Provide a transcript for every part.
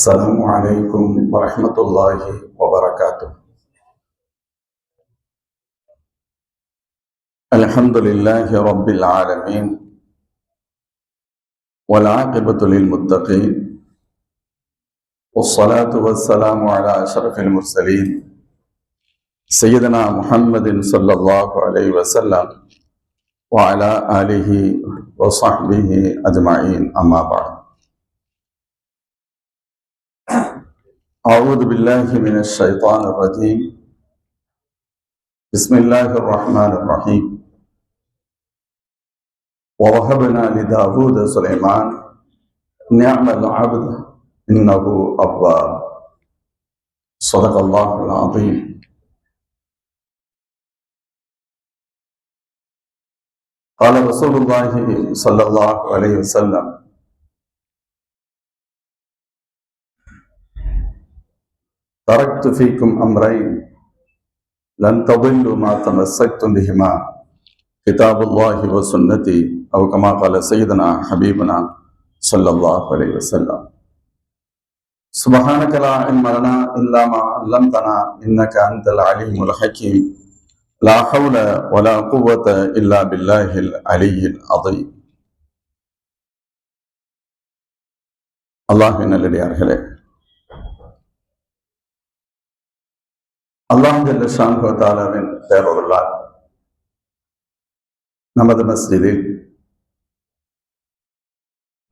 السلام عليكم ورحمة الله وبركاته. الحمد لله رب العالمين والعاقبة للمتقين والصلاة والسلام على أشرف المرسلين سيدنا محمد صلى الله عليه وسلم وعلى آله وصحبه أجمعين. أما بعد، أعوذ بالله من الشيطان الرجيم. بسم الله الرحمن الرحيم. ووهبنا لداود سليمان نعم العبد إنه أواب. صدق الله العظيم. قال رسول الله صلى الله عليه وسلم: تركت فيكم أمرين لن تضلوا ما تمسكتم بهما كتاب الله وسنتي، أو كما قال سيدنا حبيبنا صلى الله عليه وسلم. سبحانك لا علم لنا إلا ما علمتنا إنك أنت العليم الحكيم. لا حول ولا قوة إلا بالله العلي العظيم. அல்லாஹ்வின் நல்லடியார்களே, அல்லாஹ் ஜல்ல ஷானஹு வ தஆலாவின் பேரருளால் நமது மஸ்ஜிதில்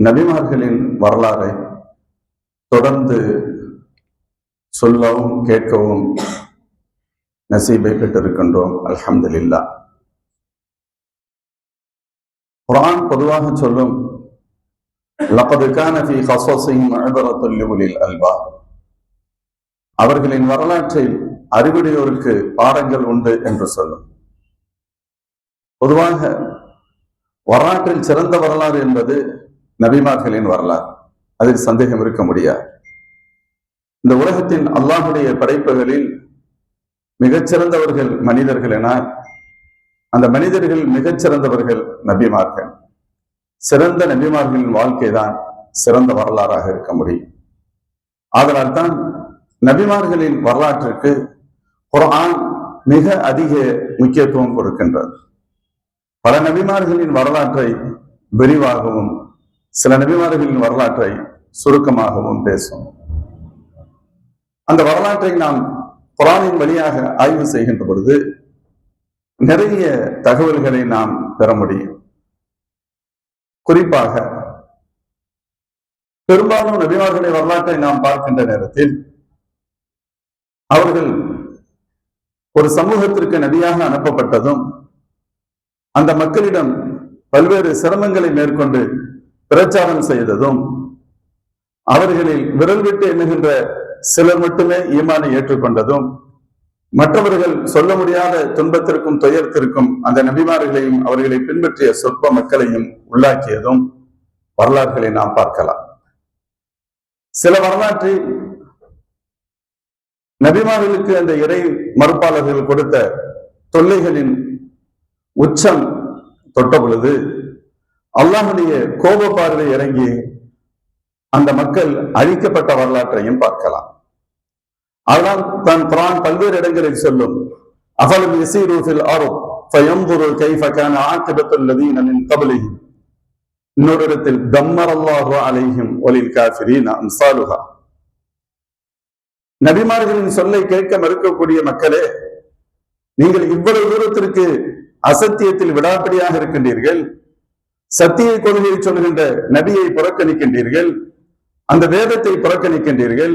நபிமார்களின் வரலாறை தொடர்ந்து சொல்லவும் கேட்கவும் நசீபை பெற்றிருக்கின்றோம். அல்ஹம்துலில்லாஹ். குர்ஆன் பொதுவாக சொல்லும், லகத் கான ஃபீ கஸஸிஹிம் இப்ரத்துல் லிஉலில் அல்பாப். அவர்களின் வரலாற்றில் அறிவுடையோருக்கு பாடங்கள் உண்டு என்று சொல்லும். பொதுவாக வரலாற்றில் சிறந்த வரலாறு என்பது நபிமார்களின் வரலாறு, அதில் சந்தேகம் இருக்க முடியாது. இந்த உலகத்தின் அல்லாஹுடைய படைப்புகளில் மிகச்சிறந்தவர்கள் மனிதர்கள் என, அந்த மனிதர்கள் மிகச்சிறந்தவர்கள் நபிமார்கள். சிறந்த நபிமார்களின் வாழ்க்கை தான் சிறந்த வரலாறாக இருக்க முடியும். அதனால் தான் நபிமார்களின் வரலாற்றிற்கு குர்ஆன் மிக அதிக முக்கியத்துவம் கொடுக்கின்றது. பல நபிமார்களின் வரலாற்றை விரிவாகவும் சில நபிமார்களின் வரலாற்றை சுருக்கமாகவும் பேசும். அந்த வரலாற்றை நாம் குர்ஆனின் வழியாக ஆய்வு செய்கின்ற பொழுது நிறைய தகவல்களை நாம் பெற முடியும். குறிப்பாக பெரும்பாலும் நபிமார்களின் வரலாற்றை நாம் பார்க்கின்ற நேரத்தில் அவர்கள் ஒரு சமூகத்திற்கு நபியாக அனுப்பப்பட்டதும் அந்த மக்களிடம் பல்வேறு சிரமங்களை மேற்கொண்டு பிரச்சாரம் செய்ததும், அவர்களில் விரல் விட்டு எண்ணுகின்ற சிலர் மட்டுமே ஈமானை ஏற்றுக்கொண்டதும், மற்றவர்கள் சொல்ல முடியாத துன்பத்திற்கும் துயரத்திற்கும் அந்த நபிமார்களையும் அவர்களை பின்பற்றிய சொற்ப மக்களையும் உள்ளாக்கியதும் வரலாறுகளை நாம் பார்க்கலாம். சில வரலாற்றில் நபிமார்களுக்கு அந்த இறை மறுப்பாளர்கள் கொடுத்த தொல்லைகளின் உச்சம் தொட்ட பொழுது அல்லாஹ்வுடைய கோப பார்வை இறங்கி அந்த மக்கள் அழிக்கப்பட்ட வரலாற்றையும் பார்க்கலாம். அதனால் தான் குர்ஆன் பல்வேறு இடங்களில் சொல்லும், அஃபலம் யஸீரு ஃபில் அர்த் ஃபயன்ظுரு கைஃப கான ஆகிபத்துல் லதீன மின் கப்லிஹிம். இன்னொரு இடத்தில் தம்மரல்லாஹு அலைஹிம் வலில் காஃபிரீன அம்சாலுஹா. நபிமார்களின் சொல்லை கேட்க மறுக்கக்கூடிய மக்களே, நீங்கள் இவ்வளவு தூரத்திற்கு அசத்தியத்தில் விடாப்பிடியாக இருக்கின்றீர்கள், சத்திய கொள்கையை சொல்கின்ற நபியை புறக்கணிக்கின்றீர்கள், அந்த வேதத்தை புறக்கணிக்கின்றீர்கள்,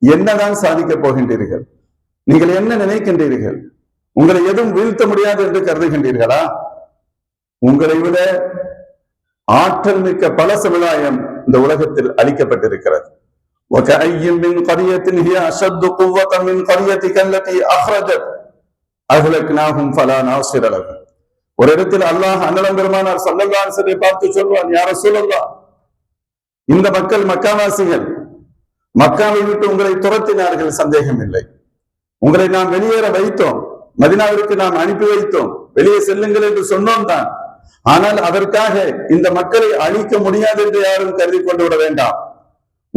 என்னதான் சாதிக்கப் போகின்றீர்கள்? நீங்கள் என்ன நினைக்கின்றீர்கள்? உங்களை எதுவும் வீழ்த்த முடியாது என்று கருதுகின்றீர்களா? உங்களை விட ஆற்றல் மிக்க பல சமுதாயம் இந்த உலகத்தில் அளிக்கப்பட்டிருக்கிறது. وَكَأَيٍّ مِّن قَرْيَةٍ هِيَ أَشَدُّ قُوَّةً مِّن قَرْيَتِكَ الَّتِي أَخْرَجَتْ أَهْلَكْنَاهُمْ فَلَا نَاصِرَ لَهُمْ. ஒரு இடத்தில் அல்லாஹ் அன்னலம் பெருமானார் ஸல்லல்லாஹு அலைஹி வஸல்லம் பார்த்து சொல்வான், யா ரசூலல்லாஹ், இந்த மக்கள் மக்காவாசிகள், மக்காவை விட்டு உங்களை துரத்தினார்கள், சந்தேகம் இல்லை. உங்களை நாம் வெளியேற வைத்தோம், மதீனாவிற்கு நாம் அனுப்பி வைத்தோம், வெளியே செல்லுங்கள் என்று சொன்னோம் தான். ஆனால் அதற்காக இந்த மக்களை அழிக்க முடியாது என்று யாரும் கருதி கொண்டு விட வேண்டாம்.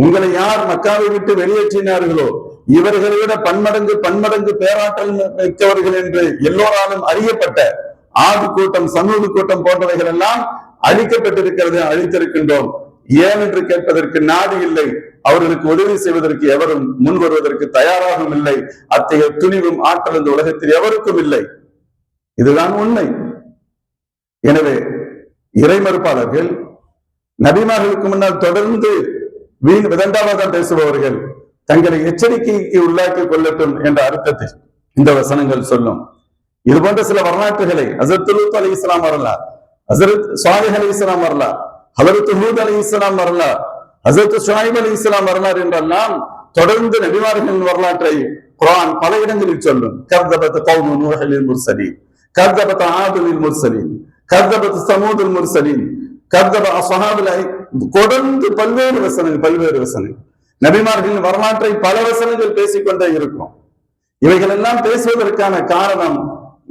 உங்களை யார் மக்காவை விட்டு வெளியேற்றினார்களோ இவர்களை விட பன்மடங்கு பேராற்றல் மிக்கவர்கள் என்று எல்லோராலும் அறியப்பட்ட ஆது கூட்டம், சமூக கூட்டம் போன்றவைகள் எல்லாம் அழிக்கப்பட்டிருக்கிறது, அழித்திருக்கின்றோம். ஏன் என்று கேட்பதற்கு நாடு இல்லை. அவர்களுக்கு உதவி செய்வதற்கு எவரும் முன் வருவதற்கு தயாராகவும் இல்லை. அத்தகைய துணிவும் ஆற்றல் இந்த உலகத்தில் எவருக்கும் இல்லை. இதுதான் உண்மை. எனவே இறை மறுப்பாளர்கள், நபிமார்களுக்கு முன்னால் தொடர்ந்து வீண் விதண்டாவாதம் பேசுபவர்கள் தங்களை எச்சரிக்கைக்கு உள்ளாக்கி கொள்ளட்டும் என்ற அர்த்தத்தில் இந்த வசனங்கள் சொல்லும். இது போன்ற சில வரலாற்றுகளை ஹஸரத் லூத் அலைஹிஸ்ஸலாம் வரலாறு, ஹஸரத் ஸாலிஹ் அலைஹிஸ்ஸலாம் வரலாறு, ஹஸரத் ஹூத் அலைஹிஸ்ஸலாம் வரலாறு, ஹஸரத் ஷுஐப் அலைஹிஸ்ஸலாம் வரலாறு என்றெல்லாம் தொடர்ந்து நபிமார்களின் வரலாற்றை குர்ஆன் பல இடங்களில் சொல்லும். கர்தபத் கௌமு நூஹ் லில் முர்சலீன், கர்தபத் ஆத் லில் முர்சலீன், கர்தபத் ஸமூத் லில் முர்சலீன், கர்தப அஸ்ஹாபுல் தொடர்ந்து பல்வேறு வசனங்கள் நபிமார்களின் வரலாற்றை பல வசனங்கள் பேசிக்கொண்டே இருக்கும். இவைகள் எல்லாம் பேசுவதற்கான காரணம்,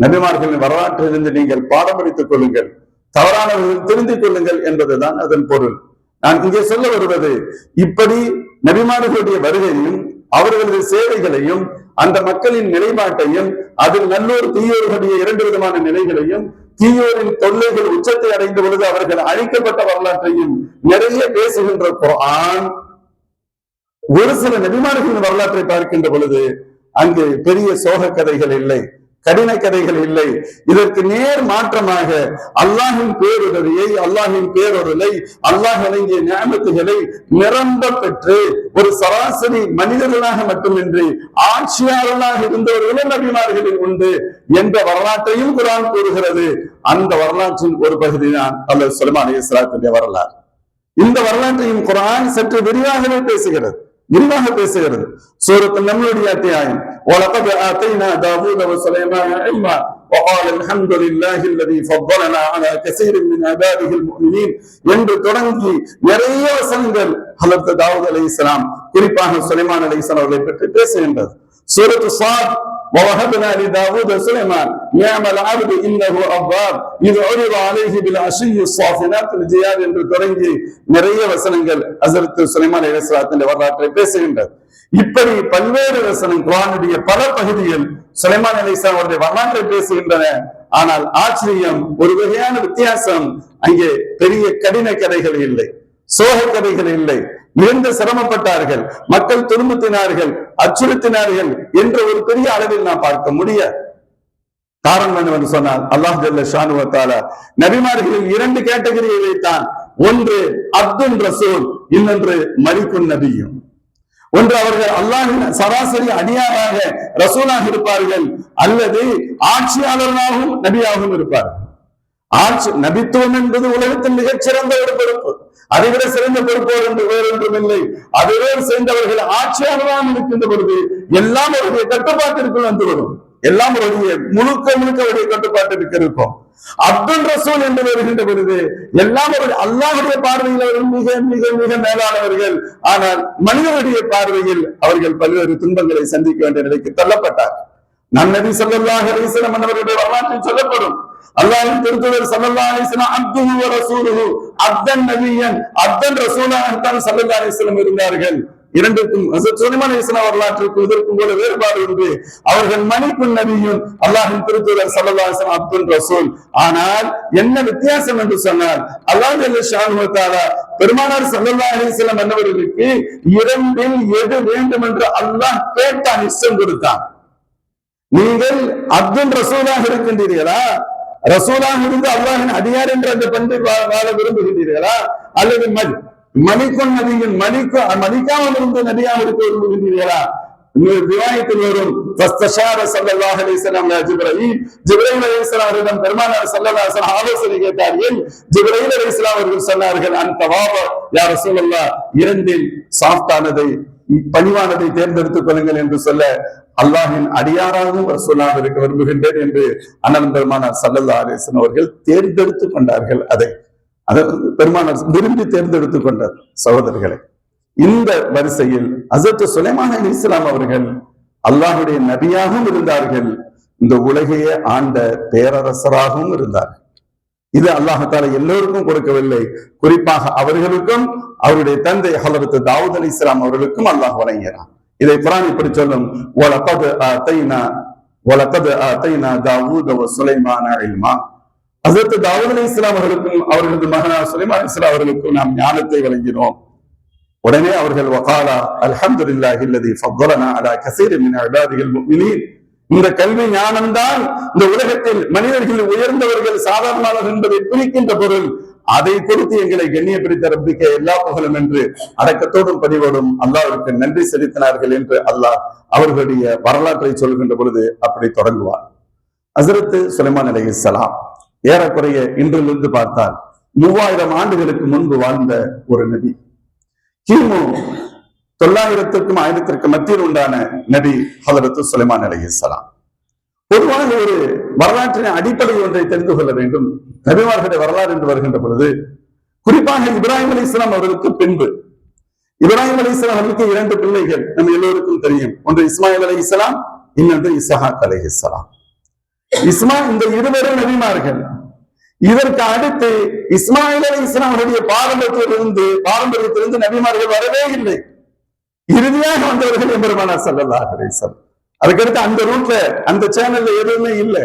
நபிமார்களின் வரலாற்றிலிருந்து நீங்கள் பாடம் படித்துக் கொள்ளுங்கள், தவறானவர்கள் தெரிந்து கொள்ளுங்கள் என்பதுதான் அதன் பொருள். நான் இங்கே சொல்ல வருவது, இப்படி நபிமார்களுடைய வருகையும் அவர்களது சேவைகளையும் அந்த மக்களின் நிலைப்பாட்டையும் அதில் நல்லோர் தீயோர்களுடைய இரண்டு விதமான நிலைகளையும் தீயோரின் தொல்லைகள் உச்சத்தை அடைந்த பொழுது அவர்கள் அழிக்கப்பட்ட வரலாற்றையும் நிறைய பேசுகின்ற குர்ஆன் ஒரு சில நபிமார்களின் வரலாற்றை பார்க்கின்ற பொழுது அங்கு பெரிய சோக கதைகள் இல்லை, கடின கதைகள் இல்லை. இதற்கு நேர் மாற்றமாக அல்லாஹின் பேருதவியை, அல்லாஹின் பேரொருளை, அல்லாஹ் வழங்கிய நியமத்துகளை நிரம்ப பெற்று ஒரு சராசரி மனிதர்களாக மட்டுமின்றி ஆட்சியாளர்களாக இருந்தவர்களும் நபிமார்களில் உண்டு என்ற வரலாற்றையும் குர்ஆன் கூறுகிறது. அந்த வரலாற்றின் ஒரு பகுதி தான் ஹஜ்ரத் சுலைமான் அலைஹிஸ்ஸலாத்துடைய வரலாறு. இந்த வரலாற்றையும் குர்ஆன் சற்று விரிவாக பேசுகிறது. சூரத் நம்லுடைய அத்தியாயம் وَلَقَدْ آتَيْنَا دَاوُودَ وَسُلَيْمَانَ عِلْمًا وَقَالَ الْحَمْدُ لِلَّهِ الَّذِي فَضَّلَنَا عَلَى كَثِيرٍ مِنْ عِبَادِهِ الْمُؤْمِنِينَ என்று தொடங்கி நிறைய வசனங்கள் ஹஜ்ரத் தாவூத் அலைஹிஸ்ஸலாம் குறிப்பாக சுலைமான் அலைஹிஸ்ஸலாம் அவர்களை பற்றி பேசுகின்றது. சூரத் ஸாத் وَوَهَبْنَا لِدَاوُودَ سُلَيْمَانَ نِعْمَ الْعَبْدُ إِنَّهُ أَوَّابٌ إِذْ عُرِضَ عَلَيْهِ بِالْعَشِيِّ الصَّافِنَاتِ الْجِيَادِ என்று தொடங்கி நிறைய வசனங்கள் ஹஜ்ரத் சுலைமான் அலைஹிஸ்ஸலாத்தின் வரலாற்றை பேசுகின்றது. இப்படி பல்வேறு வசனம் குர்ஆனுடைய பல பகுதிகள் சுலைமான் அலைஹிஸ்ஸலாம் அவருடைய வரலாற்றை பேசுகின்றன. ஆனால் ஆச்சரியம், ஒரு வகையான வித்தியாசம், அங்கே பெரிய கடின கதைகள் இல்லை, சோக கதைகள் இல்லை. மிகுந்த சிரமப்பட்டார்கள், மக்கள் துன்புத்தினார்கள், அச்சுறுத்தினார்கள் என்ற ஒரு பெரிய அளவில் நாம் பார்க்க முடியாது. காரணம் என்னவென்று சொன்னால், அல்லாஹ் ஜல்ல ஷானு வ தஆலா நபிமார்களில் இரண்டு கேட்டகரியை வைத்தான். ஒன்று அப்துல் ரசூல், இன்னொன்று மலிக்குன் நபியும். ஒன்று அவர்கள் அல்லாஹ்வின் சராசரி அடியாராக ரசூலாக இருப்பார்கள், அல்லது ஆட்சியாளர்களாகவும் நபியாகவும் இருப்பார்கள். நபித்துவம் என்பது உலகத்தில் மிகச்சிறந்த ஒரு பொறுப்பு. அதைவிட சிறந்த பொறுப்போர் என்று வேறொன்றும் இல்லை. அதுவே சேர்ந்தவர்கள் ஆட்சியாளராக இருக்கின்ற பொழுது எல்லாம் அவருடைய கட்டுப்பாட்டிற்குள் வந்துவிடும். எல்லாம் அவருடைய முழுக்க அவருடைய கட்டுப்பாட்டிற்கு இருக்கும். அப்துல் ரசூல் என்று வருகின்ற பொழுது எல்லாம் அல்லாஹ்வுடைய பார்வையில் அவர்கள் மிக மிக மிக மேலானவர்கள். ஆனால் மனிதனுடைய பார்வையில் அவர்கள் பல்வேறு துன்பங்களை சந்திக்க வேண்டிய நிலைக்கு தள்ளப்பட்டார்கள். நபி ஸல்லல்லாஹு அலைஹி வஸல்லம் அவர்களுடைய வரலாற்றில் சொல்லப்படும், அல்லாஹ்வின் திருத்தூதர் ஸல்லல்லாஹு அலைஹி வஸல்லம் அப்துஹு வ ரசூலுஹு, அப்தன் நபியன், அப்தன் ரசூலாக தான் ஸல்லல்லாஹு அலைஹி வஸல்லம் இருந்தார்கள். இரண்டுக்கும் ஹஜ்ரத் சுலைமான் அலைஹிஸ்ஸலாம் வரலாற்றுக்கும் இதற்கும் கூட வேறுபாடு உண்டு. அவர்கள் மலிக்குன் நபியும், அல்லாஹ்வின் திருத்தூதர் ஸல்லல்லாஹு அலைஹி வஸல்லம் அப்துல் ரசூல். ஆனால் என்ன வித்தியாசம் என்று சொன்னால், அல்லாஹ் ஜல்ல ஷானு வ தஆலா பெருமானார் ஸல்லல்லாஹு அலைஹி வஸல்லம் என்பவர்களுக்கு இரண்டில் எது வேண்டும் என்று அல்லாஹ் கேட்டான், இஷ்டம் கொடுத்தான். நீங்கள் அப்துல் ரசூலாக இருக்கின்றீர்களா, ரசூலாக இருந்து அல்லாஹ்வின் அடியார் என்ற அந்த பண்பை வாழ விரும்புகின்றீர்களா, அல்லது மலிக்குன் நபியின் மலிக்காமல் இருந்து நபியாக இருக்க விரும்புகின்றீர்களா? ரிவாயத்தில் வரும் ஸல்லல்லாஹு அலைஹி வஸல்லம் ஜிப்ரீல் அலைஹிஸ்ஸலாம் அவர்களிடம் பெருமானார் ஸல்லல்லாஹு அலைஹி வஸல்லம் ஆலோசனை கேட்டார்கள். ஜிப்ரீல் அலைஹிஸ்ஸலாம் அவர்கள் சொன்னார்கள், அந்த வாப யா ரசூலல்லாஹ், இரண்டில் சாஃப்டானதை பணிவானதை தேர்ந்தெடுத்துக் கொள்ளுங்கள் என்று சொல்ல, அல்லாஹ்வின் அடியாராகவும் ரசூலாக இருக்க விரும்புகின்றேன் என்று அண்ணன் பெருமானார் ஸல்லல்லாஹு அலைஹி வஸல்லம் அவர்கள் தேர்ந்தெடுத்துக் கொண்டார்கள். அதை பெருமானார் விரும்பி தேர்ந்தெடுத்துக் கொண்டார். சகோதரர்களே, இந்த வரிசையில் ஹஜ்ரத் சுலைமான் அலைஹிஸ்ஸலாம் அவர்கள் அல்லாஹ்வுடைய நபியாகவும் இருந்தார்கள், இந்த உலகையே ஆண்ட பேரரசராகவும் இருந்தார்கள். இது அல்லாஹால எல்லோருக்கும் கொடுக்கவில்லை, குறிப்பாக அவர்களுக்கும் அவருடைய தந்தை ஹலரத் தாவூத் அலைஹிஸ்ஸலாம் அவர்களுக்கும் அல்லாஹ் வழங்கினான். இதை குர்ஆன் இப்படி சொல்லும், வலகத் ஆதைனா தாவூத வ சுலைமான இல்மா. ஹஜ்ரத் தாவூத் அலைஹிஸ்ஸலாம் அவர்களுக்கும் அவர்களது மகனார் சுலைமான் அலைஹிஸ்ஸலாம் அவர்களுக்கும் நாம் ஞானத்தை வழங்கினோம். உடனே அவர்கள் வகாலா அல்ஹம்துலில்லாஹி அல்லதி ஃபضலனா அலா கஸீரின் மின் இபாதில் முஃமினீன். இந்த கல்வி ஞானம்தான் இந்த உலகத்தில் மனிதர்கள் உயர்ந்தவர்கள் சாதாரணமானவர்கள் என்பதை பிரிக்கின்ற பொருள். அதை கொடுத்து எங்களை கண்ணியப்படுத்த ரப்பிக்க எல்லா புகழும் என்று அடக்கத்தோடும் பணிவோடும் அல்லாஹ்விற்கு நன்றி செலுத்தினார்கள் என்று அல்லாஹ் அவர்களுடைய வரலாற்றை சொல்கின்ற பொழுது அப்படி தொடங்குவார். ஹஜ்ரத் சுலைமான் அலைஹிஸ்ஸலாம் ஏறக்குறைய இன்றிலிருந்து பார்த்தால் 3000 ஆண்டுகளுக்கு முன்பு வாழ்ந்த ஒரு நபி. கிமு 900க்கும் 1000க்கும் மத்தியில் உண்டான நபி ஹஜ்ரத் சுலைமான் அலைஹிஸ்ஸலாம். பொதுவாக ஒரு வரலாற்றின் அடிப்படை ஒன்றை தெரிந்து கொள்ள வேண்டும். நபிமார்களுடைய வரலாறு என்று வருகின்ற பொழுது குறிப்பாக இப்ராஹிம் அலைஹிஸ்ஸலாம் அவர்களுக்கு பின்பு இப்ராஹிம் அலைஹிஸ்ஸலாம் அவர்களுக்கு 2 பிள்ளைகள் நம்ம எல்லோருக்கும் தெரியும். ஒன்று இஸ்மாயில் அலைஹிஸ்ஸலாம், இன்னொன்று இஸ்ஹாக் அலைஹிஸ்ஸலாம். இந்த இருவரும் நபிமார்கள். இதற்கு அடுத்து இஸ்மாயில் அலைஹிஸ்ஸலாம் அவருடைய பாரம்பரியத்திலிருந்து நபிமார்கள் வரவே இல்லை. இறுதியாக வந்தவர்கள் எம்பெருமானார் ஸல்லல்லாஹு அலைஹி வஸல்லம். அதுக்கடுத்து அந்த ரூட்ல அந்த சேனல்ல எதுவுமே இல்லை.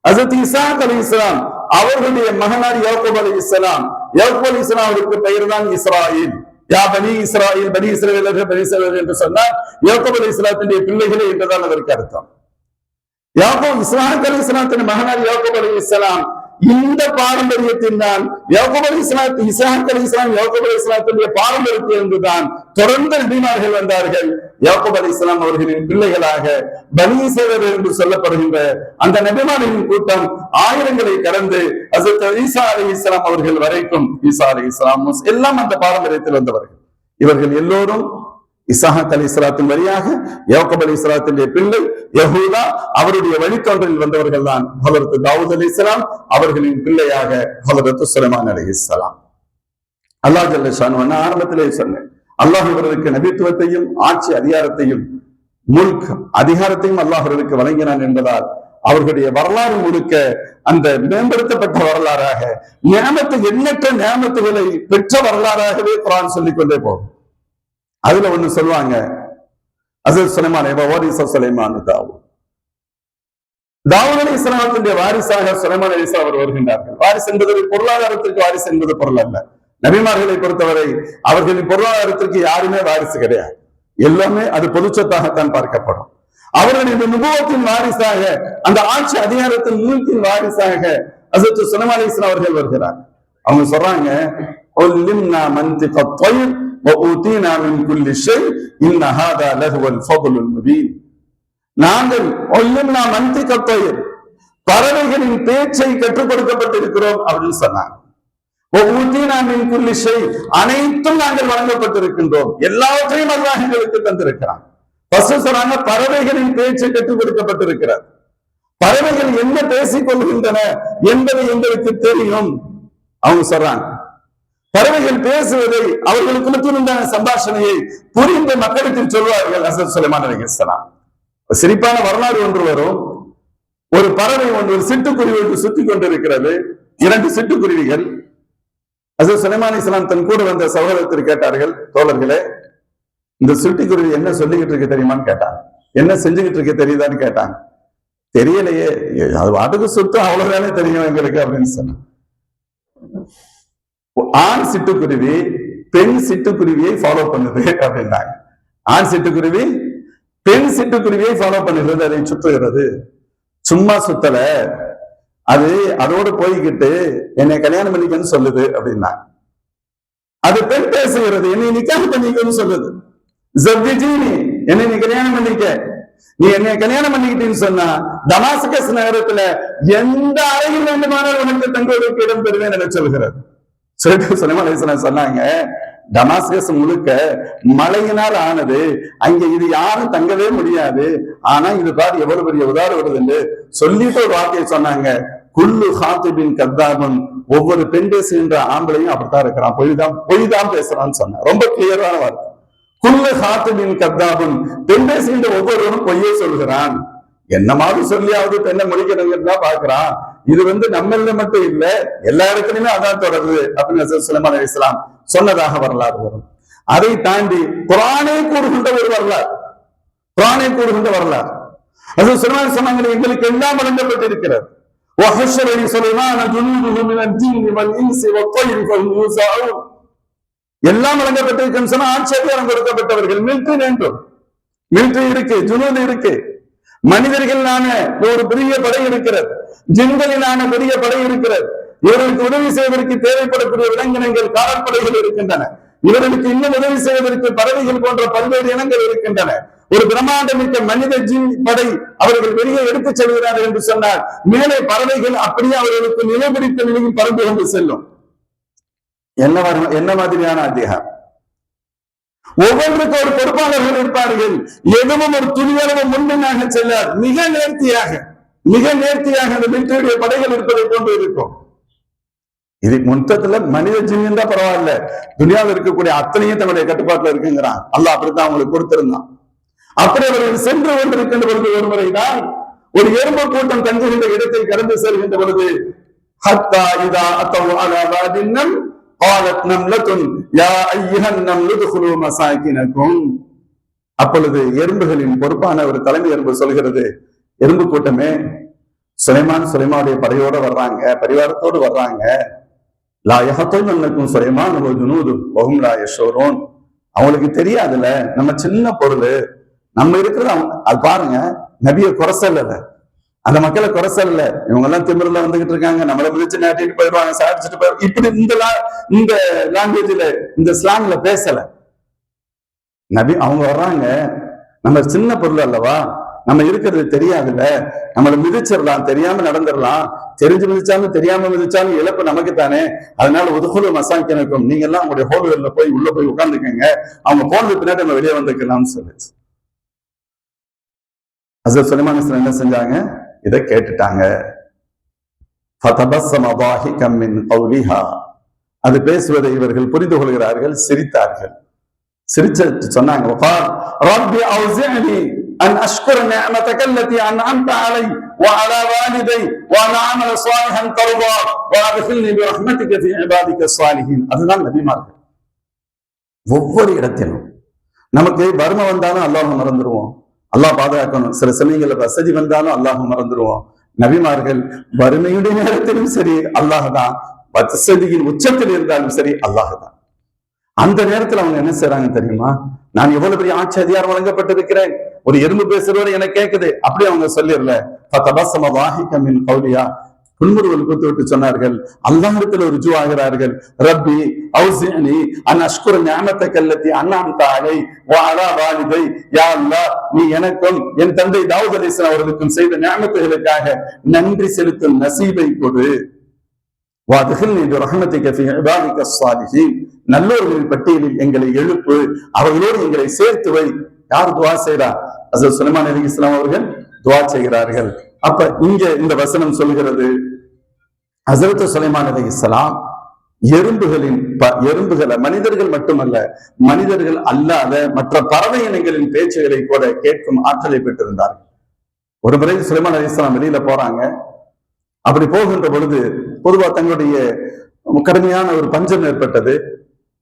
ஹஜ்ரத் இஸ்ஹாக் அலைஹிஸ்ஸலாம் அவர்களுடைய மகனார் யாக்கூப் அலைஹிஸ்ஸலாம். யாக்கூப் அலைஹிஸ்ஸலாம் அவருக்கு பெயர் தான் இஸ்ராயில். யா பனி இஸ்ராயில், பனி இஸ்ரவேலர்கள் என்று சொன்னால் யாக்கூப் அலைஹிஸ்ஸலாத்துடைய பிள்ளைகளே என்றுதான் அதற்கு அர்த்தம். இஸ்ஹாக் அலைஹிஸ்ஸலாத்தின் மகனார் யாக்கூப் அலைஹிஸ்ஸலாம். இந்த பாரம்பரியத்தின் தான் யாக்கூப் அலைஹிஸ்ஸலாம், இஸ்ஹாக் அலைஹிஸ்ஸலாம் யாக்கூப் அலைஹிஸ்ஸலாத்துடைய பாரம்பரியத்தில் இருந்துதான் தொடர்ந்து நபிமார்கள் வந்தார்கள். யாக்கூப் அலைஹிஸ்ஸலாம் அவர்களின் பிள்ளைகளாக பனி இஸ்ரவேலர் என்று சொல்லப்படுகின்ற அந்த நபிமார்களின் கூட்டம் ஆயிரங்களை கடந்து ஹஜ்ரத் ஈசா அலைஹிஸ்ஸலாம் அவர்கள் வரைக்கும், ஈசா அலைஹிஸ்ஸலாம் எல்லாம் அந்த பாரம்பரியத்தில் வந்தவர்கள். இவர்கள் எல்லோரும் இஸ்ஹாக் அலைஹிஸ்ஸலாத்தின் வழியாக யாக்கூப் அலைஹிஸ்ஸலாத்தினுடைய பிள்ளை யஹூதா அவருடைய வழித்தோன்றலில் வந்தவர்கள் தான் ஹஜ்ரத் தாவூத் அலைஹிஸ்ஸலாம் அவர்களின் பிள்ளையாக ஹஜ்ரத் சுலைமான் அலைஹிஸ்ஸலாம். அல்லாஹ் ஜல்ல ஷானு ஆரம்பத்திலே சொன்னேன், அல்லாஹ் இவர்களுக்கு நபித்துவத்தையும் ஆட்சி அதிகாரத்தையும் முல்க் அதிகாரத்தையும் அல்லாஹ் இவர்களுக்கு வழங்கினான் என்பதால் அவர்களுடைய வரலாறு முழுக்க அந்த மேம்படுத்தப்பட்ட வரலாறாக எண்ணற்ற நியாமத்துகளை பெற்ற வரலாறாகவே குர்ஆன் சொல்லிக் கொண்டே போகும். அதுல ஒண்ணு சொல்லுவாங்க, ஹஜ்ரத் சுலைமான் சுலைமான் தாவூத் அலைஹிஸ்ஸலாத்துடைய வாரிசாக சுலைமான் அலைஹிஸ்ஸலாம் அவர் வருகின்றார்கள். வாரிசு என்பது பொருளாதாரத்திற்கு வாரிசு என்பது பொருள் அல்ல. நபிமார்களை பொறுத்தவரை அவர்களின் பொருளாதாரத்திற்கு யாருமே வாரிசு கிடையாது. எல்லாமே அது பொது சொத்தாகத்தான் பார்க்கப்படும். அவர்களின் நுபுவத்தின் வாரிசாக, அந்த ஆட்சி அதிகாரத்தின் முல்கின் வாரிசாக ஹஜ்ரத் சுலைமான் அலைஹிஸ்ஸலாம் அவர்கள் வருகிறார். அவங்க சொல்றாங்க, நாங்கள் பறவைகளின் பேச்சை கற்றுக் கொடுக்கப்பட்டிருக்கிறோம் அப்படின்னு சொன்னாங்க. அனைத்தும் நாங்கள் வழங்கப்பட்டிருக்கின்றோம், எல்லாவற்றையும் அல்லாஹ் எங்களுக்கு தந்திருக்கிறான். சொன்னாங்க, பறவைகளின் பேச்சை கற்றுக் கொடுக்கப்பட்டிருக்கிறார். பறவைகள் என்ன பேசிக் கொள்கின்றன என்பதை எங்களுக்கு தெரியும். அவங்க சொல்றாங்க, பறவைகள் பேசுவதை அவர்களுக்கு மத்தியுண்டான சம்பாஷணையை புரிந்த மக்களுக்கு சொல்வார்கள். ஹஜ்ரத் சுலைமான் அலைஹிஸ்ஸலாம் சிரிப்பான வரலாறு ஒன்று வரும். ஒரு பறவை ஒன்று, ஒரு சிட்டுக்குருவி ஒன்று சுத்தி கொண்டிருக்கிறது. 2 சிட்டுக்குருவிகள். ஹஜ்ரத் சுலைமான் அலைஹிஸ்ஸலாம் தன் கூட வந்த சகோதரத்தில் கேட்டார்கள், தோழர்களே, இந்த சிட்டுக்குருவி என்ன சொல்லிக்கிட்டு இருக்க தெரியுமான்னு கேட்டாங்க. என்ன செஞ்சுக்கிட்டு இருக்க தெரியுதான்னு கேட்டாங்க. தெரியலையே, அது வாட்டுக்கு சுத்தம், அவ்வளவுதானே தெரியும் எங்களுக்கு அப்படின்னு சொன்ன. ஆண் சிட்டுக்குருவி பெண் சிட்டுக்குருவியை ஃபாலோ பண்ணுது அப்படின்னாங்க. ஆண் சிட்டுக்குருவி பெண் சிட்டுக்குருவியை ஃபாலோ பண்ணுகிறது, அதை சுற்றுகிறது. சும்மா சுத்தல, அது அதோடு போய்கிட்டு என்னை கல்யாணம் பண்ணிக்கன்னு சொல்லுது அப்படின்னா. அது பெண் பேசுகிறது, என்னை நிக்காஹ் பண்ணிக்கன்னு சொல்லுது. என்னை நீ கல்யாணம் பண்ணிக்க, நீ என்னை கல்யாணம் பண்ணிக்கிட்டேன்னு சொன்னா டமாஸ்கஸ் நகரத்துல எந்த அறையில் வேண்டுமானால் உனக்கு தங்குவதற்கு இடம் பெறுவேன் என சொல்கிறது. சுலைமான் அலைஹிஸ்ஸலாம் சொன்னாங்க, டமாஸ்கஸ் முழுக்க மழையினால் ஆனது, அங்க இது யாரும் தங்கவே முடியாது. ஆனா இது பாரு எவ்வளவு பெரிய உதாரணம் வருது என்று சொல்லிட்டு ஒரு வார்த்தையை சொன்னாங்க, குல்லு ஹாத்திபின் கத்தாபன், ஒவ்வொரு பெண் பேசுகின்ற ஆம்பளையும் அப்படித்தான் இருக்கிறான், பொய் தான் பேசுறான்னு சொன்ன. ரொம்ப கிளியரான வார்த்தை. குல்லு ஹாத்திபின் கத்தாபன், பெண் பேசுகின்ற ஒவ்வொருவரும் பொய்யே சொல்கிறான். என்ன மாதிரி சொல்லியாவது பெண்ணை முடிக்கிறதுன்னு தான் பாக்குறான். இது நம்மள மட்டும் இல்ல, எல்லா இடத்துலயுமே அதான் தொடருது அப்படின்னு சுலைமான் அலைஹிஸ்ஸலாம் சொன்னதாக வரலாறு வரும். அதை தாண்டி குர்ஆனே கூறுகின்ற ஒரு வரலாறு, குர்ஆனே கூறுகின்ற வரலாறு. அது சுலைமான் சொன்னாங்க, எங்களுக்கு எல்லாம் வழங்கப்பட்டிருக்கிறது. وحشر لسليمان جنوده من الجن والانس والطير فهم يوزعون. எல்லாம் வழங்கப்பட்டிருக்குன்னு சொன்னா ஆட்சியாளர் கொடுக்கப்பட்டவர்கள். மிலிட்டரி வேண்டும், மிலிட்டரி இருக்கு, ஜுனூது இருக்கு, மனிதர்களான ஒரு பெரிய படை இருக்கிறது, ஜின்களிலான பெரிய படை இருக்கிறது. இவர்களுக்கு உதவி செய்வதற்கு தேவைப்படக்கூடிய விலங்கினங்கள் காவற்படைகள் இருக்கின்றன. இவர்களுக்கு இன்னும் உதவி செய்வதற்கு பறவைகள் போன்ற பல்வேறு இனங்கள் இருக்கின்றன. ஒரு பிரம்மாண்டமிக்க மனித ஜின் படை அவர்கள் வெளியே எடுத்துச் செல்கிறார்கள் என்று சொன்னார். மேலே பறவைகள் அப்படியே அவர்களுக்கு நிலைபிடித்த நிலையில் பறந்து கொண்டு செல்லும். என்ன மாதிரியான அதிகாரம்? ஒவ்வொன்றுக்கும் ஒரு பொறுப்பாளர்கள் இருப்பார்கள். எதுவும் ஒரு துணியளவு முன்பின்னாக செல்லார். மிக நேர்த்தியாக அந்த மிலிட்டரியுடைய படைகள் இருப்பதை போன்று இருக்கும். இது மொத்தத்துல மனித ஜின் தான் பரவாயில்ல, துனியாவில் இருக்கக்கூடிய அத்தனையும் தன்னுடைய கட்டுப்பாட்டுல இருக்குங்கிறான். அல்லாஹ் அப்படித்தான் அவங்களுக்கு கொடுத்திருந்தான். அப்படி அவர்கள் சென்று கொண்டிருக்கின்ற பொழுது ஒரு முறைதான் ஒரு எறும்பு கூட்டம் தங்குகின்ற இடத்தை கடந்து செல்கின்ற பொழுது ஹத்தா இதா அத்தவு அலா வாதின் நம் காலத் நம்லத்துன் யா அய்யுஹன் நம்லு துகுலு மசாகினகும். அப்பொழுது எறும்புகளின் பொறுப்பான ஒரு தலைமை எறும்பு சொல்கிறது, எறும்பு கூட்டமே, சுலைமானுடைய படையோட வர்றாங்க, பரிவாரத்தோடு வர்றாங்க. லா யஹதுன்னக்கும் சுலைமான் வ ஜுனூது வஹும் லா யஷூரூன். அவங்களுக்கு தெரியாதுல, நம்ம சின்ன பொருள், நம்ம இருக்கிறது. அது பாருங்க, நபியை குறை சொல்லல, அந்த மக்களை குறை சொல்லல. இவங்க எல்லாம் திமிர்ல வந்துகிட்டு இருக்காங்க, நம்மளை மிதிச்சு நாட்டிட்டு போயிடுவாங்க, சாடிச்சுட்டு போயிடுவாங்க, இப்படி இந்த லாங்குவேஜ்ல இந்த ஸ்லாங்ல பேசல. நபி அவங்க வர்றாங்க, நம்ம சின்ன பொருள் அல்லவா, நம்ம இருக்கிறது தெரியாதுல்ல, நம்மளை மிதிச்சிடலாம், தெரியாம நடந்துடலாம், தெரிஞ்சு மிதிச்சாலும் தெரியாம மிதிச்சாலும் இழப்பு நமக்கு தானே. அதனால உதுகுலு மசாக்கினக்கும், நீங்க எல்லாம் உங்களுடைய ஹோல்களில் போய் உள்ள போய் உட்கார்ந்துக்கங்க, அவங்க போனது பின்னாடி நம்ம வெளியே வந்துக்கலாம்னு சொல்லிச்சு. ஹஸரத் சுலைமான் அலைஹிஸ்ஸலாம் என்ன செஞ்சாங்க? இதை கேட்டுட்டாங்க. அது பேசுவதை இவர்கள் புரிந்து கொள்கிறார்கள், சிரித்தார்கள். சிரிச்சு சொன்னாங்க, أن أشكر نعمتك التي أنعمت علي وعلى والدي وأن أعمل صالحا ترضى وأدخلني برحمتك في عبادك الصالحين. அதுதான் நபிமார்கள். ஒவ்வொரு இடத்திலும் நமக்கு வறுமை வந்தாலும் அல்லாஹ் மறந்துடுவோம், அல்லாஹ் பாதுகாக்கணும். சில சமயங்கள்ல வசதி வந்தாலும் அல்லாஹ் மறந்துடுவோம். நபிமார்கள் வறுமையுடைய நேரத்திலும் சரி அல்லாஹ் தான், வசதியின் உச்சத்தில் இருந்தாலும் சரி அல்லாஹ் தான். அந்த நேரத்துல அவங்க என்ன செய்யறாங்க தெரியுமா? நான் எவ்வளவு பெரிய ஆட்சி அதிகாரம் வழங்கப்பட்டிருக்கிறேன், ஒரு எறும்பு பேசுறவரை எனக்கு கேட்குது, அப்படி அவங்க சொல்லிடல. புன்முறுவல் கொடுத்து விட்டு சொன்னார்கள், அல்லாஹ்விடத்தில் ருஜு ஆகிறார்கள். ரப்பி அவ்ஸிஅனி அன் அஷ்குர நிஅமதக அல்லதி அன்அம்த அலை வ அலா வாலிதை. யா அல்லாஹ், நீ எனக்கும் என் தந்தை தாவூத் அலைஹிஸ்ஸலாம் அவர்களுக்கும் செய்த நிஅமத்துகளுக்காக நன்றி செலுத்தும் நசீபை கொடு. வஅத்கில்னி பிரஹ்மதிக ஃபீ இபாதிக ஸாலிஹீன். நல்லோர்களின் பட்டியலில் எங்களை எழுப்பு, அவர்களோடு எங்களை சேர்த்து வை. யார் துஆ செய்றா? ஹஸரத் சுலைமான் அலைஹிஸ்ஸலாம் அவர்கள் துஆ செய்கிறார்கள். அப்ப இங்க இந்த வசனம் சொல்கிறது, ஹஸரத் சுலைமான் அலைஹிஸ்ஸலாம் எறும்புகளை மனிதர்கள் மட்டுமல்ல, மனிதர்கள் அல்லாத மற்ற பறவை இனங்களின் பேச்சுகளை கூட கேட்கும் ஆற்றலை பெற்றிருந்தார்கள். ஒரு முறை சுலைமான் அலைஹிஸ்ஸலாம் வெளியில போறாங்க. அப்படி போகின்ற பொழுது பொதுவா தங்களுடைய கடுமையான ஒரு பஞ்சம் ஏற்பட்டது.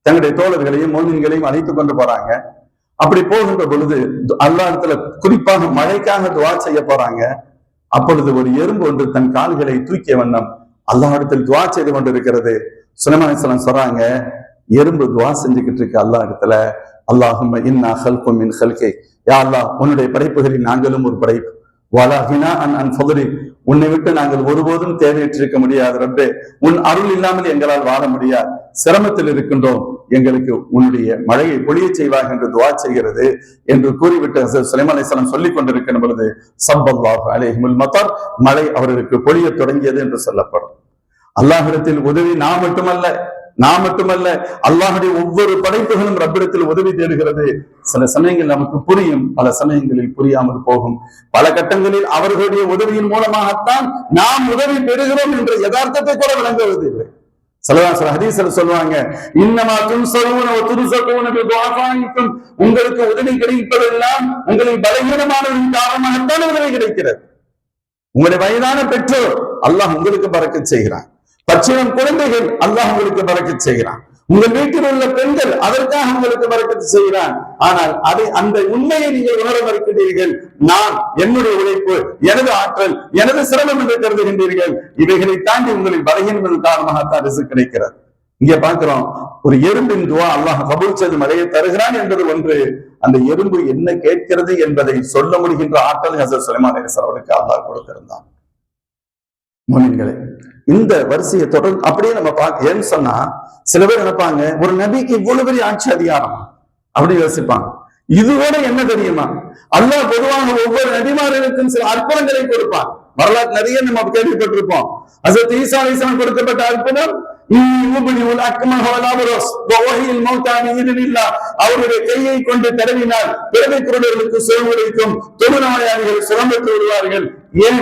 தங்களுடைய தோழர்களையும் மோமின்களையும் அழைத்துக் கொண்டு போறாங்க. அப்படி போகின்ற பொழுது அல்லாஹ்விடத்துல குறிப்பாக மழைக்காக துஆ செய்ய போறாங்க. அப்பொழுது ஒரு எறும்பு ஒன்று தன் கால்களை தூக்கிய வண்ணம் அல்லாஹ்விடத்தில் துஆ செய்து கொண்டிருக்கிறது. சுலைமான் அலைஹிஸ்ஸலாம் சொல்றாங்க, எறும்பு துஆ செஞ்சுக்கிட்டு இருக்கு அல்லாஹ்விடத்துல, அல்லாஹும்ம இன்னா ஹல்கும் மின் ஹல்கி, யா அல்லாஹ், உன்னுடைய படைப்புகளில் நாங்களும் ஒரு படைப்பு. வலா ஹினா அன் ஃபضலி, உன்னை விட்டு நாங்கள் ஒருபோதும் தேவையற்றிருக்க முடியாது. ரப்பே, உன் அருள் இல்லாமல் எங்களால் வாழ முடியாது, சிரமத்தில் இருக்கின்றோம், எங்களுக்கு உன்னுடைய மழையை பொழிய செய்வாக என்று துஆ செய்கிறது என்று கூறிவிட்டு ஹஸரத் சுலைமான் அலைஹிஸ்ஸலாம் சொல்லிக் கொண்டிருக்கிற பொழுது ஸல்லல்லாஹு அலைஹில் மதர், மழை அவர்களுக்கு பொழிய தொடங்கியது என்று சொல்லப்படும். அல்லாஹ்விடத்தில் உதவி நாம் மட்டுமல்ல, அல்லாஹுடைய ஒவ்வொரு படைப்புகளும் ரப்பிடத்தில் உதவி தேடுகிறது. சில சமயங்கள் நமக்கு புரியும், பல சமயங்களில் புரியாமல் போகும். பல கட்டங்களில் அவர்களுடைய உதவியின் மூலமாகத்தான் நாம் உதவி பெறுகிறோம் என்ற யதார்த்தத்தை கூட விளங்குவதில்லை. சில ஹதீஸ்ல சொல்லுவாங்க, இன்னமா துன்ஸரூன வ துர்ஸகூன பிதுஆஃபாயிக்கும், உங்களுக்கு உதவி கிடைப்பதெல்லாம் உங்களின் பலவீனமானவரின் காரணமாகத்தான் உதவி கிடைக்கிறது. உங்களுடைய வயதான பெற்றோர் அல்லாஹ் உங்களுக்கு பரக்கத் செய்கிறான். பச்சிளம் குழந்தைகள் அல்லாஹ் உங்களுக்கு பரக்கத் செய்கிறான். உங்கள் வீட்டில் உள்ள பெண்கள் அதற்காக உங்களுக்கு பரக்கத்து செய்கிறான். ஆனால் அந்த உண்மையை நீங்கள் உணர மறுக்கிறீர்கள். நான் என்னுடைய உழைப்பு, எனது ஆற்றல், எனது சிரமம் என்று கருதுகின்றீர்கள். இவைகளை தாண்டி உங்களின் பலகீனத்தின் காரணமாகத்தான் ரிஸ்க் கிடைக்கிறது. இங்க பார்க்கிறோம், ஒரு எறும்பின் துவா அல்லாஹ் கபூல் செய்து மழையை தருகிறான் என்பது ஒன்று. அந்த எறும்பு என்ன கேட்கிறது என்பதை சொல்ல முடிகின்ற ஆற்றல் ஹஸரத் சுலைமான் அலைஹிஸ்ஸலாம் அவருக்கு அல்லாஹ் கொடுத்திருந்தான். முஃமின்களே, இந்த வரிசையை தொடர்ந்து அப்படியே நம்ம பார்க்க, ஏன்னு சொன்னா சில பேர் நினைப்பாங்க, ஒரு நபிக்கு இவ்வளவு பெரிய ஆட்சி அதிகாரம் அப்படி யோசிப்பாங்க. இதுவோட என்ன தெரியுமா, அல்லாஹ் பொதுவாக ஒவ்வொரு நபிமார்களுக்கும் சில அற்புதங்களை கொடுப்பான். வரலாற்று நிறைய நம்ம கேள்விப்பட்டிருப்போம். ஹஸரத் ஈசா அலைஹிஸ்ஸலாம் கொடுக்கப்பட்ட அற்புதம், அவருடைய கையை கொண்டு தடவினால் பிறவை குருடர்களுக்கு சுகம் கிடைக்கும், தொழுநோயாளிகள் சுகம் பெற்று விடுவார்கள். ஏன்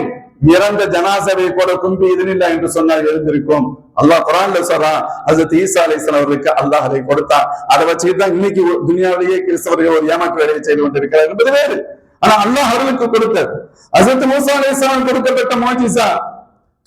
இறந்த ஜனாசாவை கூட கும்பி இதுனில்லா என்று சொன்னால் எழுந்திருக்கும். அல்லாஹ் குர்ஆன்ல சொல்றான், ஹஸரத் ஈசா அலைஹிஸ்ஸலாம் அவர்களுக்கு அல்லாஹ் அதை கொடுத்தான். அதை வச்சுதான் இன்னைக்கு துனியாவிலேயே கிறிஸ்தவர்கள் ஒரு ஏமாற்று வேலையை செய்து கொண்டிருக்கிறார் என்பது வேறு. ஆனா அல்லாஹ் அவர்களுக்கு கொடுத்தது. ஹஸரத் மூசா அலைஹிஸ்ஸலாம் கொடுக்கப்பட்ட முஅஜிஸா,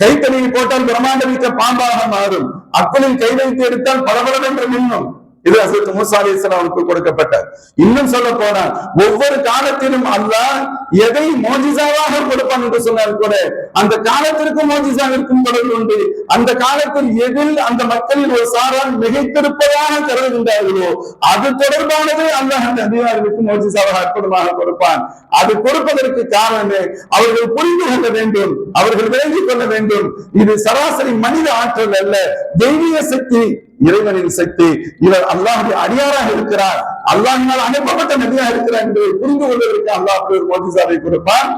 கைத்தடியை போட்டால் பிரம்மாண்டமிக்க பாம்பாக மாறும், அக்குளில் கை வைத்து எடுத்தால் பளபளவென்று மின்னும். இது ஹஸரத் மூசா அலைஹிஸ்ஸலாம் அவருக்கு கொடுக்கப்பட்டது. இன்னும் சொல்ல போனால் ஒவ்வொரு காலத்திலும் அல்லாஹ் எதை மோஜிசாவாக கொடுப்பான் என்று சொன்னால் கூட அந்த காலத்திற்கும் மோஜிசாவிற்கும் தொடர்பு உண்டு. அந்த காலத்தில் எதில் அந்த மக்களில் ஒரு சாரால் மிகைத்திருப்பதாக கருதுகின்றார்களோ அது தொடர்பானது அல்லாஹ் அந்த அதிகாரிகளுக்கு மோஜிசாவாக அற்புதமாக கொடுப்பான். அது கொடுப்பதற்கு காரணமே அவர்கள் புரிந்து கொள்ள வேண்டும், அவர்கள் விளங்கிக் கொள்ள வேண்டும். இது சராசரி மனித ஆற்றல் அல்ல, தெய்வீக சக்தி, இறைவனின் சக்தி. இவர் அல்லாஹ்வுடைய அடியாராக இருக்கிறார், அல்லாஹ்வினால் அனுப்பப்பட்ட நபியாக இருக்கிறார் என்பதை புரிந்து கொள்வதற்கு அல்லாஹ் ஒரு மோஜிசாவை கொடுப்பான்.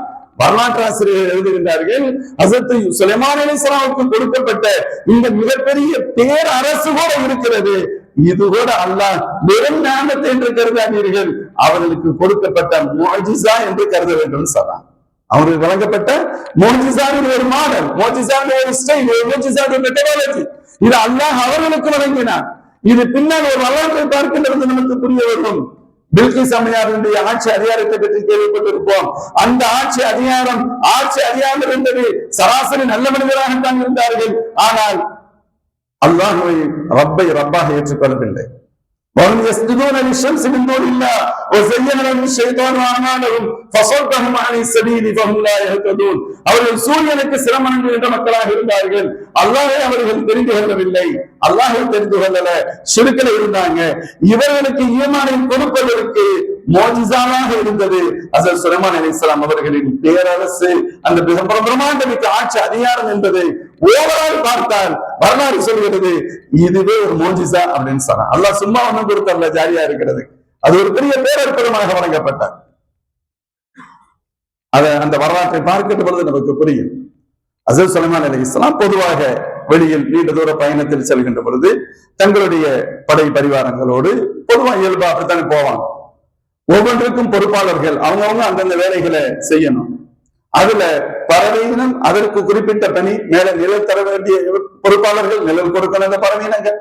வரலாற்று ஆசிரியர்கள் எழுதுகின்றார்கள், ஹஸரத் சுலைமான் அலைஹிஸ்ஸலாமுக்கு கொடுக்கப்பட்ட இந்த மிகப்பெரிய பேரரசு கூட இருக்கிறது, இது கூட அல்லாஹ் வெறும் ஞானத்தை என்று கருதாதீர்கள், அவர்களுக்கு கொடுக்கப்பட்ட முஅஜிஸா என்று கருத வேண்டும் சொல்றாங்க. அவருக்கு வழங்கப்பட்ட முஅஜிஸாவின் ஒரு மாடல், முஅஜிஸாவின் ஒரு ஸ்டைல், முஅஜிஸாவின் மெத்தடாலஜி, இது அல்லாஹ் அவர்களுக்கு வழங்கினார். இது பின்னால் ஒரு வரலாற்றை பார்க்கின்றது நமக்கு புரிய வரும். பில்கிஸ் அம்மையாருடைய ஆட்சி அதிகாரத்தை பற்றி கேள்விப்பட்டிருப்போம். அந்த ஆட்சி அதிகாரம் என்பது சராசரி நல்ல மனிதராகத்தான் இருந்தார்கள். ஆனால் அல்லாஹ்வை ரப்பாக ஏற்றுக்கொள்ளவில்லை. அவர்கள் சூரியனுக்கு சிரமணங்கள் என்ற மக்களாக இருந்தார்கள். அல்லாஹை அவர்கள் தெரிந்து கொள்ளவில்லை, அல்லாஹை தெரிந்து கொள்ளல, ஷிர்கில் இருந்தாங்க. இவர்களுக்கு ஈமானை கொடுப்பதற்கு மோஜிசாவாக இருந்தது ஹஸரத் சுலைமான் அலைஹிஸ்ஸலாம் அவர்களின் பேரரசு, அந்த பிரம்மாண்டமிக்க ஆட்சி அதிகாரம் என்பதை ஓவரால் பார்த்தால் வரலாறு சொல்கிறது இதுவே ஒரு மோஜிசா அப்படின்னு சொன்னான். அல்லாஹ் சும்மா ஒண்ணும் கொடுத்தல, ஜாலியா இருக்கிறது. அது ஒரு பெரிய பேரற்புதமாக வழங்கப்பட்டார். அந்த வரலாற்றை பார்க்கின்ற பொழுது நமக்கு புரியும். ஹஸரத் சுலைமான் அலைஹிஸ்ஸலாம் பொதுவாக வெளியில் நீண்ட தூர பயணத்தில் செல்கின்ற பொழுது தங்களுடைய படை பரிவாரங்களோடு பொதுவாக இயல்பாகத்தானே போவாங்க. ஒவ்வொன்றுக்கும் பொறுப்பாளர்கள் அவங்கவுங்க அந்தந்த வேலைகளை செய்யணும். அதுல பறவையினம் அதற்கு குறிப்பிட்ட பணி, மேல நிழல் தர வேண்டிய பொறுப்பாளர்கள் நிழல் கொடுக்கணும் என்ற பறவையினங்கள்,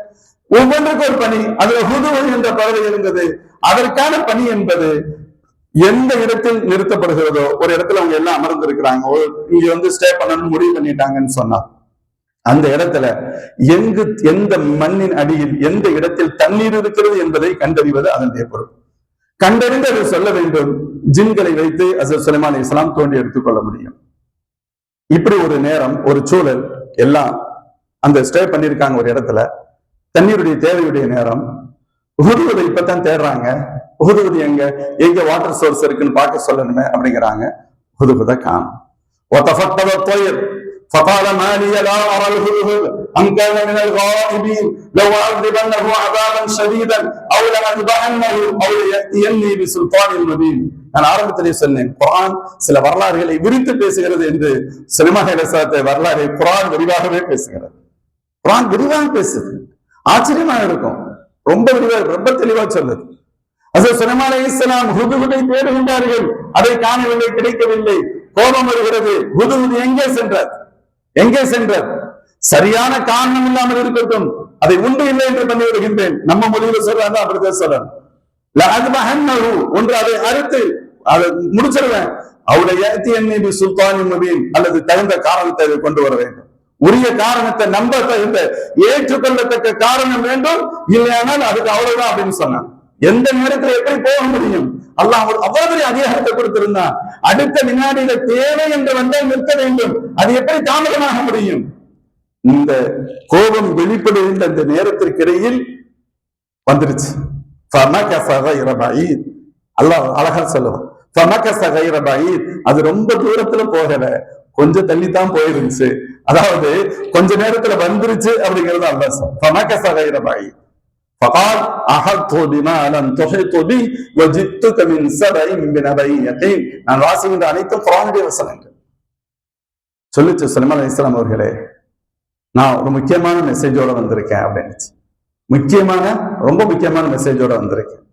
ஒவ்வொன்றுக்கும் ஒரு பணி. அதுல ஹுதுவது என்ற பறவை இருந்தது. அதற்கான பணி என்பது எந்த இடத்தில் நிறுத்தப்படுகிறதோ, ஒரு இடத்துல அவங்க எல்லாம் அமர்ந்து இருக்கிறாங்க, இங்க வந்து ஸ்டே பண்ணணும்னு முடிவு பண்ணிட்டாங்கன்னு சொன்னா அந்த இடத்துல எந்த மண்ணின் அடியில் எந்த இடத்தில் தண்ணீர் இருக்கிறது என்பதை கண்டறிவது அதனுடைய பொறுப்பு. கண்டறிந்து அதை சொல்ல வேண்டும். ஜின்களை வைத்து ஹஸரத் சுலைமான் அலைஹிஸ்ஸலாம் தோண்டி எடுத்துக்கொள்ள முடியும். இப்படி ஒரு நேரம், ஒரு சூழல், எல்லாம் அந்த ஸ்டே பண்ணிருக்காங்க ஒரு இடத்துல. தண்ணீருடைய தேவையுடைய நேரம், உஹுதுவதை இப்பதான் தேடுறாங்க. உஹுதுவது எங்க வாட்டர் சோர்ஸ் இருக்குன்னு பார்க்க சொல்லணுமே அப்படிங்கிறாங்க. உஹுதுவதை காணோம். فقال ما لي لا أرى الهدهد أم كان من الغائبين لو أعذبنه عذابا شديدا أو لأذبحنه أو ليأتيني بسلطان مبين. நான் ஆரம்பத்திலே சொன்னேன், குர்ஆன் சில வரலாறுகளை விரித்து பேசுகிறது என்று. சுலைமான் அலைஹிஸ்ஸலாம் வரலாறை குர்ஆன் விரிவாகவே பேசுகிறது. குர்ஆன் விரிவாக பேசுது, ஆச்சரியமா இருக்கும். ரொம்ப விரிவாக, ரொம்ப தெளிவா சொல்லுது. ஹஸரத் சுலைமான் அலைஹிஸ்ஸலாம் ஹுதுஹுதை தேடுகின்றார்கள், அதை காணவில்லை, கிடைக்கவில்லை. கோபம் வருகிறது. ஹுதுஹுத் எங்கே சென்றார்? சரியான காரணம் இல்லாமல் இருக்கட்டும், அதை உண்டு இல்லை என்று பண்ணி வருகின்றேன். நம்ம மொழியில சொல்றாங்க, அப்படித்தான் சொல்லணும். ஒன்று அதை அறுத்து அதை முடிச்சிருவேன். அவளை சுல்தானி முபீன், அல்லது தகுந்த காரணத்தை கொண்டு வர வேண்டும். உரிய காரணத்தை நம்ப தகுந்த ஏற்றுக்கொள்ளத்தக்க காரணம் வேண்டும், இல்லையானால் அதுக்கு அவ்வளவுதான் அப்படின்னு சொன்னான். எந்த நேரத்தில் எப்படி போக முடியும்? அல்லாஹ் அவ்வளவு பெரிய அதிகாரத்தை கொடுத்திருந்தான். அடுத்த வினாடியில தேவை என்று வந்தால் நிற்க வேண்டும். அது எப்படி தாமதமாக முடியும்? இந்த கோபம் வெளிப்படுகின்ற அந்த நேரத்திற்கு இடையில் வந்துருச்சு. அல்லாஹ் அழகா சொல்லுவான், அது ரொம்ப தூரத்துல போகல, கொஞ்சம் தள்ளித்தான் போயிருந்துச்சு. அதாவது கொஞ்ச நேரத்துல வந்துருச்சு அப்படிங்கிறது அல்லாஹ். فقال أحطت بما لم تحط به وجئتك من سبأ بنبأ يقين. நான் வாசிக்கின்ற அனைத்தும் குர்ஆனுடைய வசனங்கள். சொல்லிச்சு சுலைமான் அலைஹிஸ்ஸலாம் அவர்களே, நான் ஒரு முக்கியமான மெசேஜோட வந்திருக்கேன் அப்படின்னு. முக்கியமான, ரொம்ப முக்கியமான மெசேஜோட வந்திருக்கேன்.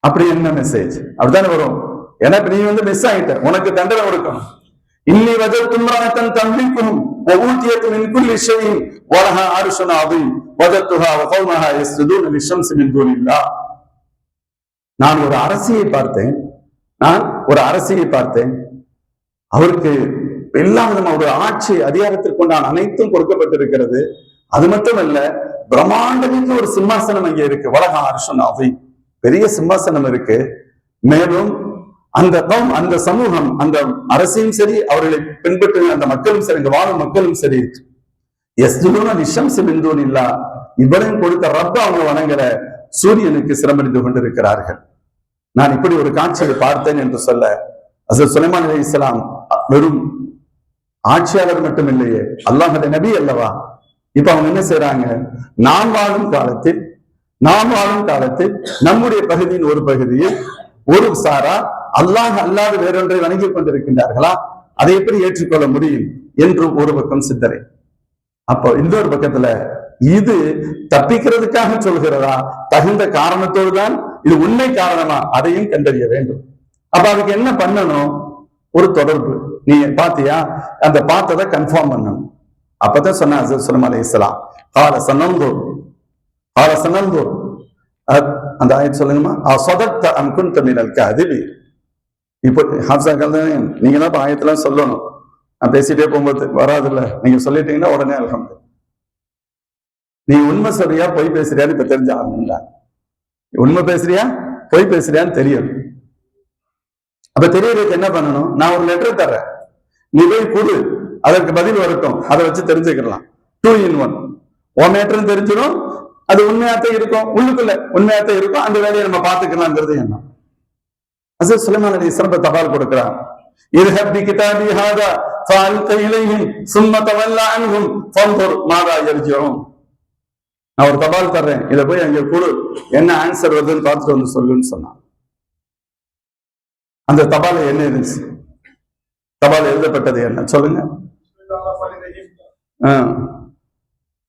அப்படி என்ன மெசேஜ்? அப்படித்தானே வரும். ஏன்னா நீ மிஸ் ஆகிட்ட, உனக்கு தண்டனை கொடுக்கணும். இன்னி வஜத்து இம்ரஅத்தன் தம்லிக்குஹும் வ ஊதியத் மின் குல்லி ஷைஇன் வ லஹா அர்ஷுன் அதீம் வஜத்துஹா வ கௌமஹா யஸ்ஜுதூன லிஷம்ஸி மின் தூனில்லாஹ். நான் ஒரு அரசியை பார்த்தேன். அவருக்கு எல்லா விதமான ஒரு ஆட்சி அதிகாரத்திற்குண்டான அனைத்தும் கொடுக்கப்பட்டிருக்கிறது. அது மட்டுமல்ல, பிரம்மாண்டமிக்க ஒரு சிம்மாசனம் அங்கே இருக்கு. வ லஹா அர்ஷுன் அதீம், பெரிய சிம்மாசனம் இருக்கு. மேலும் அந்த சமூகம், அந்த அரசியும் சரி, அவர்களை பின்பற்ற அந்த மக்களும் சரி, இந்த வாழும் மக்களும் சரி, இவரையும் கொடுத்த ரப்ப அவங்க வணங்குற சூரியனுக்கு சிரமடித்து கொண்டிருக்கிறார்கள். நான் இப்படி ஒரு காட்சியை பார்த்தேன் என்று சொல்ல, ஹஜ்ரத் சுலைமான் அலைஹிஸ்ஸலாம் வெறும் ஆட்சியாளர் மட்டும் இல்லையே, அல்லாஹ்வுடைய நபி அல்லவா. இப்ப அவங்க என்ன செய்யறாங்க? நாம் வாழும் காலத்தில் நம்முடைய பகுதியின் ஒரு பகுதியில் ஒரு சாரா அல்லாஹ் அல்லாது வேறொன்றை வணங்கி கொண்டிருக்கின்றார்களா? அதை எப்படி ஏற்றுக்கொள்ள முடியும் என்று ஒரு பக்கம் சிந்தனை. அப்போ இன்னொரு பக்கத்துல இது தப்பிக்கிறதுக்காக சொல்கிறதா, தகுந்த காரணத்தோடு தான் இது உண்மை காரணமா, அதையும் கண்டறிய வேண்டும். அப்ப அதுக்கு என்ன பண்ணணும்? ஒரு தொடர்பு. நீ பாத்தியா, அந்த பார்த்ததை கன்ஃபார்ம் பண்ணணும். அப்பதான் சொன்ன ஹஜ்ரத் சுலைமான் அலைஹிஸ்ஸலாம், கால சனந்தூர், அந்த ஆயத் சொல்லுங்கம்மா, சொதக்த அம் குன்த மினல் காதிபீன். இப்போ ஹாஃபிஸாக்கள் நீங்க தான் ஆயத்தெல்லாம் சொல்லணும். நான் பேசிட்டே போகும்போது வராதுல்ல, நீங்க சொல்லிட்டீங்கன்னா உடனே அல்ஹம்து. நீ உண்மை சொல்றியா பொய் பேசுறியான்னு இப்ப தெரிஞ்ச ஆகணும்ல. உண்மை பேசுறியா பொய் பேசுறியான்னு தெரியும். அப்ப தெரியறதுக்கு என்ன பண்ணணும்? நான் ஒரு லெட்டர் தர்றேன், நீ போய் கொடு, அதற்கு பதில் வரட்டும், அதை வச்சு தெரிஞ்சுக்கலாம். 2 in 1. உன் மேட்டரும் தெரிஞ்சிடும், அது உண்மையாத்தான் இருக்கும், உள்ளுக்குள்ள உண்மையாத்தான் இருக்கும். அந்த வேலையை நம்ம பார்த்துக்கலாம்ங்கிறது என்ன. ஹஜ்ரத் சுலைமான் அலைஹிஸ்ஸலாம் தபால் கொடுக்கிறார். இர்ஹப் பி கிதாபி ஹாதா ஃபஅல்க இலைஹிம் ثم تولى عنهم فانظر ماذا يرجعون. நான் ஒரு தபால் தர்றேன், இதை போய் அங்க கொடு, என்ன ஆன்சர் வருதுன்னு பார்த்துட்டு வந்து சொல்லுன்னு சொன்னான். அந்த தபால என்ன இருந்துச்சு? தபால் எழுதப்பட்டது என்ன சொல்லுங்க?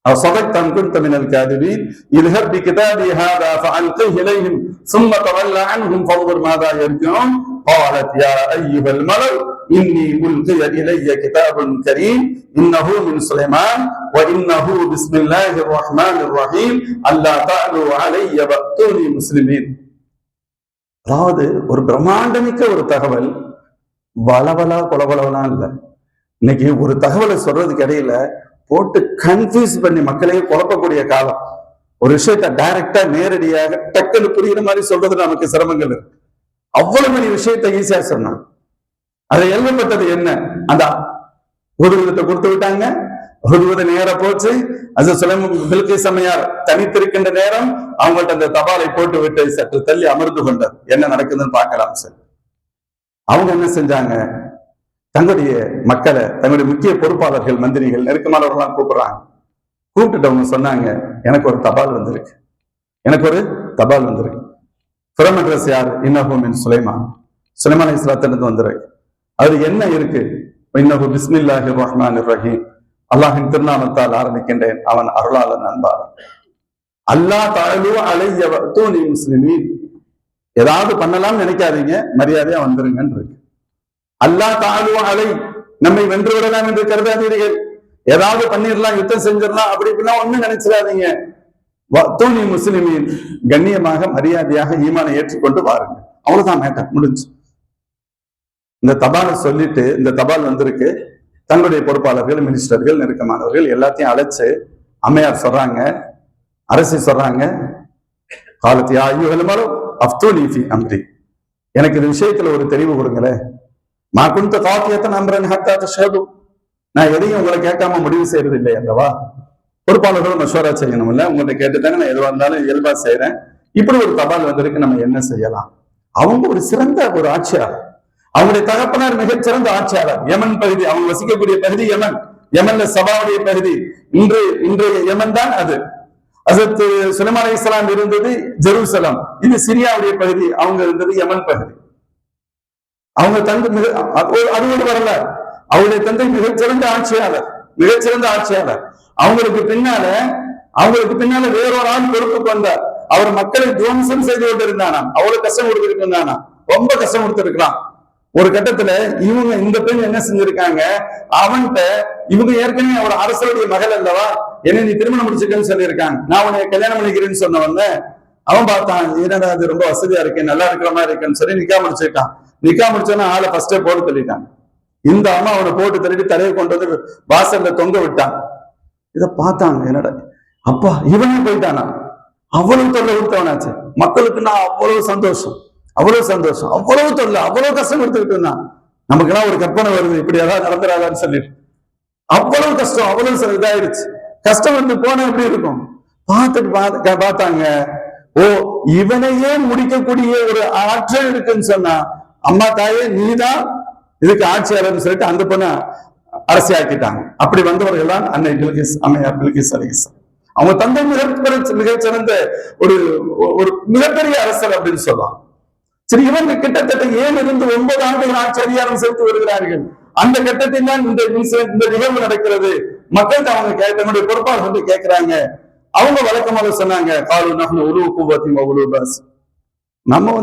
صدقت أن كنت من الكاذبين اذهب بكتابي هذا فألقه إليهم ثم تولى عنهم فانظر ماذا يرجعون قالت يا أيها الملأ إني ألقي إلي كتاب كريم إنه من سليمان وإنه بسم الله الرحمن الرحيم ألا تعلوا علي وأتوني مسلمين. அதாவது ஒரு பிரம்மாண்டமிக்க ஒரு தகவல், வளவலா கொலவலவெல்லாம் இல்லை. இன்னைக்கு ஒரு தகவலை சொல்றதுக்கு இடையில போட்டு கன்ஃபியூஸ் பண்ணி மக்களையே குழப்பக்கூடிய காலம். ஒரு விஷயத்த டைரக்டா நேரடியாக டக்குன்னு புரியுற மாதிரி சொல்றது நமக்கு சிரமங்கள் இருக்கு. அவ்வளவு பெரிய விஷயத்த ஈஸியா சொன்னான். அதை எழுதப்பட்டது என்ன? அந்த ஹுதுஹுதை கொடுத்து விட்டாங்க. ஹுதுஹுதை நேர போச்சு. அது பில்கீஸ் அம்மையார் தனித்திருக்கின்ற நேரம் அவங்கள்ட்ட அந்த தபாலை போட்டு விட்டு சற்று தள்ளி அமர்ந்து கொண்டார். என்ன நடக்குதுன்னு பார்க்கலாம் சார். அவங்க என்ன செஞ்சாங்க? தங்களுடைய மக்களை, தங்களுடைய முக்கிய பொறுப்பாளர்கள், மந்திரிகள், நெருக்கமானவர்கள்லாம் கூப்பிடுறாங்க. கூப்பிட்டுட்டு அவங்க சொன்னாங்க, எனக்கு ஒரு தபால் வந்திருக்கு. ஃப்ரம் அட்ரஸ் யார்? இன்னஹு மின் சுலைமான். சுலைமான் அலைஹிஸ்ஸலாத்திலிருந்து வந்திருக்கு. அது என்ன இருக்கு? இன்னஹு பிஸ்மில்லாஹிர் ரஹ்மானிர் ரஹீம். அல்லாஹ்வின் திருநாமத்தால் ஆரம்பிக்கின்றேன், அவன் அருளாளன் அன்பாளன். அல்லா தஅலு அலைய வஅத்தூனி முஸ்லிமீன். ஏதாவது பண்ணலாம்னு நினைக்காதீங்க, மரியாதையா வந்துருங்கன்னு இருக்கு. அல்லாஹ் தஆலு அலை, நம்மை வென்று விடலாம் என்று கருதாதீர்கள். ஏதாவது பண்ணிடலாம், யுத்தம் செஞ்சிடலாம், அப்படி இப்படின்னா ஒண்ணும் நினைச்சிடாதீங்க. வஅத்தூனி முஸ்லிமீன், கண்ணியமாக மரியாதையாக ஈமானை ஏற்றுக்கொண்டு வாருங்க. அவ்வளவுதான் மேட்டர், முடிஞ்சு. இந்த தபாலை சொல்லிட்டு, இந்த தபால் வந்திருக்கு, தங்களுடைய பொறுப்பாளர்கள், மினிஸ்டர்கள், நெருக்கமானவர்கள் எல்லாத்தையும் அழைச்சு அம்மையார் சொல்றாங்க, அரசி சொல்றாங்க, காலத்தியா ஐயோகலமாலும் அப்தூனி ஃபி அம்ரி, எனக்கு இந்த விஷயத்துல ஒரு தெளிவு கொடுங்களேன். மாகுந்த காத்தியத்தை நம்புறேன் ஹத்தா தஷஹது, நான் எதையும் உங்களை கேட்காம முடிவு செய்யறது இல்லை அல்லவா. பொறுப்பாளர்களும் மஷோரா செய்யணும் இல்ல, உங்கள்கிட்ட கேட்டுதாங்க நான் எதுவாக இருந்தாலும் இயல்பா செய்யறேன். இப்படி ஒரு தபால் வந்திருக்கு, நம்ம என்ன செய்யலாம். அவங்க ஒரு சிறந்த ஒரு ஆட்சியாளர், அவங்களுடைய தகப்பனார் மிகச்சிறந்த ஆட்சியாளர். யமன் பகுதி, அவங்க வசிக்கக்கூடிய பகுதி யமன், யமன்ல சபாவுடைய பகுதி, இன்றைய யமன் தான் அது. ஹஜ்ரத் சுலைமான் அலைஹிஸ்ஸலாம் இருந்தது ஜெருசலம், இது சிரியாவுடைய பகுதி, அவங்க இருந்தது யமன் பகுதி. அவங்க தந்தை அது ஒரு வரலாறு. அவருடைய தந்தை மிகச்சிறந்த ஆட்சியாளர், மிகச்சிறந்த ஆட்சியாளர். அவங்களுக்கு பின்னால வேறொரு ஆள் பொறுப்புக்கு வந்தார். அவர் மக்களை துவம்சம் செய்து கொண்டிருந்தானா, அவ்வளவு கஷ்டம் கொடுத்துட்டு இருந்தானா, ரொம்ப கஷ்டம் கொடுத்திருக்கிறான். ஒரு கட்டத்துல இவங்க இந்த பெண் என்ன செஞ்சிருக்காங்க, அவன்கிட்ட இவங்க ஏற்கனவே அவர் அரசருடைய மகள் அல்லவா, என்ன நீ திருமணம் முடிச்சுக்கன்னு சொல்லியிருக்காங்க, நான் உன்னை கல்யாணம் பண்ணிக்கிறேன்னு சொன்ன உடனே அவன் பார்த்தான், என்னடா அது ரொம்ப வசதியா இருக்கேன், நல்லா இருக்கிற மாதிரி இருக்கேன்னு சொல்லி நிக்கா முடிச்சுட்டான். நிக்கா முடிச்சோன்னா ஆளை ஃபர்ஸ்டே போட்டு தள்ளிட்டான். இந்த அம்மா அவனை போட்டு தள்ளிட்டு தலையை கொண்டு வந்து வாசல்ல தொங்க விட்டான். இதை பார்த்தாங்க, என்னடா அப்பா இவனே போயிட்டானா, அவ்வளவு தொல்லை கொடுத்தவனாச்சு. மக்களுக்கு நான் அவ்வளவு சந்தோஷம், அவ்வளவு சந்தோஷம், அவ்வளவு தொல்லை, அவ்வளவு கஷ்டம் கொடுத்துக்கிட்டு இருந்தான். நமக்கு எல்லாம் ஒரு கற்பனை வருது, இப்படி ஏதாவது நடந்துடாதான்னு சொல்லிட்டு அவ்வளவு கஷ்டம், அவ்வளவு இதாயிடுச்சு. கஷ்டம் வந்து போன எப்படி இருக்கும் பார்த்துட்டு பார்த்தாங்க. ஓ, இவனையே முடிக்கக்கூடிய ஒரு ஆற்றல் இருக்குன்னு சொன்னா, அம்மா தாயே நீதான் இதுக்கு ஆட்சியாளர்னு சொல்லிட்டு அந்த பொண்ணை அரசியாக்கிட்டாங்க. அப்படி வந்தவர்கள் தான் அன்னை பில்கிஸ், அம்மையார் பில்கிஸ் அலைஹிஸ்ஸலாம். அவங்க தந்தை மிகச்சிறந்த ஒரு மிகப்பெரிய அரசர் அப்படின்னு சொல்லலாம். சரி, இவங்க கிட்டத்தட்ட 7 இருந்து 9 ஆண்டுகள் ஆட்சி அதிகாரம் செலுத்தி வருகிறார்கள். அந்த கட்டத்தில் தான் இந்த நிகழ்வு நடக்கிறது. மக்கள் அவங்க தன்னுடைய பொறுப்பாளர் வந்து கேட்கிறாங்க. அவங்க வழக்கமாக சொன்னாங்க, காலு நஹ்னு உலு குவத்தின் வ உலு பஸ், நம்ம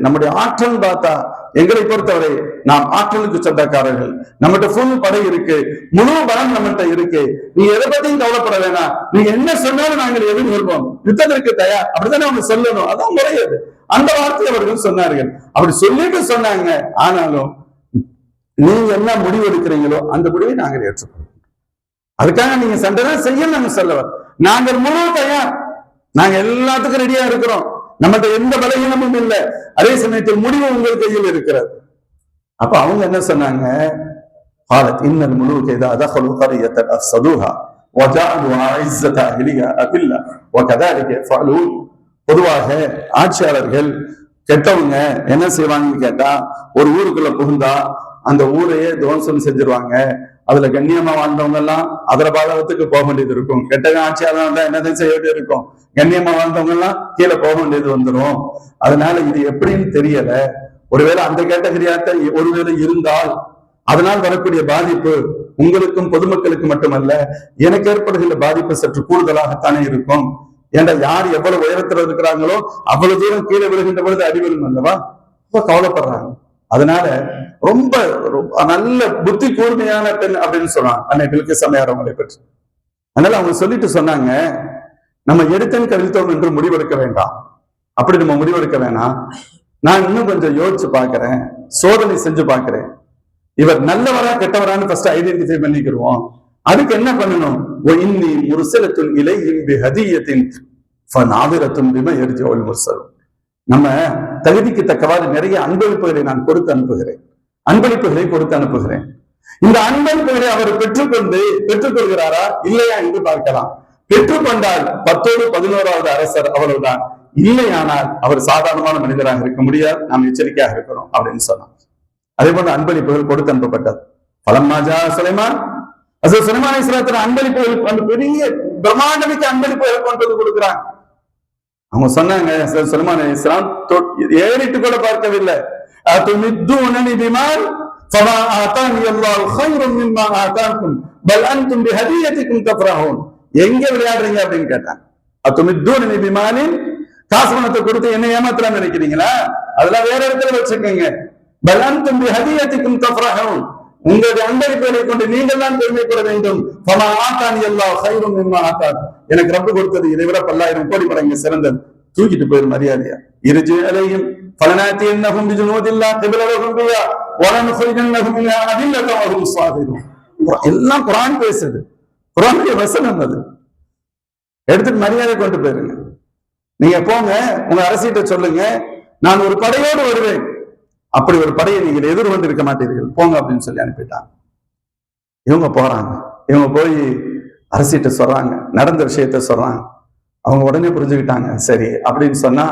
நம்முடைய ஆற்றல் பார்த்தா எங்களை பொறுத்தவரை நாம் ஆற்றலுக்கு சொந்தக்காரர்கள், நம்மகிட்ட ஃபுல் படை இருக்கு, முழு பலம் நம்மகிட்ட இருக்கு, நீங்க எதை பத்தியும் கவலைப்பட வேணாம், நீங்க என்ன சொன்னாலும் நாங்கள் எதிர்கொள்வோம், யுத்தத்திற்கு தயார், அப்படித்தானே அவங்க சொல்லணும், அதான் முறையது. அந்த வார்த்தை அவர்கள் சொன்னார்கள். அப்படி சொல்லிட்டு சொன்னாங்க, ஆனாலும் நீங்க என்ன முடிவு எடுக்கிறீங்களோ அந்த முடிவை நாங்கள் ஏற்றுக்கொள்வோம், அதுக்காக நீங்க சண்டை தான் செய்யணும் நாங்க சொல்லவர், நாங்கள் முழு தயார், நாங்க எல்லாத்துக்கும் ரெடியா இருக்கிறோம், நம்மகிட்ட எந்த பலகீனமும் இல்லை, அதே சமயத்தில் முடிவு உங்கள் கையில் இருக்கிறது. அப்ப அவங்க என்ன சொன்னாங்க, இன்னல் முலூக இதா தഖலு கரியத்தன் அஃஸதுஹா வஜஅலு அஇஸ்ஸத அஹ்லிஹா அதில்லா வகதாலிக ஃபஅலூன். பொதுவாக ஆட்சியாளர்கள் கெட்டவங்க என்ன செய்வாங்கன்னு கேட்டா, ஒரு ஊருக்குள்ள புகுந்தா அந்த ஊரையே துவம்சம் செஞ்சிருவாங்க. அதுல கண்ணியமா வாழ்ந்தவங்க எல்லாம் அதர பாதகத்துக்கு போக வேண்டியது இருக்கும். கெட்ட ஆட்சியாளர் தான் என்னதான் செய்ய வேண்டியது இருக்கும், கண்ணியமா வாழ்ந்தவங்க எல்லாம் கீழே போக வேண்டியது வந்துடும். அதனால இது எப்படின்னு தெரியல. ஒருவேளை அந்த கேட்டகரியாட்ட ஒருவேளை இருந்தால் அதனால் வரக்கூடிய பாதிப்பு உங்களுக்கும் பொதுமக்களுக்கு மட்டுமல்ல, எனக்கு ஏற்படுகின்ற பாதிப்பு சற்று கூடுதலாகத்தானே இருக்கும். ஏன்டா யார் எவ்வளவு உயரத்தில் இருக்கிறாங்களோ அவ்வளவு தூரம் கீழே விழுகின்ற பொழுது அடிவிடும் அல்லவா, ரொம்ப கவலைப்படுறாங்க. அதனால ரொம்ப நல்ல புத்தி கூர்மையான பெண் அப்படின்னு சொன்னாங்க அன்னை பில்கிஸ் அம்மையார் அவங்களை பற்றி. அதனால அவங்க சொல்லிட்டு சொன்னாங்க, நம்ம எடுத்தன் கவிழ்த்தோம் என்று முடிவெடுக்க வேண்டாம், அப்படி நம்ம முடிவெடுக்க வேணாம், நான் இன்னும் கொஞ்சம் யோசிச்சு பார்க்கிறேன், சோதனை செஞ்சு பார்க்கிறேன், இவர் நல்லவரா கெட்டவரான்னு ஃபர்ஸ்ட் ஐடென்டிஃபை பண்ணிக்கிறோம். அதுக்கு என்ன பண்ணணும், இன்னி முர்சலத்துன் இலைஹிம் பிஹதியத்தின் ஃபநாதிரத்துன் பிமா யர்ஜிஉல் முர்சல். நம்ம தகுதிக்கு தக்கவாறு நிறைய அன்பளிப்புகளை நான் கொடுத்து அனுப்புகிறேன், அன்பளிப்புகளை கொடுத்து அனுப்புகிறேன். இந்த அன்பளிப்புகளை அவர் பெற்றுக்கொள்கிறாரா இல்லையா என்று பார்க்கலாம். பெற்றுக்கொண்டால் 10ஓடு 11வது அரசர் அவ்வளவுதான், இல்லையானால் அவர் சாதாரணமான மனிதராக இருக்க முடியாது, நாம் எச்சரிக்கையாக இருக்கணும் அப்படின்னு சொன்னார். அதே போல அன்பளிப்புகள் கொடுத்து அனுப்பப்பட்டது. பலம்மாஜா சுலைமான், சுலைமான் அலைஹிஸ்ஸலாம் அன்பளிப்புகள் அந்த பெரிய பிரம்மாண்டமிக்க அன்பளிப்புகள் கொண்டு வந்து கொடுக்கிறாங்க. அவங்க சொன்னாங்க, சுலைமான் அலைஹிஸ்ஸலாம் ஏறிட்டு கூட பார்க்கவில்லை. அதுமித்துனனி பிமால் ஃபமா ஆதானி அல்லாஹு கைரும் மிம்மா ஆதாக்கும் பல் அன்தும் பிஹதியதிக்கும் தஃப்ரஹூன். எங்க விளையாடுறீங்க அப்படின்னு கேட்டாங்க. அதுமித்துனனி பிமாலின், காசு பணத்தை கொடுத்து என்ன ஏமாத்தலாம் நினைக்கிறீங்களா, அதெல்லாம் வேற இடத்துல வச்சுக்கோங்க. பல் அன்தும் பிஹதியதிக்கும் தஃப்ரஹூன், உங்களுடைய அன்பளிப்புகளை கொண்டு நீங்கள் தான் பெருமைப்பட வேண்டும். ஃபமா ஆதானி அல்லாஹு கைரும் மிம்மா ஆதாக்கும், எனக்கு ரப்பு கொடுத்தது இதை விட 10,000 கோடி மடங்கு சிறந்தது. தூக்கிட்டு போயிரு மரியாதையா. இருஜி அலைஹிம் ஃபலனாத்தியன்னஹும் பிஜுனூதில்லா கிப்லலஹும் பிஹா எல்லாம் குர்ஆன் பேசுது, குர்ஆனுடைய வசனம் அது. எடுத்துட்டு மரியாதை கொண்டு போயிருங்க. நீங்க போங்க, உங்க அரசிட்ட சொல்லுங்க, நான் ஒரு படையோடு வருவேன், அப்படி ஒரு படையை நீங்கள் எதிர்கொண்டு இருக்க மாட்டீர்கள், போங்க அப்படின்னு சொல்லி அனுப்பிட்டாங்க. இவங்க போறாங்க, இவங்க போய் அரசிட்ட சொல்றாங்க, நடந்த விஷயத்த சொல்றாங்க. அவங்க உடனே புரிஞ்சுக்கிட்டாங்க. சரி அப்படின்னு சொன்னா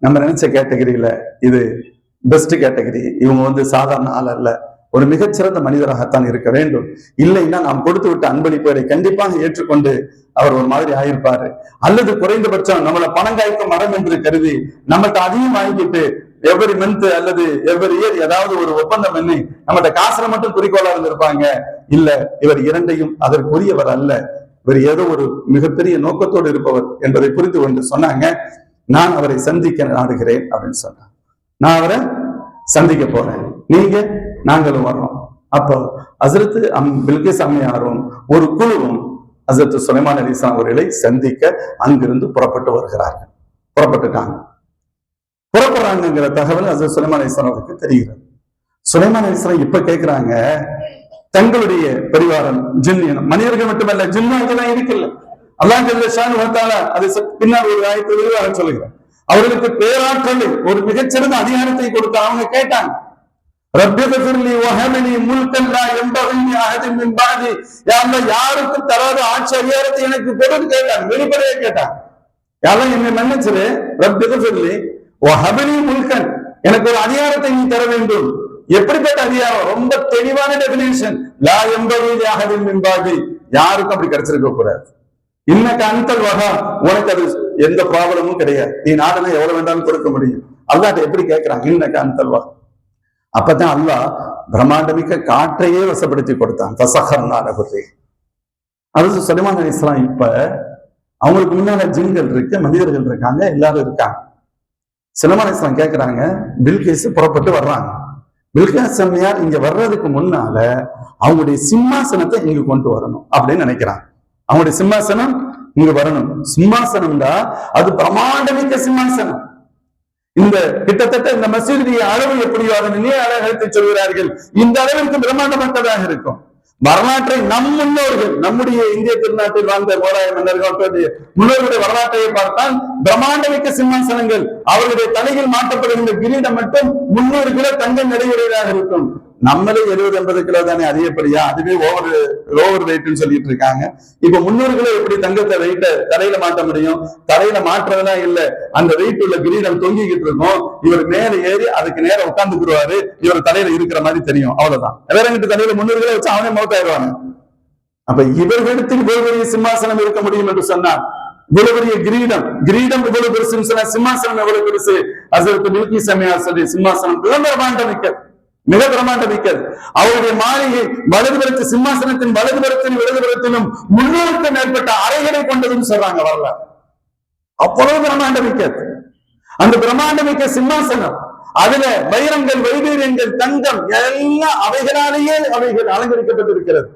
நம்ம நினைச்ச கேட்டகரியில இது பெஸ்ட் கேட்டகரி, இவங்க சாதாரண ஆள் அல்ல, ஒரு மிகச்சிறந்த மனிதராகத்தான் இருக்க வேண்டும், இல்லைன்னா நாம் கொடுத்து விட்ட அன்பளிப்புகளை கண்டிப்பாக ஏற்றுக்கொண்டு அவர் ஒரு மாதிரி ஆயிருப்பாரு, அல்லது குறைந்தபட்சம் நம்மளை பணம் காய்க்கும் மரம் என்று கருதி நம்மகிட்ட அதிகம் வாங்கிட்டு எவரி மந்த் அல்லது எவரி இயர் ஏதாவது ஒரு ஒப்பந்தம் பண்ணி நம்மகிட்ட காசுல மட்டும் குறிக்கோளா இருந்திருப்பாங்க. இல்ல, இவர் இரண்டையும் அதற்குரியவர் அல்ல, இவர் ஏதோ ஒரு மிகப்பெரிய நோக்கத்தோடு இருப்பவர் என்பதை புரிந்து கொண்டு சொன்னாங்க, நான் அவரை சந்திக்க நாடுகிறேன் அப்படின்னு சொன்னாங்க. நான் அவரை சந்திக்க போறேன், நீங்க நாங்களும் வர்றோம். அப்போ ஹஸ்ரத் பில்கிஸ் அம்மையாரும் ஒரு குழுவும் ஹஸ்ரத் சுலைமான் அலைஹிஸ்ஸலாம் அவர்களை சந்திக்க அங்கிருந்து புறப்பட்டு வருகிறார்கள். புறப்பட்டுட்டாங்க. புறப்படுறாங்கிற தகவல் ஹஸ்ரத் சுலைமான் அலைஹிஸ்ஸலாம் அவருக்கு தெரிகிறது. சுலைமான் அலைஹிஸ்ஸலாம் இப்ப கேட்கிறாங்க, தங்களுடைய பரிவாரம் ஜின்னியம், மனிதர்கள் மட்டுமல்ல ஜின்னும் அங்கதான் இருக்குல்ல, அல்லாஹ் ஜல்ல ஷானஹு வ தஆலா அது பின்னால் ஒரு ஆயத்தை விரிவாக சொல்லுகிறார். அவர்களுக்கு பேராற்றலை ஒரு மிகச்சிறந்த அதிகாரத்தை கொடுத்து அவங்க கேட்டாங்க, ரப்பிக்ஃபிர்லி வஹப்லி முல்கன் லா யன்பகி லி அஹதின் மின் பஅதி, யா அல்லாஹ் யாருக்கும் தராத ஆட்சி அதிகாரத்தை எனக்கு கொடுன்னு கேட்டாங்க, வெளிப்படையா கேட்டாங்க. யா அல்லாஹ் என்னை மன்னிச்சிரு, ரப்பிக்ஃபிர்லி வஹப்லி முல்கன், எனக்கு ஒரு அதிகாரத்தை நீ தர வேண்டும். எப்படிப்பட்ட அதிகாரம்? ரொம்ப தெளிவான டெபினிஷன், லா யன்பகி லி அஹதின் மின் பஅதி, யாருக்கும் அப்படி கிடைச்சிருக்க கூடாது. இன்னக்க அன்தல் வஹாப், உனக்கு அது எந்த ப்ராப்ளமும் கிடையாது, நீ நாடுனா எவ்வளவு வேண்டாலும் கொடுக்க முடியும். அல்லாஹ் எப்படி கேட்கிறாங்க, இன்னக்க அன்தல் வஹாப். அப்பதான் அல்லாஹ் பிரம்மாண்டமிக்க காற்றையே வசப்படுத்தி கொடுத்தான். அது சுலைமான் அலைஹிஸ்ஸலாம் இப்ப அவங்களுக்கு முன்னால ஜின்கள் இருக்கு, மனிதர்கள் இருக்காங்க, எல்லாரும் இருக்காங்க. சுலைமான் அலைஹிஸ்ஸலாம் கேட்கிறாங்க, பில்கிஸ் புறப்பட்டு வர்றாங்க. பில்கிஸ் அம்மையார் இங்க வர்றதுக்கு முன்னால அவங்களுடைய சிம்மாசனத்தை இங்க கொண்டு வரணும் அப்படின்னு நினைக்கிறாங்க. அவங்களுடைய சிம்மாசனம் இங்க வரணும். சிம்மாசனம் தான் அது பிரம்மாண்டமிக்க சிம்மாசனம். இந்த கிட்டத்தட்ட இந்த மசூதிய அளவு எப்படியோ அதன் நிலைய அழகத்தை சொல்கிறார்கள், இந்த அளவிற்கு பிரம்மாண்டமானதாக இருக்கும். வரலாற்றை நம் முன்னோர்கள், நம்முடைய இந்திய திருநாட்டில் வாழ்ந்த மோராய மன்னர்கள் முன்னோர்களுடைய வரலாற்றை பார்த்தால் பிரம்மாண்டமிக்க சிம்மாசனங்கள், அவர்களுடைய தலையில் மாற்றப்படுகின்ற கிரீடம் மட்டும் 300 கிலோ தங்கம் நிறைவுடையதாக இருக்கும். நம்மளே 70-80 கிலோ தானே அதிகப்படியா, அதுவே ஓவர் வெயிட்னு சொல்லிட்டு இருக்காங்க. இப்ப 300 கிலோ எப்படி தங்கத்தை வெயிட்ட தலையில மாட்ட முடியும்? தலையில மாற்றதெல்லாம் இல்ல, அந்த வெயிட் உள்ள கிரீடம் தொங்கிக்கிட்டு இருக்கும், இவர் மேல ஏறி அதுக்கு நேரம் உட்கார்ந்துக்குருவாரு, இவர் தலையில இருக்கிற மாதிரி தெரியும், அவ்வளவுதான். வேற எங்கிட்ட தலையில 300 கிலோ வச்சு அவனே மௌத்தாயிருவாங்க. அப்ப இவர்களிடத்தில் இவ்வளவு பெரிய சிம்மாசனம் இருக்க முடியும் என்று சொன்னார். இவ்வளவு பெரிய கிரீடம் இவ்வளவு பெருசு சொன்ன சிம்மாசனம் எவ்வளவு பெருசு? ஹஸ்ரத் பில்கிஸ் அம்மையார் சொல்லி சிம்மாசனம் பிரம்மாண்டமிக்கது, மிக பிரமாண்டமிக்கது. அவருடைய மாளிகை வலதுபுறத்து சிம்மாசனத்தின் வலதுபுறத்திலும் இடதுபுறத்திலும் 300க்கும் மேற்பட்ட அறைகளை கொண்டதுன்னு சொல்றாங்க வரலாறு. அவ்வளவு பிரமாண்டமிக்கது அந்த பிரமாண்டமிக்க சிம்மாசனம். அதுல வைரங்கள், வைடூரியங்கள், தங்கம் எல்லாம் அவைகளாலேயே அவைகள் அலங்கரிக்கப்பட்டிருக்கிறது.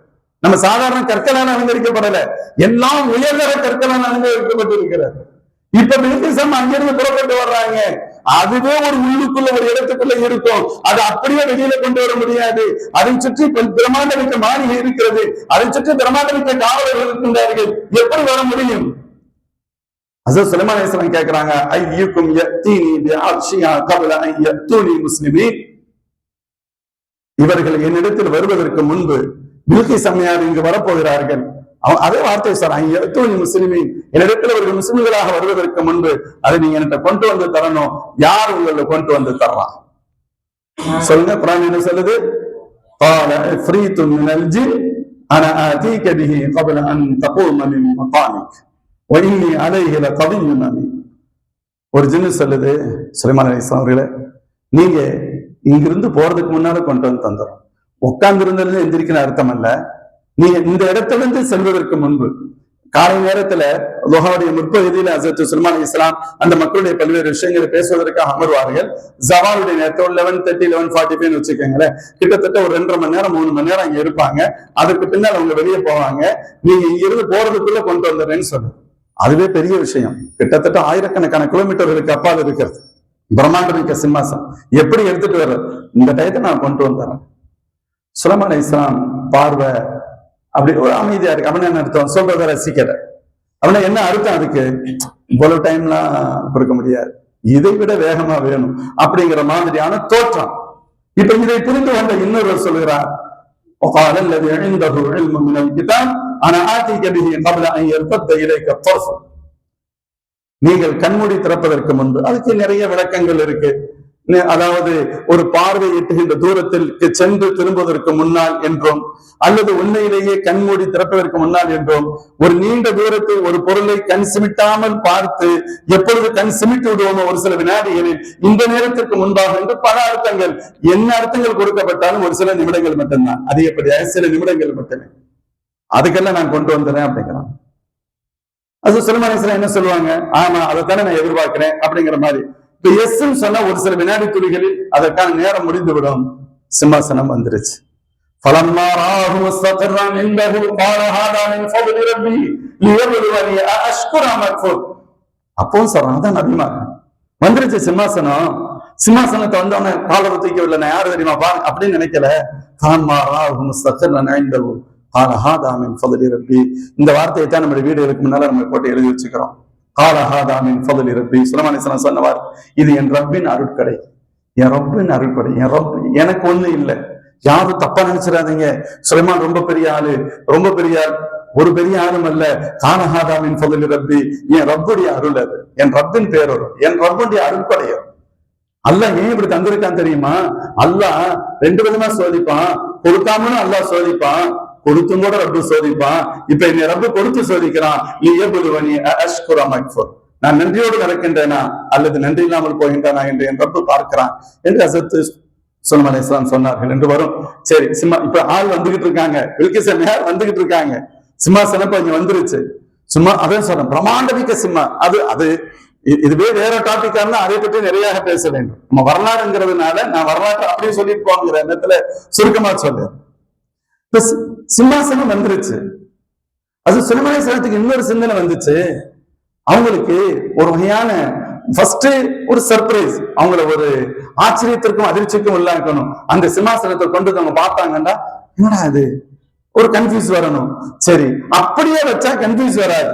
நம்ம சாதாரண கற்களால் அலங்கரிக்கப்படல, எல்லாம் உயர்தர கற்களால் அலங்கரிக்கப்பட்டிருக்கிறது. இப்ப பில்கிஸ் அங்கிருந்து புறப்பட்டு வர்றாங்க, அதுவே ஒரு உள்ளுக்குள்ள ஒரு இடத்துக்குள்ள இருக்கும், அது அப்படியே வெளியில கொண்டு வர முடியாது. அதை சுற்றி பிரம்மாண்டமிக்க மாளிகை இருக்கிறது, அதை சுற்றி பிரம்மாண்டமிக்க காவலர்கள் இருக்கின்றார்கள், எப்படி வர முடியும்? ஹஸ்ரத் சுலைமான் அலைஹிஸ்ஸலாம் கேட்கிறாங்க, ஐயுக்கும் யத்தீனி பிஅர்ஷிஹா கப்ல அன் யத்தூனி முஸ்லிமீன், இவர்கள் என்னிடத்தில் வருவதற்கு முன்பு பில்கிஸ் அம்மையார் இங்கு வரப்போகிறார்கள். அதே வார்த்தை சொல்றாங்க, முஸ்லிமீன், என்னிடத்தில் அவர்கள் முஸ்லிம்களாக வருவதற்கு முன்பு அதை நீங்க என்கிட்ட கொண்டு வந்து தரணும். யார் உங்களை கொண்டு வந்து தர்றான் சொல்லுங்க. குர்ஆன் என்ன சொல்லுது? قال عفريت من الجن انا اتيك به قبل ان تقوم من مقامك واني عليه لقوي امين. ஒரு ஜின்னு சொல்லுது, சுலைமான் அலைஹிஸ்ஸலாம் அவர்களே, நீங்க இங்கிருந்து போறதுக்கு முன்னால கொண்டு வந்து தந்துடும். உட்கார்ந்து இருந்தது எந்திரிக்கிற அர்த்தம் அல்ல, நீங்க இந்த இடத்திலிருந்து செல்வதற்கு முன்பு காலை நேரத்துல லுஹாவுடைய முற்பகுதியில ஹஸ்ரத் சுலைமான் அலைஹிஸ்ஸலாம் அந்த மக்களுடைய பல்வேறு விஷயங்களை பேசுவதற்காக அமர்வார்கள். ஜவாலுடைய நேரத்தை 11:30 11:45 வச்சுக்கோங்களேன், கிட்டத்தட்ட ஒரு 2.5 மணி நேரம் 3 மணி நேரம் அங்க இருப்பாங்க. அதற்கு பின்னால் அவங்க வெளியே போவாங்க. நீங்க இங்க இருந்து போறதுக்குள்ள கொண்டு வந்துடுறேன்னு சொல்லு. அதுவே பெரிய விஷயம், கிட்டத்தட்ட ஆயிரக்கணக்கான கிலோமீட்டர்களுக்கு அப்பால் இருக்கிறது. பிரம்மாண்ட மிக்க சிம்மாசனம் எப்படி எடுத்துட்டு வர்ற, இந்த டயத்தை நான் கொண்டு வந்துறேன். சுலைமான் அலைஹிஸ்ஸலாம் பார்வை அப்படி ஒரு அமைதியா இருக்கு. அவன் என்ன அர்த்தம் சொல்றத ரசிக்கல. அவனை என்ன அர்த்தம் அதுக்கு, இவ்வளவு டைம்லாம் கொடுக்க முடியாது, இதை விட வேகமா வேணும் அப்படிங்கிற மாதிரியான தோற்றம். இப்ப இதை புரிந்து கொண்ட இன்னொருவர் சொல்கிறார், நீங்கள் கண்மூடி திறப்பதற்கு முன்பு, அதுக்கு நிறைய விளக்கங்கள் இருக்கு. அதாவது ஒரு பார்வை எட்டுகின்ற தூரத்திற்கு சென்று திரும்புவதற்கு முன்னால் என்றும், அல்லது உண்மையிலேயே கண்மூடி திறப்பதற்கு முன்னால் என்றும், ஒரு நீண்ட தூரத்தில் ஒரு பொருளை கண் சிமிட்டாமல் பார்த்து எப்பொழுது கண் சிமிட்டு விடுவோமோ ஒரு சில வினாடிகளில் இந்த நேரத்திற்கு முன்பாக என்று பல அர்த்தங்கள், என்ன அர்த்தங்கள் கொடுக்கப்பட்டாலும் ஒரு சில நிமிடங்கள் மட்டும்தான், அதிகப்படியாக சில நிமிடங்கள் மட்டுமே. அதுக்கெல்லாம் நான் கொண்டு வந்துறேன் அப்படிங்கிறான். அது சுலைமான் அலைஹிஸ்ஸலாம் என்ன சொல்லுவாங்க, ஆமா அதைத்தானே நான் எதிர்பார்க்கிறேன் அப்படிங்கிற மாதிரி. இப்ப எஸ் சொன்னா ஒரு சில வினாடி துளிகளில் அதற்கான நேரம் முடிந்து விடும். சிம்மாசனம் வந்துருச்சு. அப்போ சொல்றான் நபிமார் வந்துருச்சு சிம்மாசனம். சிம்மாசனத்தை வந்து அவனை காலரை தூக்கவில்லை, நான் யாரு தெரியுமா பாருங்க அப்படின்னு நினைக்கல. இந்த வார்த்தையை தான் நம்ம வீடுகளுக்கு முன்னால நம்ம போட்டு எழுதி வச்சுக்கிறோம். சொன்னவார், இது என் ரப்பின் அருட்கடை, என் ரப்பின் அருட்கடை, என் ரப், எனக்கு ஒண்ணு இல்லை. யாரும் தப்பா நினைச்சிடாதீங்க, சுலைமான் ரொம்ப பெரிய ஆளு, ரொம்ப பெரிய ஒரு பெரிய ஆளும் அல்ல. கானஹாதாமின் ஃபதுலி ரப்பி, என் ரப்புடைய அருள், அது என் ரப்பின் பேரொரு, என் ரப்புடைய அருட்கடைய. அல்லாஹ் ஏன் இப்படி தந்திருக்கான் தெரியுமா? அல்லாஹ் ரெண்டு விதமா சோதிப்பான். கொடுக்காமலும் அல்லாஹ் சோதிப்பான், கொடுத்தும் கூட ரப்பு சோதிப்பான். இப்ப என்னை ரப்பு கொடுத்து சோதிக்கிறான். நான் நன்றியோடு நடக்கின்றேனா அல்லது நன்றி இல்லாமல் போகின்றனா என்று என் ரப்பு பார்க்கிறான் என்று ஹஸரத் சுலைமான் அலைஹிஸ்ஸலாம் சொன்னார்கள் என்று வரும். சரி, இப்ப ஆள் வந்துகிட்டு இருக்காங்க, பில்கிஸ் அம்மையார் வந்துகிட்டு இருக்காங்க, சிம்மாசனம் கொஞ்சம் வந்துருச்சு. சும்மா அதான் சொல்றேன், பிரம்மாண்ட மிக்க சிம்மா. அது இதுவே வேற டாபிக்கா இருந்தா அதை பற்றி நிறைய பேச வேண்டும். நம்ம வரலாறுங்கிறதுனால நான் வரலாற்று அப்படியே சொல்லிட்டு போங்கிற இடத்துல சுருக்கமா சொல்றேன். சிம்மாசனம் வந்துருச்சு. அது சுலைமான் அலைஹிஸ்ஸலாத்துக்கு இன்னொரு சிந்தனை வந்துச்சு. அவங்களுக்கு ஒரு வகையான ஃபர்ஸ்ட் ஒரு சர்ப்ரைஸ், அவங்கள ஒரு ஆச்சரியத்திற்கும் அதிர்ச்சிக்கும் உள்ளாக்கணும். அந்த சிம்மாசனத்தை கொண்டு அவங்க பார்த்தாங்கன்னா என்னடா அது, ஒரு கன்ஃபியூஸ் வரணும். சரி, அப்படியே வச்சா கன்ஃபியூஸ் வராது.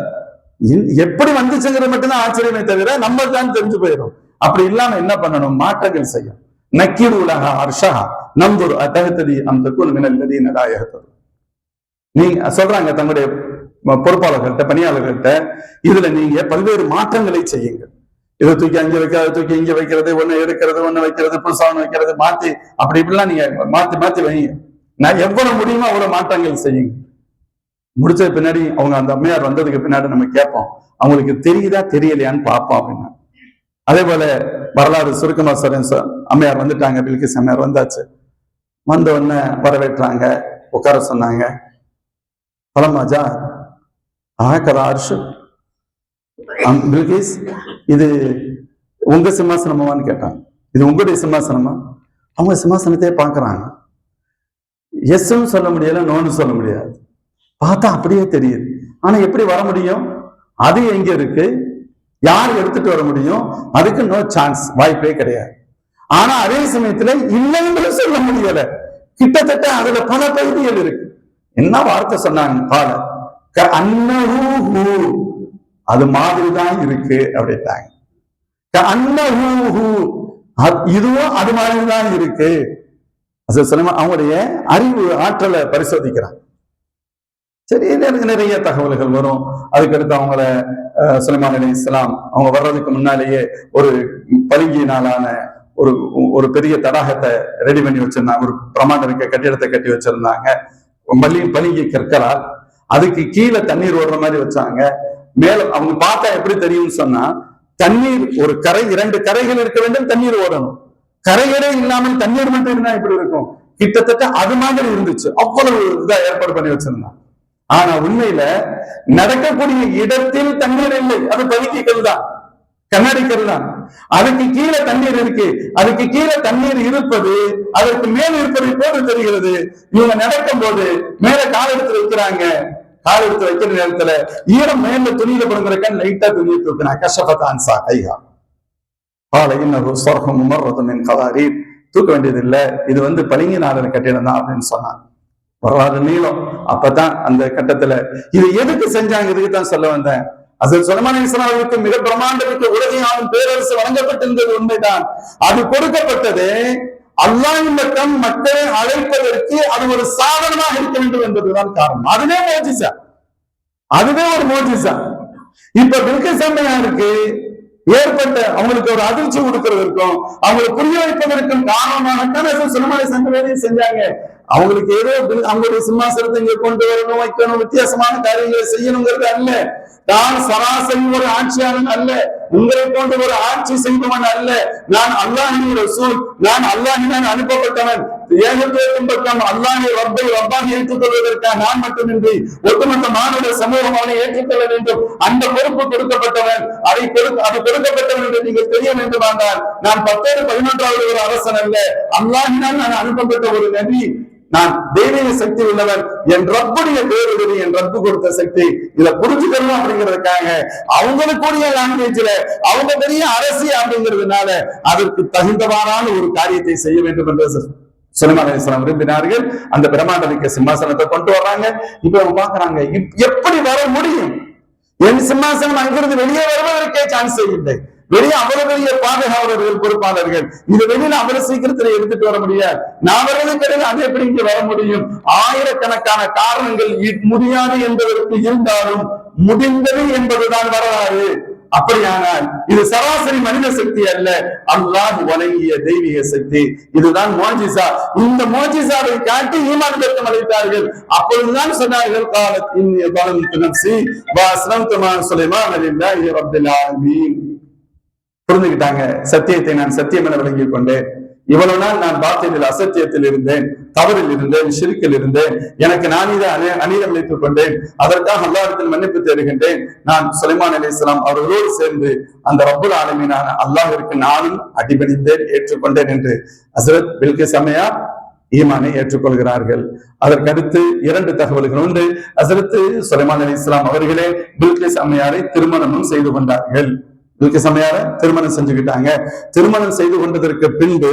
எப்படி வந்துச்சுங்கிறது மட்டும்தான் ஆச்சரியமே தவிர நம்ம தான் தெரிஞ்சு போயிடும். அப்படி இல்லாம என்ன பண்ணணும், மாற்றங்கள் செய்யும். நக்கீர் உலகா அர்ஷா நம்பூர் அத்தகத்ததி அந்த குழுவினல்லதி நடாயகத்தது. நீங்க சொல்றாங்க தங்களுடைய பொறுப்பாளர்கள்ட்ட, பணியாளர்கள்ட்ட, இதுல நீங்க பல்வேறு மாற்றங்களை செய்யுங்க. இதை தூக்கி அங்க வைக்கிறது, தூக்கி இங்க வைக்கிறது, ஒண்ணு எடுக்கிறது, ஒண்ணு வைக்கிறது, புதுசாக வைக்கிறது, மாத்தி அப்படி இப்படிலாம் நீங்க மாத்தி மாத்தி வைங்க. நான் எவ்வளவு முடியுமோ அவ்வளவு மாற்றங்கள் செய்யுங்க. முடிச்ச பின்னாடி அவங்க அந்த அம்மையார் வந்ததுக்கு பின்னாடி நம்ம கேட்போம், அவங்களுக்கு தெரியுதா தெரியலையான்னு பார்ப்போம் அப்படின்னா. அதே போல வரலாறு சுருக்கமா சொல்றேன். அம்மையார் வந்துட்டாங்க, பில்கிஸ் அம்மையார் வந்தாச்சு. வந்த உடனே வரவேற்றாங்க, உட்கார சொன்னாங்க. பலமாஜா கதா அர்ஷு பில்கிஸ், இது உங்க சிம்மாசனமான்னு கேட்டாங்க. இது உங்களுடைய சிம்மாசனமா? அவங்க சிம்மாசனத்தையே பாக்குறாங்க. எஸ்ன்னு சொல்ல முடியல, நோன்னு சொல்ல முடியாது. பார்த்தா அப்படியே தெரியுது. ஆனா எப்படி வர முடியும்? அது எங்க இருக்கு, யார் எடுத்துட்டு வர முடியும்? அதுக்கு நோ சான்ஸ், வாய்ப்பே கிடையாது. ஆனா அதே சமயத்துல இல்லைன்னு சொல்ல முடியல. கிட்டத்தட்ட அதுல பல பகுதிகள் இருக்கு. என்ன வார்த்தை சொன்னாங்க, பால அது மாதிரிதான் இருக்கு அப்படின்ட்டாங்க. இதுவும் அது மாதிரிதான் இருக்கு. அவங்களுடைய அறிவு ஆற்றலை பரிசோதிக்கிறாங்க. சரி, எனக்கு நிறைய தகவல்கள் வரும். அதுக்கடுத்து அவங்கள சுலைமான் அலைஹிஸ்ஸலாம் அவங்க வர்றதுக்கு முன்னாலேயே ஒரு பளிங்கினாலான ஒரு பெரிய தடாகத்தை ரெடி பண்ணி வச்சிருந்தாங்க. ஒரு பிரமாண்ட மிக்க கட்டிடத்தை கட்டி வச்சிருந்தாங்க. பளிங்கி கற்களால் அதுக்கு கீழே தண்ணீர் ஓடுற மாதிரி வச்சாங்க. மேலும் அவங்க பார்த்தா எப்படி தெரியும்னு சொன்னா, தண்ணீர் ஒரு கரை, 2 கரைகள் இருக்க வேண்டும், தண்ணீர் ஓடணும். கரைகளே இல்லாமல் தண்ணீர் மட்டும் இருந்தா எப்படி இருக்கும்? கிட்டத்தட்ட அது மாதிரி இருந்துச்சு. அவ்வளவு இதா ஏற்பாடு பண்ணி வச்சிருந்தாங்க. ஆனா உண்மையில நடக்கக்கூடிய இடத்தில் தண்ணீர் இல்லை, அது பளிங்கிகள் தான், கண்ணாடிக்கல் தான். அதுக்கு கீழே தண்ணீர் இருக்கு. அதுக்கு கீழே தண்ணீர் இருப்பது அதற்கு மேல் இருப்பதை போல தெரிகிறது. இவங்க நடக்கும் போது மேல கால் எடுத்து வைக்கிறாங்க. கால் எடுத்து வைக்கிற நேரத்துல ஈரம் மேல துணியில படுங்கிற லைட்டா துணியை தூக்கினா கஷ்டப்பட்டான் சா கைகா தூக்க வேண்டியது இல்லை, இது பளிங்கினால கட்டிடம் தான் அப்படின்னு சொன்னாங்க. வரலாறு நீளம். அப்பதான் அந்த கட்டத்துல இது எதுக்கு செஞ்சாங்க, இதுக்கு தான் சொல்ல வந்தேன். ஹஜ்ரத் சுலைமான் அலைஹிஸ்ஸலாம் அவர்களுக்கு மிக பிரமாண்டமிக்க உலகையாளும் பேரரசு வழங்கப்பட்டிருந்தது உண்மைதான். அது கொடுக்கப்பட்டது அல்லாஹ்வின் பக்கம் மக்களை அழைப்பதற்கு அது ஒரு சாதனமாக இருக்க வேண்டும் என்பதுதான் காரணம். அதுவே மோஜிசா, அதுவே ஒரு மோஜிசா. இப்ப பில்கிஸ் அம்மையாருக்கு ஏற்பட்ட அவங்களுக்கு ஒரு அதிர்ச்சி கொடுக்கிறதற்கும் அவங்களை புரிய வைப்பதற்கும் காரணமாகத்தான் சுலைமான் அலைஹிஸ்ஸலாம் வேலையை செஞ்சாங்க. அவங்களுக்கு ஏதோ அவங்களுடைய சிம்மாசனத்தை இங்க கொண்டு வரணும், வைக்கணும், வித்தியாசமான காரியங்களை செய்யணுங்கிறது அல்ல. நான் சராசரி ஒரு ஆட்சியாளன் அல்ல, உங்களை போன்ற ஒரு ஆட்சி செய்தவன் அல்ல. நான் அல்லாஹ்வின் ரசூல், நான் அல்லாஹ்வினால் அனுப்பப்பட்டவன். ஏகத்துவத்தின் பக்கம் அல்லாஹ்வை ரப்பை ரப்பாக ஏற்றுக்கொள்வதற்காக நான் மட்டுமின்றி ஒட்டுமொத்த மானுட சமூகம் அவனை ஏற்றுக்கொள்ள வேண்டும். அந்த பொறுப்பு கொடுக்கப்பட்டவன், அது கொடுக்கப்பட்டவன் என்று நீங்கள் தெரிய வேண்டுமானால் நான் 10-11வது ஒரு அரசன் அல்ல, அல்லாஹ்வினால் நான் அனுப்பப்பட்ட ஒரு நபி. நான் தெய்வீக சக்தி உள்ளவன், என் ரப்புடைய பேருதவி, என் ரப்பு கொடுத்த சக்தி. இதை புரிஞ்சுக்கணும் அப்படிங்கிறதுக்காக அவங்களுக்குரிய லாங்குவேஜ்ல அவங்க பெரிய அரசு அப்படிங்கிறதுனால அதற்கு தகுந்தவாறான ஒரு காரியத்தை செய்ய வேண்டும் என்று சுலைமான் அலைஹிஸ்ஸலாம் விரும்பினார்கள். அந்த பிரம்மாண்டமிக்க சிம்மாசனத்தை கொண்டு வர்றாங்க. இப்ப அவங்க பாக்குறாங்க, எப்படி வர முடியும்? என் சிம்மாசனம் அங்கிருந்து வெளியே வருவதற்கே சான்ஸ் இல்லை. வெளியே அவ்வளவு பெரிய பாதுகாவலர்கள், பொறுப்பாளர்கள், இது வெளியில அவ்வளவு சீக்கிரத்துல எடுத்துட்டு வர முடியாது. நான் வர்றது கிடையாது, அது எப்படி இங்க வர முடியும்? ஆயிரக்கணக்கான காரணங்கள் முடியாது என்பதற்கு இருந்தாலும் முடிந்தது என்பதுதான் வரலாறு. அப்படியானால் இது சராசரி மனித சக்தி அல்ல, அல்லாஹ் வழங்கிய தெய்வீக சக்தி. இதுதான் மோஜிசா. இந்த மோஜிசாவை காட்டி ஈமான் பெற்று அளித்தார்கள். அப்பொழுதுதான் சொன்னார்கள், காலத் இன்னி ظلمت نفسي واسلمت مع سليمان لله رب العالمين. புரிஞ்சுக்கிட்டாங்க, சத்தியத்தை நான் சத்தியம் என விளங்கிக் கொண்டேன். இவ்வளவு நாள் நான் பாத்திலில் அசத்தியத்தில் இருந்தேன், தவறில் இருந்தேன், ஷிர்கில் இருந்தேன், எனக்கு நான் இதை அநீதம் இழைத்துக் கொண்டேன். அதற்காக அல்லாஹ்விடத்தில் மன்னிப்பு தேடுகின்றேன். நான் சுலைமான் அலைஹிஸ்ஸலாம் அவர்களோடு சேர்ந்து அந்த ரப்புல் ஆலமீனான அல்லாஹ்விற்கு நானும் அடிபணிந்தேன், ஏற்றுக்கொண்டேன் என்று ஹஜ்ரத் பில்கிஸ் அம்மையார் ஈமானை ஏற்றுக்கொள்கிறார்கள். அதற்கடுத்து 2 தகவல்கள் உண்டு. ஹஜ்ரத் சுலைமான் அலைஹிஸ்ஸலாம் அவர்களே பில்கிஸ் அம்மையாரை திருமணமும் செய்து கொண்டார்கள். பில்கிஸ் அம்மையாரை திருமணம் செஞ்சுக்கிட்டாங்க. திருமணம் செய்து கொண்டதற்கு பின்பு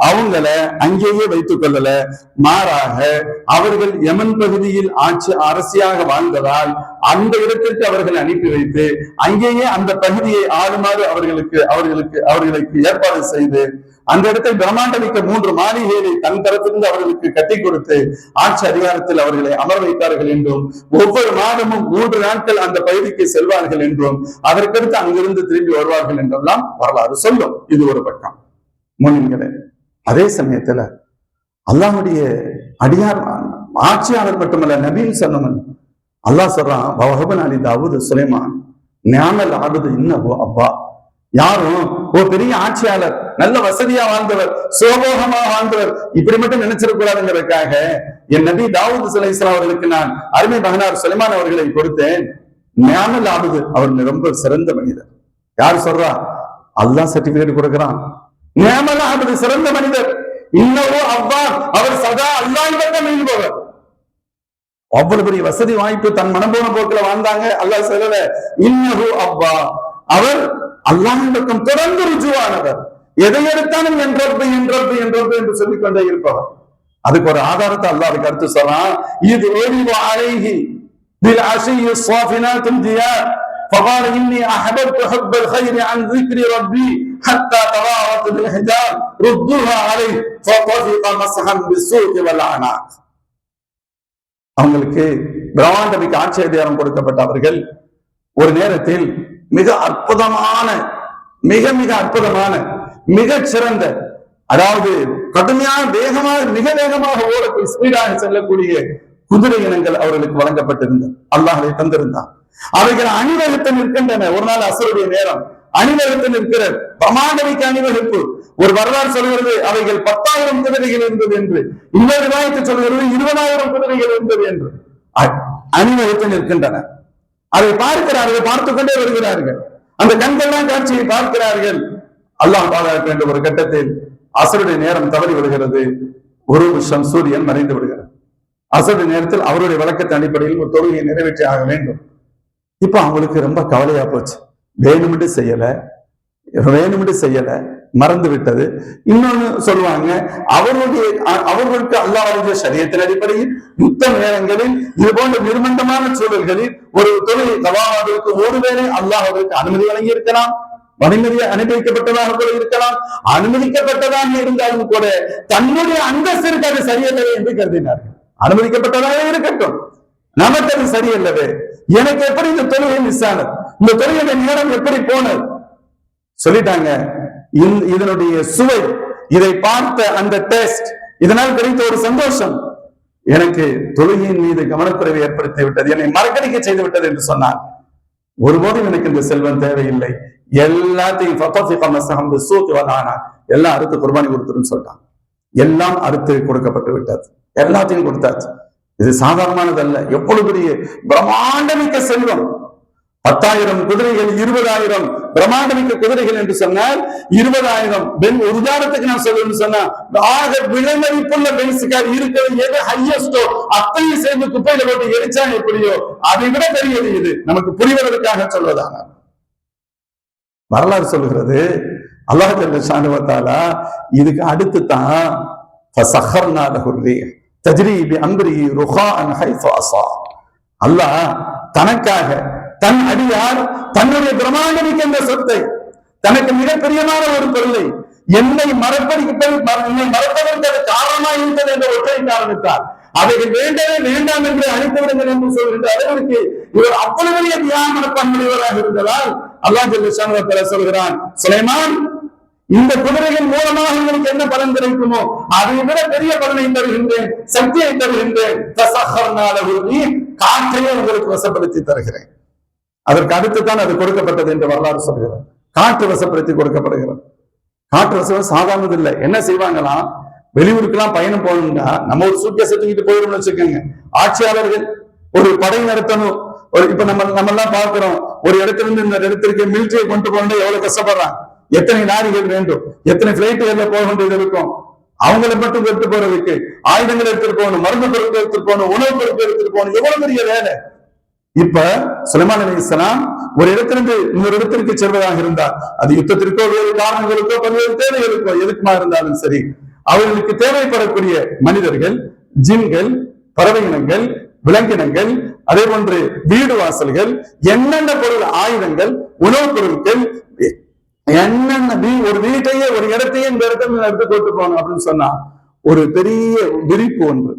அவங்கள அங்கேயே வைத்துக் கொள்ளல, மாறாக அவர்கள் யமன் பகுதியில் அரசியாக வாழ்ந்ததால் அந்த இடத்திற்கு அவர்கள் அனுப்பி வைத்து அங்கேயே அந்த பகுதியை ஆளுமாறு அவர்களுக்கு ஏற்பாடு செய்து அந்த இடத்தில் பிரம்மாண்டமிக்க 3 மாளிகைகளை தன் தரப்பிலிருந்து அவர்களுக்கு கட்டி கொடுத்து ஆட்சி அதிகாரத்தில் அவர்களை அமர வைத்தார்கள் என்றும், ஒவ்வொரு மாதமும் 3 நாட்கள் அந்த பகுதிக்கு செல்வார்கள் என்றும், அதற்கடுத்து அங்கிருந்து திரும்பி வருவார்கள் என்றெல்லாம் வரலாறு சொல்லும். இது ஒரு பக்கம். முன்னின்களே, அதே சமயத்துல அல்லாஹ்வுடைய அடியார் ஆட்சியாளர் மட்டுமல்ல, நபின்னு சொன்னவன் அல்லாஹ் சொல்றான், வஹபனா லி தாவூத் சுலைமான் நிஅமல் அப்து இன்னஹு அப்பா. யாரும் ஒரு பெரிய ஆட்சியாளர், நல்ல வசதியா வாழ்ந்தவர், சோபோகமா வாழ்ந்தவர், இப்படி மட்டும் நினைச்சிடக்கூடாதுங்கிறதுக்காக என் நபி தாவூத் அலைஹிஸ்ஸலாம் அவர்களுக்கு நான் அருமை மகனார் சுலைமான் அவர்களை கொடுத்தேன். நிஅமல் அப்து, அவர் ரொம்ப சிறந்த மனிதர். யார் சொல்றா? அல்லாஹ் சர்டிபிகேட் கொடுக்கிறான். நிஅமல் அப்து, சிறந்த மனிதர். இன்னஹு அப்பா, அவர் சதா அல்லாஹ்வின் பக்கம் ஈடுபவர். அவ்வளவு பெரிய வசதி வாய்ப்பு, தன் மனம்போன போக்குல வாழ்ந்தாங்க. அல்லாஹ் சொல்லல, இன்னஹு அப்பா, அவர் அல்லாஹ்வின் பக்கம் தொடர்ந்து ருஜுவானவர். எதை எடுத்தாலும் என்றொரு என்று சொல்லிக் கொண்டே இருப்பவர். அதுக்கு ஒரு ஆதாரத்தை அல்லாஹ் கருத்து சொல்றான். இது ஓடிவ அலைஹி பில் அஷியி ஸாஃபினாத்துல் ஜியா فقال إني أحببت حب الخير عن ذكر ربي حتى تواعت بالحجاب ردوها عليه فطفق مسحا بالسوق والعناق. அவங்களுக்கு பிரம்மாண்டமிக்க ஆட்சி அதிகாரம் கொடுக்கப்பட்டவர்கள் ஒரு நேரத்தில் மிக அற்புதமான மிக சிறந்த, அதாவது கடுமையான மிக வேகமாக ஓடக்கூடிய ஸ்பீடாக செல்லக்கூடிய குதிரை இனங்கள் அவர்களுக்கு வழங்கப்பட்டிருந்தது. அல்லாஹ் அதை தந்திருந்தான். அவைகள் அணிவகுத்து நிற்கின்றன. ஒரு நாள் அசருடைய நேரம் அணிவகுத்து நிற்கிற பிரமாண்டமிக்க அணிவகுப்பு. ஒரு வரலாறு சொல்கிறது அவைகள் 10,000 குதிரைகள் இருந்தது என்று, இன்னொரு விவாதத்தை சொல்கிறது 20,000 குதிரைகள் இருந்தது என்று அணிவகுத்து நிற்கின்றன. அதை பார்க்கிறார்கள், பார்த்துக் கொண்டே வருகிறார்கள். அந்த கண்கள்லாம் காட்சியை பார்க்கிறார்கள். அல்லாஹ் பாதுகாக்க என்ற ஒரு கட்டத்தில் அசருடைய நேரம் தவறி விடுகிறது. ஒரு வருஷம் சூரியன் மறைந்து விடுகிறது. அசருடைய நேரத்தில் அவருடைய வழக்கத்தின் அடிப்படையில் ஒரு தொழுகையை நிறைவேற்றி ஆக வேண்டும். இப்ப அவங்களுக்கு ரொம்ப கவலையா போச்சு. வேணுமென்று செய்யல, வேணும்னு செய்யல, மறந்து விட்டது. இன்னொன்னு சொல்லுவாங்க, அவர்களுக்கு அல்லாஹ்வுடைய ஷரியத்தின் அடிப்படையில் யுத்த நேரங்களில் இது போன்ற நிர்பந்தமான சூழல்களில் ஒரு தொழிலை தவாவதற்கு ஒருவேளை அல்லாஹ் அவருக்கு அனுமதி வழங்கி இருக்கலாம், அனுமதிக்கப்பட்டதாக கூட இருக்கலாம். அனுமதிக்கப்பட்டதாக இருந்தாலும் கூட தன்னுடைய அந்தஸ்திற்கு அது சரியல்லவே என்று கருதினார்கள். அனுமதிக்கப்பட்டதாக இருக்கட்டும், நமக்கு அது சரியல்லவே, எனக்கு எப்படி இந்த தொழுகை மிஸ் ஆனது, இந்த தொழுகை நேரம் எப்படி போனது சொல்லிட்டாங்க. இதனுடைய சுவை, இதை பார்த்த அந்த டெஸ்ட், இதனால் கிடைத்த ஒரு சந்தோஷம் எனக்கு தொழுகையின் மீது கவனக்குறைவை ஏற்படுத்தி விட்டது, என்னை மறக்கடிக்க செய்து விட்டது என்று சொன்னார். ஒருபோதும் எனக்கு இந்த செல்வம் தேவையில்லை, எல்லாத்தையும் எல்லாம் அறுத்து குர்பானி கொடுத்துருன்னு சொல்லிட்டான். எல்லாம் அறுத்து கொடுக்கப்பட்டு விட்டது, எல்லாத்தையும் கொடுத்தாச்சு. இது சாதாரணமானதல்ல, எவ்வளவு பெரிய பிரம்மாண்டமிக்க செல்வம். 10,000 குதிரைகள், 20,000 பிரம்மாண்டமிக்க குதிரைகள் என்று சொன்னால் 20,000 பெண். ஒரு உதாரணத்துக்கு நான் சொல்றேன்னு சொன்னா, ஆக விலைமதிப்புள்ள பென்ஸுக்கார் இருக்கிறது எது ஹையஸ்டோ அத்தனையும் சேர்ந்து குப்பையில போட்டு எரிச்சா எப்படியோ அதை விட பெரியது இது. நமக்கு புரிவதற்காக சொல்வதான வரலாறு சொல்லுகிறது. அல்லாஹ் ஜல்ல ஷானஹு வ தஆலா இதுக்கு அடுத்து தான் ஃபஸஹர்னா லஹு ரிஹ் தஜ்ரி பிஅம்ரிஹி ருஹாஅன் ஹைஸு அஸா. அல்லாஹ் தனக்காக தன் அடியார் தன்னுடைய பிரமாண்டமிக்க இந்த சொத்தை, தனக்கு மிக பிரியமான ஒரு பொருளை என்னை மறப்பதற்கு அது காரணமாக இருந்தது என்ற ஒற்றை காரணத்தால் அவைகள் வேண்டவே வேண்டாம் என்று அழைத்து விடுங்கள் என்று சொல்கின்ற அளவிற்கு இவர் அவ்வளவு பெரிய தியாக மனப்பான்மையுள்ளவராக இருந்ததால் அல்லாஹ் ஜல்ல ஷானஹு வ தஆலா சொல்கிறான், சுலைமான், இந்த குதிரைகள் மூலமாக உங்களுக்கு என்ன பலன் கிடைக்குமோ அதை விட பெரிய பலனை தருகின்றேன், சக்தியை தருகின்றேன், காற்றையே உங்களுக்கு வசப்படுத்தி தருகிறேன். அதற்கு அடுத்துதான் அது கொடுக்கப்பட்டது என்று வரலாறு சொல்கிறது. காற்று வசப்படுத்தி கொடுக்கப்படுகிறது. காற்று வசம் சாதாரணது இல்லை. என்ன செய்வாங்களாம், வெளியூருக்கெல்லாம் பயணம் போகணும்னா நம்ம ஒரு சூட்கேஸ் எடுத்துக்கிட்டு போயிடும்னு வச்சுக்கோங்க. ஆட்சியாளர்கள் ஒரு படை நடத்தணும், இப்ப நம்ம எல்லாம் பார்க்கிறோம், ஒரு இடத்துல இருந்து இந்த இடத்திற்கு மிலிட்டரியை கொண்டு போகணும், எவ்வளவு கஷ்டப்படுறாங்க, எத்தனை லாரிகள் வேண்டும், எத்தனை பிளைட்டுகள்ல போக வேண்டியது இருக்கும். அவங்களை மட்டும் எடுத்து போறதுக்கு ஆயுதங்கள் எடுத்துட்டு போகணும், மருந்து பொருட்கள் எடுத்துட்டு போகணும், உணவுப் பொருட்கள் எடுத்துட்டு போகணும், எவ்வளவு பெரிய வேலை. இப்ப சுலைமான் அலைஹிஸ்ஸலாம் ஒரு இடத்திலிருந்து இன்னொரு இடத்திற்கு செல்வதாக இருந்தார், அது யுத்தத்திற்கோ வேறு காரணங்களுக்கோ பல்வேறு தேவைகளுக்கோ எதுக்குமா இருந்தாலும் சரி, அவர்களுக்கு தேவைப்படக்கூடிய மனிதர்கள், ஜின்கள், பறவை இனங்கள், விலங்கினங்கள், அதே போன்று வீடு வாசல்கள், என்னென்ன பொருள், ஆயுதங்கள், உணவுப் பொருட்கள், என்னென்ன ஒரு வீட்டையே ஒரு இடத்தையே இந்த இடத்துல எடுத்து கொண்டு போகணும் அப்படின்னு சொன்னா ஒரு பெரிய விரிப்பு ஒன்று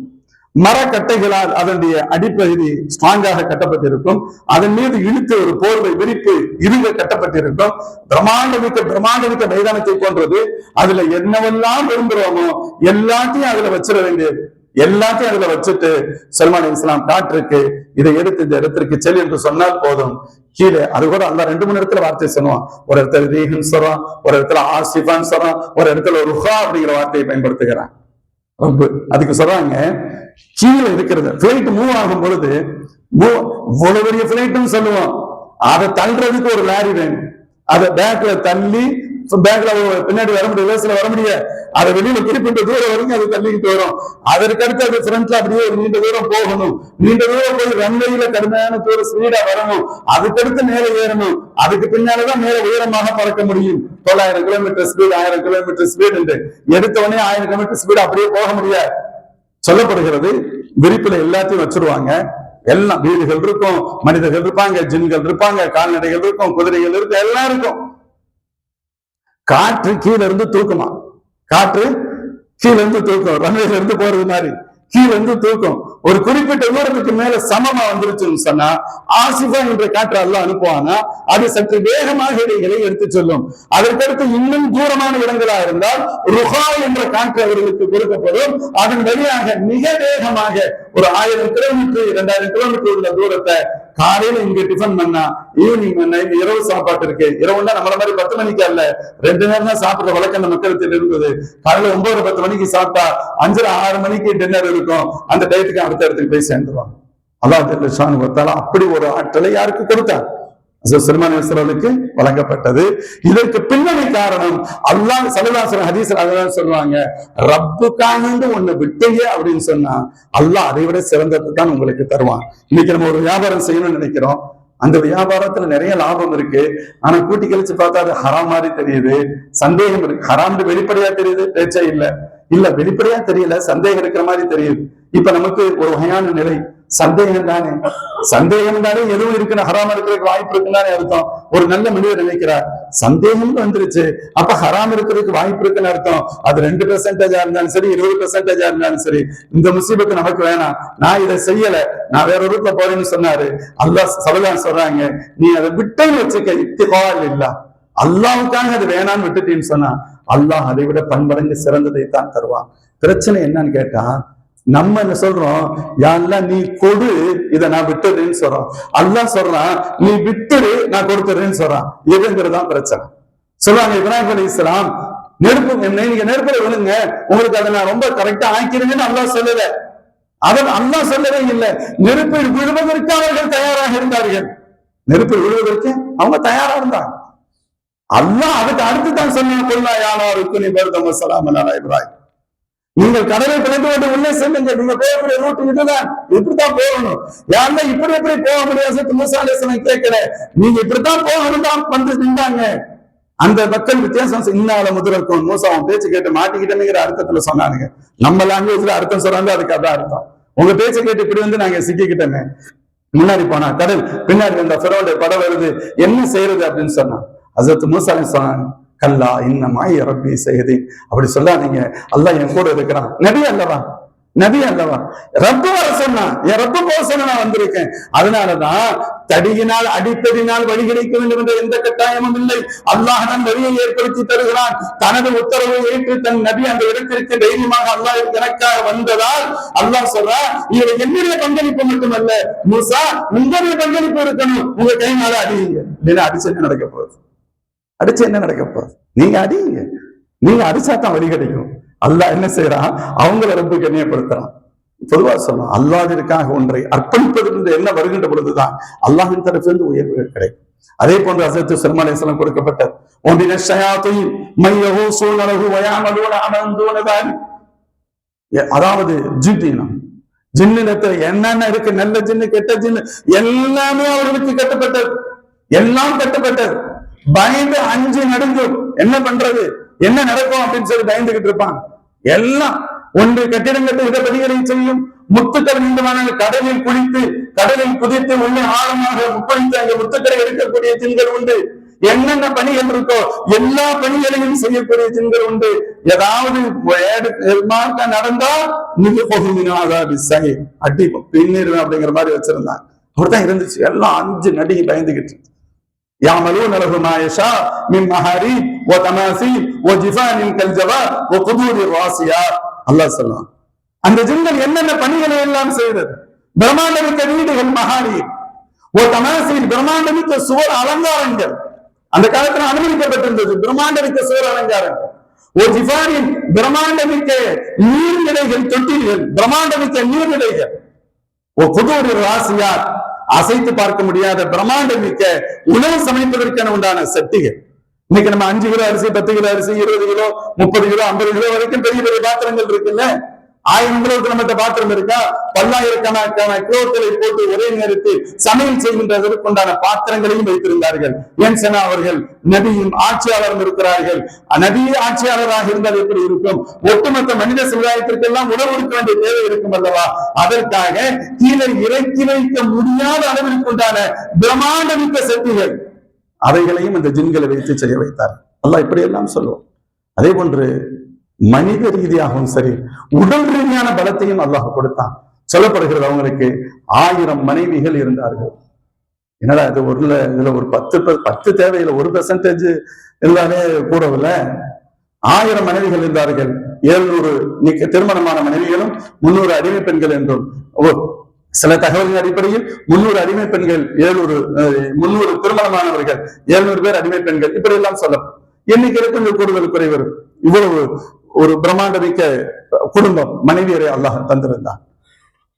மரக்கட்டைகளால் அதனுடைய அடிப்பகுதி ஸ்ட்ராங்காக கட்டப்பட்டிருக்கும், அதன் மீது இழுத்து ஒரு போர்வை விரிப்பு இருக கட்டப்பட்டிருக்கும். பிரம்மாண்டமிக்க மைதானத்தை போன்றது. அதுல என்னவெல்லாம் விரும்புகிறோமோ எல்லாத்தையும் அதுல வச்சிட வேண்டியது, எல்லாத்தையும் அதுல வச்சுட்டு சுலைமான் அலைஹிஸ்ஸலாம் காற்றுக்கு இதை எடுத்து இந்த இடத்திற்கு செல் என்று சொன்னால் போதும். கீழே அது கூட அல்ல 2-3 இடத்துல வார்த்தை சொல்லுவான். ஒரு இடத்துல ரீஹன் சொல்றான், ஒரு இடத்துல ஆசிஃபான் சொல்றான், ஒரு இடத்துல ருஹா அப்படிங்கிற வார்த்தையை பயன்படுத்துகிறான். அதுக்கு சொல்றாங்க, கீழே இருக்கிறது பிளைட் மூவ் ஆகும் பொழுது இவ்வளவு பெரிய பிளைட்னு சொல்லுவோம், அதை தள்ளுறதுக்கு ஒரு லாரி வேணும். அதை பேக்ல தள்ளி, பேக்ல பின்னாடி வர முடியும், லேஸ்ல வர முடியாது, அதை வெளியில குறிப்பிட்ட தூரம் வரைக்கும் அது தள்ளிக்கிட்டு வரும். அதற்கு அடுத்து அது ஃப்ரண்ட்ல அப்படியே ஒரு நீண்ட தூரம் போகணும், நீண்ட தூரம் போய் ரன்வேயில கடுமையான தூரம் ஸ்பீடா வரணும், அதுக்கடுத்து மேலே ஏறணும், அதுக்கு பின்னாலதான் மேல உயரமாக பறக்க முடியும். 900 கிலோமீட்டர் ஸ்பீடு, 1000 கிலோமீட்டர் ஸ்பீடு என்று எடுத்த உடனே 1000 கிலோமீட்டர் ஸ்பீடு அப்படியே போக முடியாது சொல்லப்படுகிறது. விரிப்புல எல்லாத்தையும் வச்சிருவாங்க. எல்லாம் வீடுகள் இருக்கும், மனிதர்கள் இருப்பாங்க, ஜின்கள் இருப்பாங்க, கால்நடைகள் இருக்கும், குதிரைகள் இருக்கும், எல்லாம் இருக்கும். காற்று கீழே இருந்து தூக்குமா, காற்று கீழே இருந்து தூக்கும், ரன்வேல இருந்து போறது மாதிரி கீழே இருந்து தூக்கும். ஒரு குறிப்பிட்ட தூரத்துக்கு மேல சமமா வந்துருச்சுன்னு சொன்னா ஆசிஃபா என்ற காற்று அல்லாஹ் அனுப்புவானா, அது சற்று வேகமாக இடைகளை எடுத்து சொல்லும். அதற்கடுத்து இன்னும் தூரமான இடங்களா இருந்தால் ருஹா என்ற காற்று அவர்களுக்கு கொடுக்கப்படும். அதன் வழியாக மிக வேகமாக ஒரு 1000 கிலோமீட்டர் 2000 கிலோமீட்டர் உள்ள தூரத்தை காலையில இங்க டிஃபன் பண்ணா ஈவினிங் பண்ணா, இந்த இரவு சாப்பாட்டு இருக்கு, இரவுன்னா நம்மள மாதிரி 10 மணிக்கு அல்ல, 2 நேரம் தான் சாப்பிடுற வழக்கம் அந்த மக்களுக்கு இருக்குது. காலையில 9-10 மணிக்கு சாப்பிட்டா 5-6 மணிக்கு டின்னர் இருக்கும், அந்த டயத்துக்கு அடுத்த இடத்துக்கு போய் சேர்ந்துருவாங்க. அல்லாஹ் ஜல்ல ஷானஹு வ தஆலா அப்படி ஒரு ஆற்றலை யாருக்கு கொடுத்தார்? சுலைமான் அலைஹிஸ்ஸலாமுக்கு வழங்கப்பட்டது. இதற்கு பின்னணி காரணம் அல்லாஹ் ஸல்லல்லாஹு அலைஹி வஸல்லம் ஹதீஸ்ல சொல்லுவாங்க, ரப்புக்காக ஒண்ணு விட்டீங்க அப்படின்னு சொன்னா அல்லாஹ் அதை விட சிறந்தது தான் உங்களுக்கு தருவான். இன்னைக்கு நம்ம ஒரு வியாபாரம் செய்யணும்னு நினைக்கிறோம், அந்த வியாபாரத்துல நிறைய லாபம் இருக்கு. ஆனா கூட்டி கழிச்சு பார்த்தா அது ஹராம் மாதிரி தெரியுது, சந்தேகம் இருக்கு. ஹராம் வெளிப்படையா தெரியுது, பேச்சே இல்ல வெளிப்படையா தெரியல, சந்தேகம் இருக்கிற மாதிரி தெரியுது. இப்ப நமக்கு ஒரு வகையான நிலை, சந்தேகம் தானே எதுவும் இருக்குன்னு ஹராம் இருக்கிறதுக்கு வாய்ப்பு இருக்குன்னு அர்த்தம். ஒரு நல்ல மனிதர் நினைக்கிறார், சந்தேகம் வந்துருச்சு, அப்ப ஹராம் இருக்கிறதுக்கு வாய்ப்பு இருக்குன்னு அர்த்தம். அது 2% இருந்தாலும் சரி, 20% இருந்தாலும் சரி, இந்த முசீபத்து நமக்கு வேணாம், நான் இதை செய்யல, நான் வேற ரூட்ல போறேன்னு சொன்னாரு. அல்லாஹ் சல்லல்லாஹு சொல்றாங்க, நீ அதை விட்டேன்னு வச்சுக்க, இத்திகால் இல்ல, அல்லாவுக்காக அது வேணான்னு விட்டுட்டேன்னு சொன்னா அல்லாஹ் அதை விட பன்மடங்கு சிறந்ததை தான் தருவான். பிரச்சனை என்னன்னு கேட்டா, நம்ம என்ன சொல்றோம், யாரெல்லாம் நீ கொடு, இதை நான் விட்டுறேன்னு சொல்றோம். அல்லாஹ் சொல்றான், நீ விட்டுரு, நான் கொடுத்துறேன்னு சொல்றான். எதுங்கிறதான் பிரச்சனை. சொல்றாங்க இப்ராஹிம் அலைஹிஸ்ஸலாம், நெருப்பு நீங்க நெருப்புல விழுங்க, உங்களுக்கு அதை நான் ரொம்ப கரெக்டா ஆக்கிருங்கன்னு அல்லாஹ் சொல்லல. அல்லாஹ் சொல்லவே இல்லை. நெருப்பில் விழுவதற்கு அவர்கள் தயாராக இருந்தார்கள். நெருப்பில் விழுவதற்கு அவங்க தயாரா இருந்தாங்க. அல்லாஹ் அதுக்கு அடுத்து தான் சொன்னா, இப்ராஹிம் நீங்கள் கடலை பிளந்து கொண்டு உள்ளே செல்லுங்க, நீங்க போகக்கூடிய ரூட் இதுதான், இப்படித்தான் போகணும். யாருன்னா இப்படி எப்படி போக முடியாது, மூசா அலைஹிஸ்ஸலாம் கேட்கல, நீங்க இப்படித்தான் போகணும் தான் வந்து நின்றாங்க. அந்த மக்கள் வித்தியாசம் இன்னால முதலிருக்கும். மூசாவும் பேச்சு கேட்டு மாட்டிக்கிட்டேங்கிற அர்த்தத்துல சொன்னானுங்க. நம்ம லாங்குவேஜ்ல அர்த்தம் சொல்றாங்க, அதுக்கு அதான் அர்த்தம். உங்க பேச்சை கேட்டு இப்படி வந்து நாங்க சிக்கிக்கிட்டோமே. முன்னாடி போனா கடல், பின்னாடி வந்த ஃபிரௌனுடைய படம் வருது, என்ன செய்யறது அப்படின்னு சொன்னா ஹஜ்ரத் மூசா சொன்னாங்க, கல்லா இன்னமாய் ரப்பி செய்தி, அப்படி சொல்லாதீங்க, அல்லாஹ் என் கூட இருக்கிறான். நபி அல்லவா, ரப்பு வர சொன்னா, என் ரப்பு போக சொன்ன நான் வந்திருக்கேன். அதனாலதான் தடியினால் அடித்தடினால் வழி கிடைக்க வேண்டும் என்ற எந்த கட்டாயமும் இல்லை. அல்லாஹ் தான் வழியை ஏற்படுத்தி தருகிறான். தனது உத்தரவை ஏற்று தன் நபி அந்த இடத்திற்கு தைரியமாக அல்லாஹ் எனக்காக வந்ததால் அல்லாஹ் சொல்றா, இவரை என்னுடைய பங்களிப்பு மட்டுமல்ல, மூசா உங்களுடைய பங்களிப்பு இருக்கணும், உங்க கையினால அடியுங்க, இல்லைன்னா அடிச்சு என்ன நடக்க போகுது, நீங்க அடியுங்க, நீங்க அடிச்சாதான் வழி கிடைக்கும். அல்லாஹ் என்ன செய்யறான், அவங்களை ரொம்ப கண்ணியப்படுத்துறான். பொதுவா சொல்லலாம், அல்லாஹ்விற்காக ஒன்றை அர்ப்பணிப்பது என்ற என்ன வருகின்ற பொழுதுதான் அல்லாஹின் தரப்பிலிருந்து உயர்வுகள் கிடைக்கும். அதே போன்று ஹஜ்ரத் சுலைமான் அலைஹிஸ்ஸலாம் கொடுக்கப்பட்டது, அதாவது ஜின்னினத்துல என்னென்ன இருக்கு, நல்ல ஜின்னு கெட்ட ஜின்னு எல்லாமே அவர்களுக்கு கட்டப்பட்டது, எல்லாம் கட்டப்பட்டது. பயந்து அஞ்சு நடுங்கும், என்ன பண்றது, என்ன நடக்கும் அப்படின்னு சொல்லி பயந்துகிட்டு இருப்பான். எல்லாம் ஒன்று கட்டிடம் கட்டு இடப்படிகளை செய்யும், முத்துக்கள் மீண்டுமான கடலில் குளித்து கடலில் குதித்து உள்ளே ஆழமாக முப்பழித்து அங்கே முத்துக்களை எடுக்கக்கூடிய ஜின்கள் உண்டு. என்னென்ன பணிகள் இருக்கோ எல்லா பணிகளையும் செய்யக்கூடிய ஜின்கள் உண்டு. ஏதாவது நடந்தா மிக அடி பின்னிருவேன் அப்படிங்கிற மாதிரி வச்சிருந்தாங்க. அப்படித்தான் இருந்துச்சு. எல்லாம் அஞ்சு நடுங்கி பயந்துகிட்டு يعملون له ما يشاء من محاريب وتماثيل وجفان كالجواب وقدور الراسيات. அல்லாஹ் சொல்றான், அந்த ஜின்கள் என்னென்ன பணிகளை எல்லாம் செய்தது. பிரம்மாண்டமிக்க வீடுகள், மஹாரீப், தமாசீல், பிரம்மாண்டமிக்க சுவர் அலங்காரங்கள் அந்த காலத்துல அனுமதிக்கப்பட்டிருந்தது. பிரம்மாண்டமிக்க சுவர் அலங்காரங்கள், ஜிஃபானின் பிரம்மாண்டமிக்க நீர்நிலைகள், தொட்டில்கள், பிரம்மாண்டமிக்க நீர்நிலைகள், குதூர் ராசியாத், அசைத்து பார்க்க முடியாத பிரம்மாண்டம் மிக்க உணவு சமைப்பதற்கான உண்டான சட்டிகள். இன்னைக்கு நம்ம 5 கிலோ அரிசி, 10 கிலோ அரிசி, 20 கிலோ, 30 கிலோ, 50 கிலோ வரைக்கும் பெரிய பெரிய பாத்திரங்கள் இருக்குல்ல. 1000 கிலோவுக்கு நம்மகிட்ட பாத்திரம் இருக்கா? பல்லாயிரக்கணக்கான கிலோக்களை போட்டு ஒரே நேரத்தில் சமையல் செய்கின்றதற்கு உண்டான பாத்திரங்களையும் வைத்திருந்தார்கள். ஏன் சொன்னா அவர்கள் நபியும் ஆட்சியாளரும் இருக்கிறார்கள். நபியே ஆட்சியாளராக இருந்தால் எப்படி இருக்கும்? ஒட்டுமொத்த மனித சமுதாயத்திற்கெல்லாம் உணவு கொடுக்க வேண்டிய தேவை இருக்கும் அல்லவா? அதற்காக கீழே இறக்கி வைக்க முடியாத அளவிற்கு உண்டான பிரம்மாண்டமிக்க சக்திகள், அவைகளையும் இந்த ஜின்களை வைத்து செய்ய வைத்தார். அல்லாஹ் இப்படி எல்லாம் சொல்லுவோம். அதே போன்று மனித ரீதியாகவும் சரி, உடல் ரீதியான பலத்தையும் அல்லாஹ் கொடுத்தான். சொல்லப்படுகிறது அவங்களுக்கு 1000 மனைவிகள் இருந்தார்கள். என்னடா இது இதுல ஒரு 10 தேவையில்லை, 1% இருந்தாலே கூடவில்லை. 1000 மனைவிகள் இருந்தார்கள். 700 திருமணமான மனைவிகளும் 300 அடிமை பெண்கள் என்றும், சில தகவலின் அடிப்படையில் 300 அடிமை பெண்கள், 300 திருமணமானவர்கள், 700 பேர் அடிமை பெண்கள், இப்படி எல்லாம் சொல்லப்படும். எண்ணிக்கையில் கொஞ்சம் கூடுதல் குறைவு இருக்கும். இவ்வளவு ஒரு பிரம்மாண்டமிக்க குடும்பம், மனைவியரை அல்லாஹ் தந்திருந்தான்.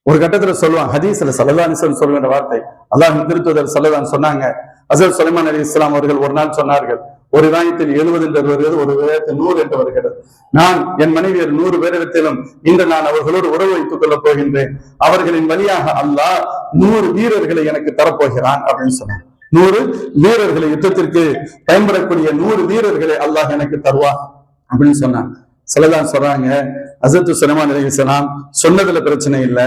ஒரு கட்டத்துல சொல்லுவான், ஹதீஸ்ல ஸல்லல்லாஹு அலைஹி வஸல்லம் சொல்லுகிற வார்த்தை, அல்லாஹ்வின் திருத்தூதர் ஸல்லல்லாஹு சொன்னாங்க, ஹஜ்ரத் சுலைமான் அலைஹிஸ்ஸலாம் அவர்கள் ஒரு நாள் சொன்னார்கள், ஒரு விவாயத்தில் 70 என்று வருகிறது, ஒரு விவாயத்தில் 100 என்று வருகிறது. நான் என் மனைவியர் 100 பேரிடத்திலும் இன்று நான் அவர்களோடு உறவு வைத்துக் கொள்ளப் போகின்றேன். அவர்களின் வழியாக அல்லாஹ் 100 வீரர்களை எனக்கு தரப்போகிறான் அப்படின்னு சொன்னான். 100 வீரர்களை, யுத்தத்திற்கு பயன்படக்கூடிய 100 வீரர்களை அல்லாஹ் எனக்கு தருவான் அப்படின்னு சொன்னான். சிலதான் சொல்றாங்க, ஹஸரத் சுலைமான் அலைஹிஸ்ஸலாம் சொன்னதுல பிரச்சனை இல்லை,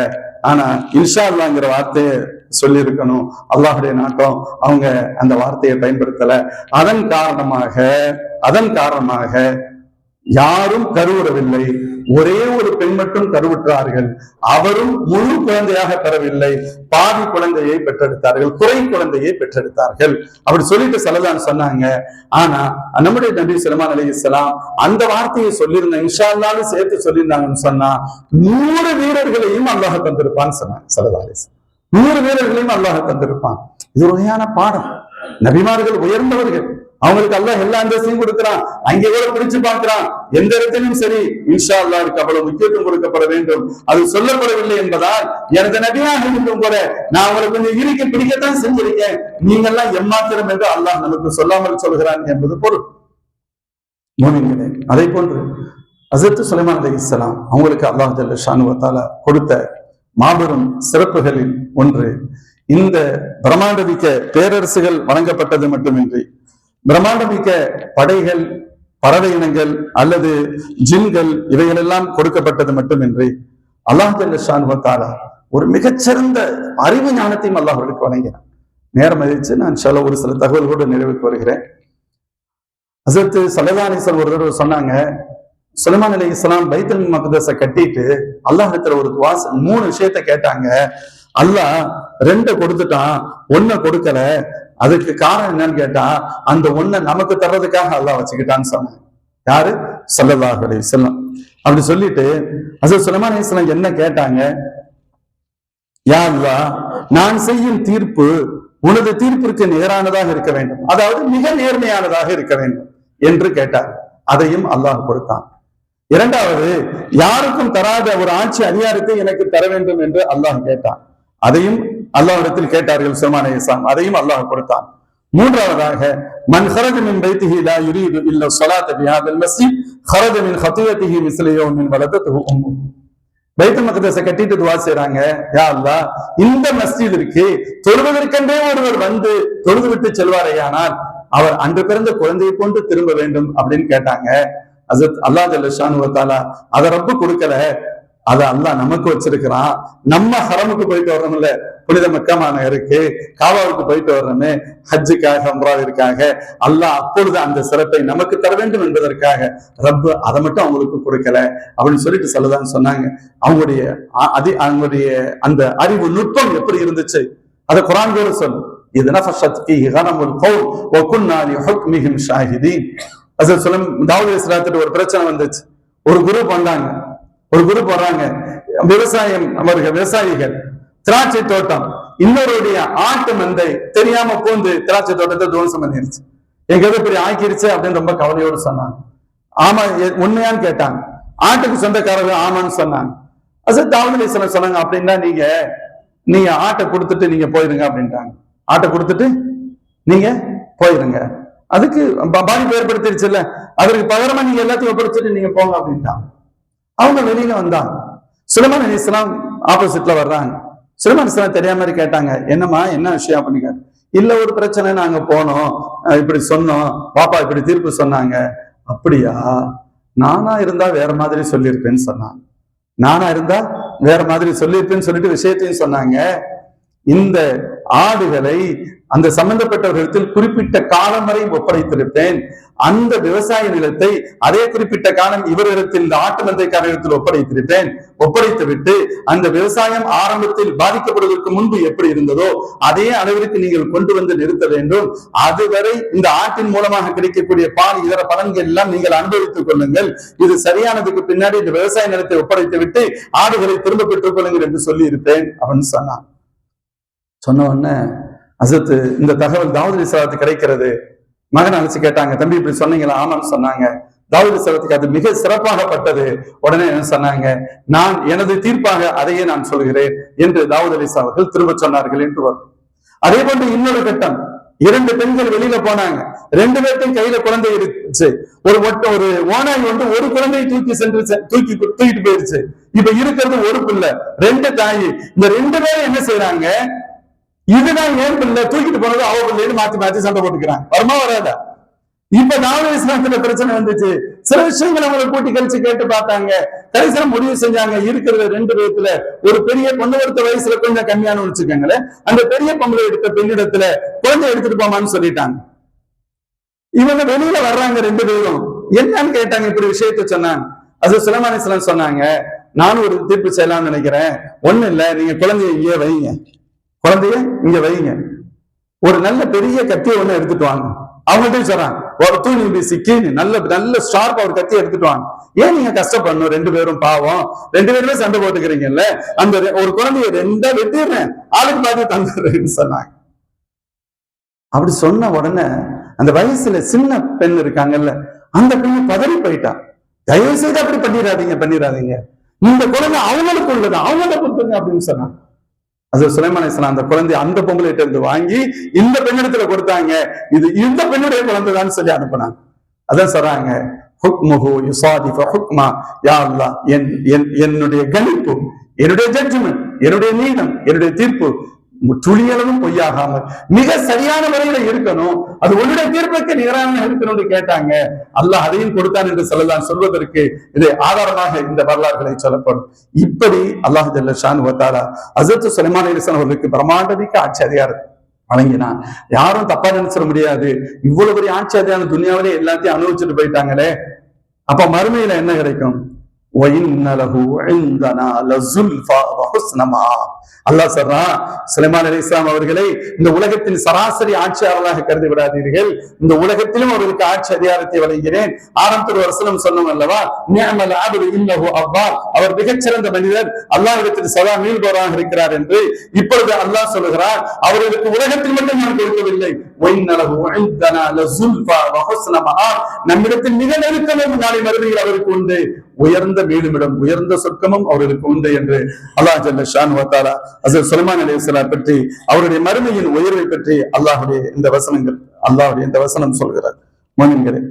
ஆனா இன்ஷா அல்லாஹ்ங்கிற வார்த்தையை சொல்லி இருக்கணும். அல்லாஹுடைய நாட்டம், அவங்க அந்த வார்த்தையை பயன்படுத்தல. அதன் காரணமாக யாரும் கருவுறவில்லை. ஒரே ஒரு பெண் மட்டும் கருவுற்றார்கள். அவரும் முழு குழந்தையாக பெறவில்லை, பாதி குழந்தையை பெற்றெடுத்தார்கள், குறை குழந்தையை பெற்றெடுத்தார்கள். அப்படி சொல்லிட்டு சல்லல்லாஹு சொன்னாங்க. ஆனா நம்முடைய நபி சுலைமான் அலைஹிஸ்ஸலாம் அந்த வார்த்தையை சொல்லியிருந்த இன்ஷா அல்லாஹ்னு சேர்த்து சொல்லியிருந்தாங்கன்னு சொன்னா 100 வீரர்களையும் அல்லாஹ் தந்திருப்பான்னு சொன்னாங்க. சல்லல்லாஹு அலைஹி வஸல்லம் 100 வீரர்களையும் அல்லாஹ் தந்திருப்பான். இது ஒரு வகையான பாடம். நபிமார்கள் உயர்ந்தவர்கள், அவங்களுக்கு அல்லாஹ் எல்லா அந்தஸ்தையும் கொடுக்கிறான். அங்கே கூட பிடிச்சு பார்க்கிறான். எந்த இடத்திலும் சரி இன்ஷா அல்லாஹ்வுக்கு அவ்வளவு முக்கியத்துவம் கொடுக்கப்பட வேண்டும். அது சொல்லப்படவில்லை என்பதால் எனது நபியாக இருந்தும் கூட நான் உங்களை கொஞ்சம் இறுக்கி பிடிக்கத்தான் செஞ்சிருக்கேன், நீங்க எல்லாம் எம்மாத்திரம் என்று அல்லாஹ் நமக்கு சொல்லாமல் சொல்கிறான் என்பது பொருள். மோமின்களே, அதை போன்று ஹஸரத் சுலைமான் அலைஹிஸ்ஸலாம் அவங்களுக்கு அல்லாஹ் ஜல்ல ஷானு வ தஆலா கொடுத்த மாபெரும் சிறப்புகளில் ஒன்று, இந்த பிரம்மாண்டமிக்க பேரரசுகள் வழங்கப்பட்டது மட்டுமின்றி, பிரம்மாண்டமிக்க படைகள், பறவை இனங்கள் அல்லது ஜின்கள் இவைகளெல்லாம் கொடுக்கப்பட்டது மட்டுமின்றி, அல்லாஹ் ஜல்ல ஷானு வ தஆலா ஒரு மிகச்சிறந்த அறிவு ஞானத்தையும் அல்லாஹ் அவர்களுக்கு வழங்கினார். நேரம் அறிவிச்சு நான் ஒரு சில தகவல்களோடு நிறைவுக்கு வருகிறேன். ஹஸரத் ஸல்லல்லாஹு அலைஹி வஸல்லம் ஒரு தடவை சொன்னாங்க, சுலைமான் அலைஹிஸ்ஸலாம் பைத்துல் மக்தஸை கட்டிட்டு அல்லாஹ்விடத்துல ஒரு துஆ 3 விஷயத்தை கேட்டாங்க. அல்லாஹ் 2 கொடுத்துட்டான், 1 கொடுக்கல. அதுக்கு காரணம் என்னன்னு கேட்டா, அந்த 1 நமக்கு தர்றதுக்காக அல்லாஹ் வச்சுக்கிட்டான்னு சொன்னாங்க. யாரு? ஸல்லல்லாஹு அலைஹி வஸல்லம். அப்படி சொல்லிட்டு ஹஸரத் சுலைமான் அலைஹிஸ்ஸலாம் என்ன கேட்டாங்க? யா அல்லாஹ், நான் செய்யும் தீர்ப்பு உனது தீர்ப்பிற்கு நிகரானதாக இருக்க வேண்டும், அதாவது மிக நேர்மையானதாக இருக்க வேண்டும் என்று கேட்டார். அதையும் அல்லாஹ் கொடுத்தான். 2வது, யாருக்கும் தராத ஒரு ஆட்சி அதிகாரத்தை எனக்கு தர வேண்டும் என்று அல்லாஹ் கேட்டான். அதையும் அல்லாஹ்விடத்தில் கேட்டார்கள் சுலைமான் அலைஹிஸ்ஸலாம், அதையும் அல்லாஹ் கொடுத்தான். 3வதாக, மன் خرج من بيته لا يريد الا الصلاه بهذا المسجد خرج من خطيئته مثل يوم ولدته امه. பைத்துல் மக்தஸை கட்டிட்டு துஆ செய்றாங்க, யா அல்லாஹ், இந்த மஸ்ஜிதிற்கு தொழுவதற்கென்றே ஒருவர் வந்து தொழுது விட்டு செல்வாரேயானால் அவர் அன்று பிறந்த குழந்தையை போன்று திரும்ப வேண்டும் அப்படின்னு கேட்டாங்க. ஹஸரத் அல்லாஹ் ஜல்ல ஷானு வ தஆலா அதை ரப்பு கொடுக்கல, அதை அல்லாஹ் நமக்கு வச்சிருக்கிறான். நம்ம ஹரமுக்கு போயிட்டு வர்றோம்ல, புனித மக்கா மாநகருக்கு, காபாவுக்கு போயிட்டு வர்றோமே, ஹஜ்ஜுக்காக, உம்ராவிற்காக, அல்லாஹ் அப்பொழுது அந்த சிறப்பை நமக்கு தர வேண்டும் என்பதற்காக ரப்பு அதை மட்டும் அவங்களுக்கு கொடுக்கல அப்படின்னு சொல்லிட்டு சொல்லதான் சொன்னாங்க. அவங்களுடைய அந்த அறிவு நுட்பம் எப்படி இருந்துச்சு அதை குர்ஆன் கூட சொல்லு. இது நஃபஷத் ஃபீஹி கனமுல் கௌம் வ குன்னா லிஹுக்மிஹிம் ஷாஹிதீன். ஹஸரத் தாவூத் அலைஹிஸ்ஸலாத்துக்கு ஒரு பிரச்சனை வந்துச்சு. ஒரு குரூப் வந்தாங்க, விவசாயம், அவர்கள் விவசாயிகள், திராட்சை தோட்டம், இன்னொருடைய ஆட்டு மந்தை தெரியாம பூந்து திராட்சை தோட்டத்தை துவம்சம் பண்ணிருச்சு. எங்க இப்படி ஆக்கிருச்சு அப்படின்னு ரொம்ப கவலையோடு சொன்னாங்க. ஆமா, உண்மையான்னு கேட்டாங்க. ஆட்டுக்கு சொந்தக்காரர்கள் ஆமான்னு சொன்னாங்க. ஹஸரத் தாவூத் அலைஹிஸ்ஸலாம் சொன்னாங்க, அப்படின்னா நீங்க ஆட்டை கொடுத்துட்டு நீங்க போயிருங்க அப்படின்ட்டாங்க. ஆட்டை கொடுத்துட்டு நீங்க போயிருங்க, அதுக்கு பாதிப்பு ஏற்படுத்திருச்சு இல்ல, அதற்கு பகரமா நீங்க எல்லாத்தையும் ஒப்படைச்சிட்டு நீங்க போங்க அப்படின்ட்டாங்க. அவங்க வெளியில வந்தாங்க. சுலைமான் அலைஹிஸ்ஸலாம் ஆப்போசிட்ல வர்றாங்க. சுலைமான் அலைஹிஸ்ஸலாம் தெரியாம மாதிரி கேட்டாங்க, என்னம்மா என்ன விஷயம் அப்படின்னு கேட்டாங்க. இல்ல, ஒரு பிரச்சனை, நாங்க போனோம், இப்படி சொன்னோம், பாப்பா இப்படி தீர்ப்பு சொன்னாங்க. அப்படியா, நானா இருந்தா வேற மாதிரி சொல்லியிருப்பேன்னு சொன்னாங்க. நானா இருந்தா வேற மாதிரி சொல்லியிருப்பேன்னு சொல்லிட்டு விஷயத்தையும் சொன்னாங்க. இந்த ஆடுகளை அந்த சம்பந்தப்பட்டவர்களிடத்தில் குறிப்பிட்ட காலம் வரை ஒப்படைத்திருப்பேன். அந்த விவசாய நிலத்தை அதே குறிப்பிட்ட காலம் இவரிடத்தில், இந்த ஆட்டு மந்தைக்காரரிடத்தில் ஒப்படைத்து விட்டு அந்த விவசாயம் ஆரம்பத்தில் பாதிக்கப்படுவதற்கு முன்பு எப்படி இருந்ததோ அதே அளவிற்கு நீங்கள் கொண்டு வந்து நிறுத்த வேண்டும். அதுவரை இந்த ஆட்டின் மூலமாக கிடைக்கக்கூடிய பால், இதர பலன்கள் எல்லாம் நீங்கள் அனுபவித்துக் கொள்ளுங்கள். இது சரியானதுக்கு பின்னாடி இந்த விவசாய நிலத்தை ஒப்படைத்து விட்டு ஆடுகளை திரும்ப பெற்றுக் கொள்ளுங்கள் என்று சொல்லி இருப்பேன் அப்படின்னு சொன்னான். சொன்ன உடனே ஹஸரத் இந்த தகவல் தாவூத் அலைஹிஸ்ஸலாத்துக்கு கிடைக்கிறது. மகன் அழைச்சு கேட்டாங்க, தம்பி இப்படி சொன்னீங்களா? ஆமான்னு சொன்னாங்க. தாவூத் அலைஹிஸ்ஸலாத்துக்கு அது மிக சிறப்பாகப்பட்டது. உடனே என்ன சொன்னாங்க, நான் எனது தீர்ப்பாக அதையே நான் சொல்கிறேன் என்று தாவூத் அலைஹிஸ்ஸலாம் அவர்கள் திரும்ப சொன்னார்கள் என்று வரும். அதே போன்று இன்னொரு கட்டம், 2 பெண்கள் வெளியில போனாங்க, 2 பேர்த்தையும் கையில குழந்தை இருந்துச்சு. ஒரு ஓனாய் வந்து ஒரு குழந்தையை தூக்கிட்டு போயிருச்சு. இப்ப இருக்கிறது ஒரு பிள்ளை, 2 தாய். இந்த 2 பேரும் என்ன செய்யறாங்க, இதுதான் ஏன் பிள்ளை, தூக்கிட்டு போனது அவ பிள்ளைன்னு மாத்தி மாத்தி சண்டை போட்டுக்கிறாங்க. வருமா வராதா? இப்ப தாவூத் இஸ்லாத்துல பிரச்சனை வந்துச்சு. சில விஷயங்களை அவங்களை கூட்டி கழிச்சு கேட்டு பார்த்தாங்க. கடைசியில முடிவு செஞ்சாங்க, இருக்கிற 2 பேத்துல ஒரு பெரிய பொண்ணு ஒருத்த வயசுல கொஞ்சம் கம்மியான வச்சுக்கோங்களேன், அந்த பெரிய பொம்பளை எடுத்த பெண்ணிடத்துல குழந்தை எடுத்துட்டு போமான்னு சொல்லிட்டாங்க. இவங்க வெளியில வர்றாங்க 2 பேரும். என்னன்னு கேட்டாங்க, இப்படி விஷயத்த சொன்னாங்க. அது சுலைமான் அலைஹிஸ்ஸலாம் சொன்னாங்க, நானும் ஒரு தீர்ப்பு செய்யலாம்னு நினைக்கிறேன். ஒண்ணு இல்ல, நீங்க குழந்தைய இங்கே வைங்க, குழந்தைய இங்க வைங்க, ஒரு நல்ல பெரிய கத்தியை ஒண்ணு எடுத்துட்டு வாங்க. அவங்கள்ட்ட சொல்றாங்க, ஒரு தூணி சிக்கின்னு நல்ல ஷார்ப்பா ஒரு கத்தியை எடுத்துட்டு வாங்க. ஏன் நீங்க கஷ்டப்படணும், 2 பேரும் பாவம், 2 பேருமே சண்டை போட்டுக்கிறீங்கல்ல, அந்த ஒரு குழந்தைய 2 வெட்டிடுறேன், ஆளுக்கு பார்த்து தந்துடுறேன்னு சொன்னாங்க. அப்படி சொன்ன உடனே அந்த வயசுல சின்ன பெண் இருக்காங்கல்ல, அந்த பெண்ணு பதறி போயிட்டா. தயவு செய்து அப்படி பண்ணிடாதீங்க, இந்த குழந்தை அவங்களுக்கு உள்ளது, அவங்கள கொடுத்துங்க அப்படின்னு சொன்னாங்க. அது சுலைமான் அலைஹிஸ்ஸலாம் அந்த குழந்தை அந்த பொம்பளைகிட்ட இருந்து வாங்கி இந்த பெண்ணிடத்துல கொடுத்தாங்க. இது இந்த பெண்ணுடைய குழந்தைதான் சொல்லி அனுப்பினாங்க. அதான் சொல்றாங்க, ஹுக்முஹு யுஸாதிஃபு ஹுக்மா, யா அல்லாஹ், என்னுடைய கணிப்பு, என்னுடைய ஜட்ஜ்மெண்ட், என்னுடைய நீதம், என்னுடைய தீர்ப்பு துளியளவும் பொய்யாகாமல் மிக சரியான முறையில இருக்கணும், அது உன்னுடைய தீர்ப்புக்கு நிகரான இருக்கணும்னு கேட்டாங்க. அல்லாஹ் அதையும் கொடுத்தான் என்று சொல்லலாம். சொல்வதற்கு இது ஆதாரமாக இந்த வரலாறுகளை சொல்லப்படும். இப்படி அல்லாஹ் ஜல்ல ஷானு வ தஆலா ஹஜ்ரத் சுலைமான் அலைஹிஸ்ஸலாம் அவர்களுக்கு பிரம்மாண்டமிக்க ஆட்சி அதிகாரம் வழங்கினான். யாரும் தப்பா நினைச்சிட முடியாது, இவ்வளவு பெரிய ஆட்சி அதிகாரம் துனியாவிலே எல்லாத்தையும் அனுபவிச்சுட்டு போயிட்டாங்களே, அப்ப மறுமையில என்ன கிடைக்கும்? அல்லாஹ் சொல்றான், சுலைமான் அலைஹிஸ்ஸலாம் அவர்களை இந்த உலகத்தின் சராசரி ஆட்சியாளராக கருதி விடாதீர்கள், இந்த உலகத்திலும் அவர்களுக்கு ஆட்சி அதிகாரத்தை வழங்கினேன். ஆரம்பத்தில் ஒரு வசனம் சொன்னோம் அல்லவா, நிஅமல் அப்து இன்னஹு அவ்வாப், அவர் மிகச்சிறந்த மனிதர், அல்லாஹ்விடத்தில் சதா மீள்பவராக இருக்கிறார் என்று. இப்பொழுது அல்லாஹ் சொல்லுகிறார், அவர்களுக்கு உலகத்தில் மட்டும் நான் கொடுக்கவில்லை, நம்மிடத்தில் மிக நெருக்கமும் நாளை மறுமையில் அவருக்கு உண்டு, உயர்ந்த மீளுமிடம், உயர்ந்த சொர்க்கமும் அவர்களுக்கு உண்டு என்று அல்லாஹ் ஜல்ல ஷானு வ தஆலா ஹஜ்ரத் சுலைமான் அலைஹிஸ்ஸலாம் பற்றி, அவருடைய மறுமையின் உயர்வை பற்றி அல்லாஹ்வுடைய இந்த வசனம் சொல்கிறார். மோமின்களே,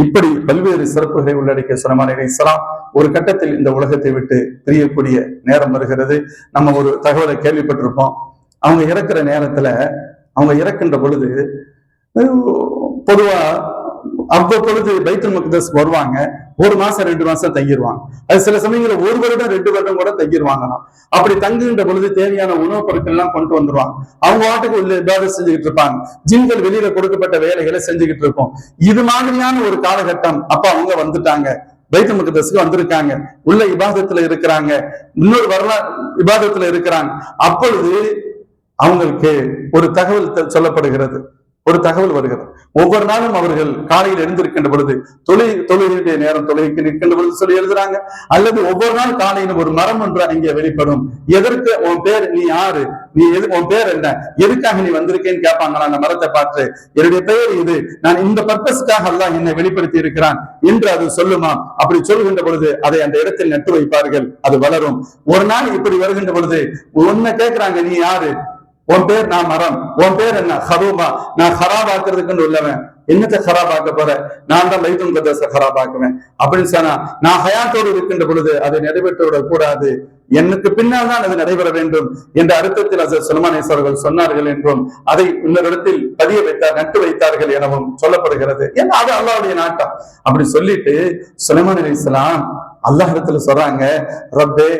இப்படி பல்வேறு சிறப்புகளை உள்ளடக்கிய சுலைமான் அலைஹிஸ்ஸலாம் ஒரு கட்டத்தில் இந்த உலகத்தை விட்டு பிரியக்கூடிய நேரம் வருகிறது. நம்ம ஒரு தகவலை கேள்விப்பட்டிருப்போம். அவங்க இறக்குற நேரத்துல, அவங்க இறக்கின்ற பொழுது பொதுவா அவ்வப்பொழுது பைத்துல் மக்தஸ் வருவாங்க, 1 மாசம் 2 மாசம் தங்கிடுவாங்க. அது சில சமயங்களில் 1 வருடம் 2 வருடம் கூட தங்கிடுவாங்களாம். அப்படி தங்குகின்ற பொழுது தேவையான உணவுப் பொருட்கள் எல்லாம் கொண்டு வந்துருவாங்க. அவங்க வாட்டுக்கு உள்ள இபாதத் செஞ்சுக்கிட்டு இருப்பாங்க, ஜின்கள் வெளியில கொடுக்கப்பட்ட வேலைகளை செஞ்சுக்கிட்டு இருப்போம். இது மாதிரியான ஒரு காலகட்டம். அப்ப அவங்க வந்துட்டாங்க, பைத்துல் மக்தஸ்க்கு வந்திருக்காங்க, உள்ள இபாதத்துல இருக்கிறாங்க, இன்னொரு இபாதத்துல இருக்கிறாங்க. அப்பொழுது அவங்களுக்கு ஒரு தகவல் சொல்லப்படுகிறது, ஒரு தகவல் வருகிறது. ஒவ்வொரு நாளும் அவர்கள் காலையில் எழுந்திருக்கின்ற பொழுது தொழுகையுடைய நேரம், தொழுகைக்கு நிற்கின்ற பொழுது சொல்லி எழுதுறாங்க. அல்லது ஒவ்வொரு நாள் காலையிலும் ஒரு மரம் ஒன்று அங்கே வெளிப்படும். எதற்கு, உன் பேர், நீ யாரு, உன் பேர் என்ன, எதுக்காக நீ வந்திருக்கேன்னு கேட்பாங்களா அந்த மரத்தை பார்த்து. என்னுடைய பெயர் இது, நான் இந்த பர்பஸ்க்காக அல்லாஹ் என்னை வெளிப்படுத்தி இருக்கிறான் என்று அது சொல்லுமா. அப்படி சொல்லுகின்ற பொழுது அதை அந்த இடத்தில் நட்டு வைப்பார்கள், அது வளரும். ஒரு நாள் இப்படி வருகின்ற பொழுது ஒன்ன கேட்கிறாங்க, நீ யாரு, உன் பேர், நான் மரம், உன் பேர் என்ன, ஹரூபா, நான் ஹராபாக்குறதுக்குன்னு உள்ளவன், என்னத்தை ஹராபாக்க போற, நான் தான் பைத்துல் மக்தஸை ஹராபாக்குவேன் அப்படின்னு சொன்னா, நான் ஹயாத்தோடு இருக்கின்ற பொழுது அதை நடைபெற்று விடக் கூடாது, எனக்கு பின்னால் தான் அது நடைபெற வேண்டும் என்ற அர்த்தத்தில் ஹஜ்ரத் சுலைமான் அவர்கள் சொன்னார்கள் என்றும், அதை இன்னொரு இடத்தில் பதிய வைத்தார், நட்டு வைத்தார்கள் எனவும் சொல்லப்படுகிறது. ஏன்னா அது அல்லாஹ்வுடைய நாட்டம். அப்படி சொல்லிட்டு சுலைமான் அலைஹிஸ்ஸலாம் அல்லாஹ் இடத்துல சொல்றாங்க, ரப்பே,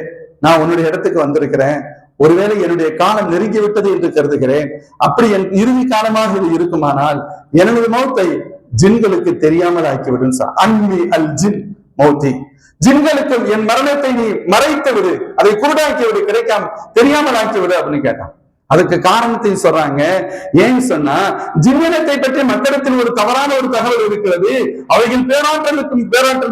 நான் உன்னுடைய இடத்துக்கு வந்திருக்கிறேன், ஒருவேளை என்னுடைய காலம் நெருங்கி விட்டது என்று கருதுகிறேன். அப்படி என் இறுதி காலமாக இது இருக்குமானால் எனது மௌத்தை ஜின்களுக்கு தெரியாமல் ஆக்கிவிடும். அன்மி அல் ஜின் மௌத்தி, ஜின்களுக்கு என் மரணத்தை நீ மறைத்து விடு, அதை குருடாக்கி விடு, கிடைக்காம தெரியாமல் ஆக்கி விடு அப்படின்னு கேட்டான். அதுக்கு காரணத்தையும் சொல்றாங்க. ஏன் சொன்னா, ஜின்னினத்தை பற்றி மக்களிடத்தில் ஒரு தவறான ஒரு தகவல் இருக்கிறது, அவைகள் பேராற்றல்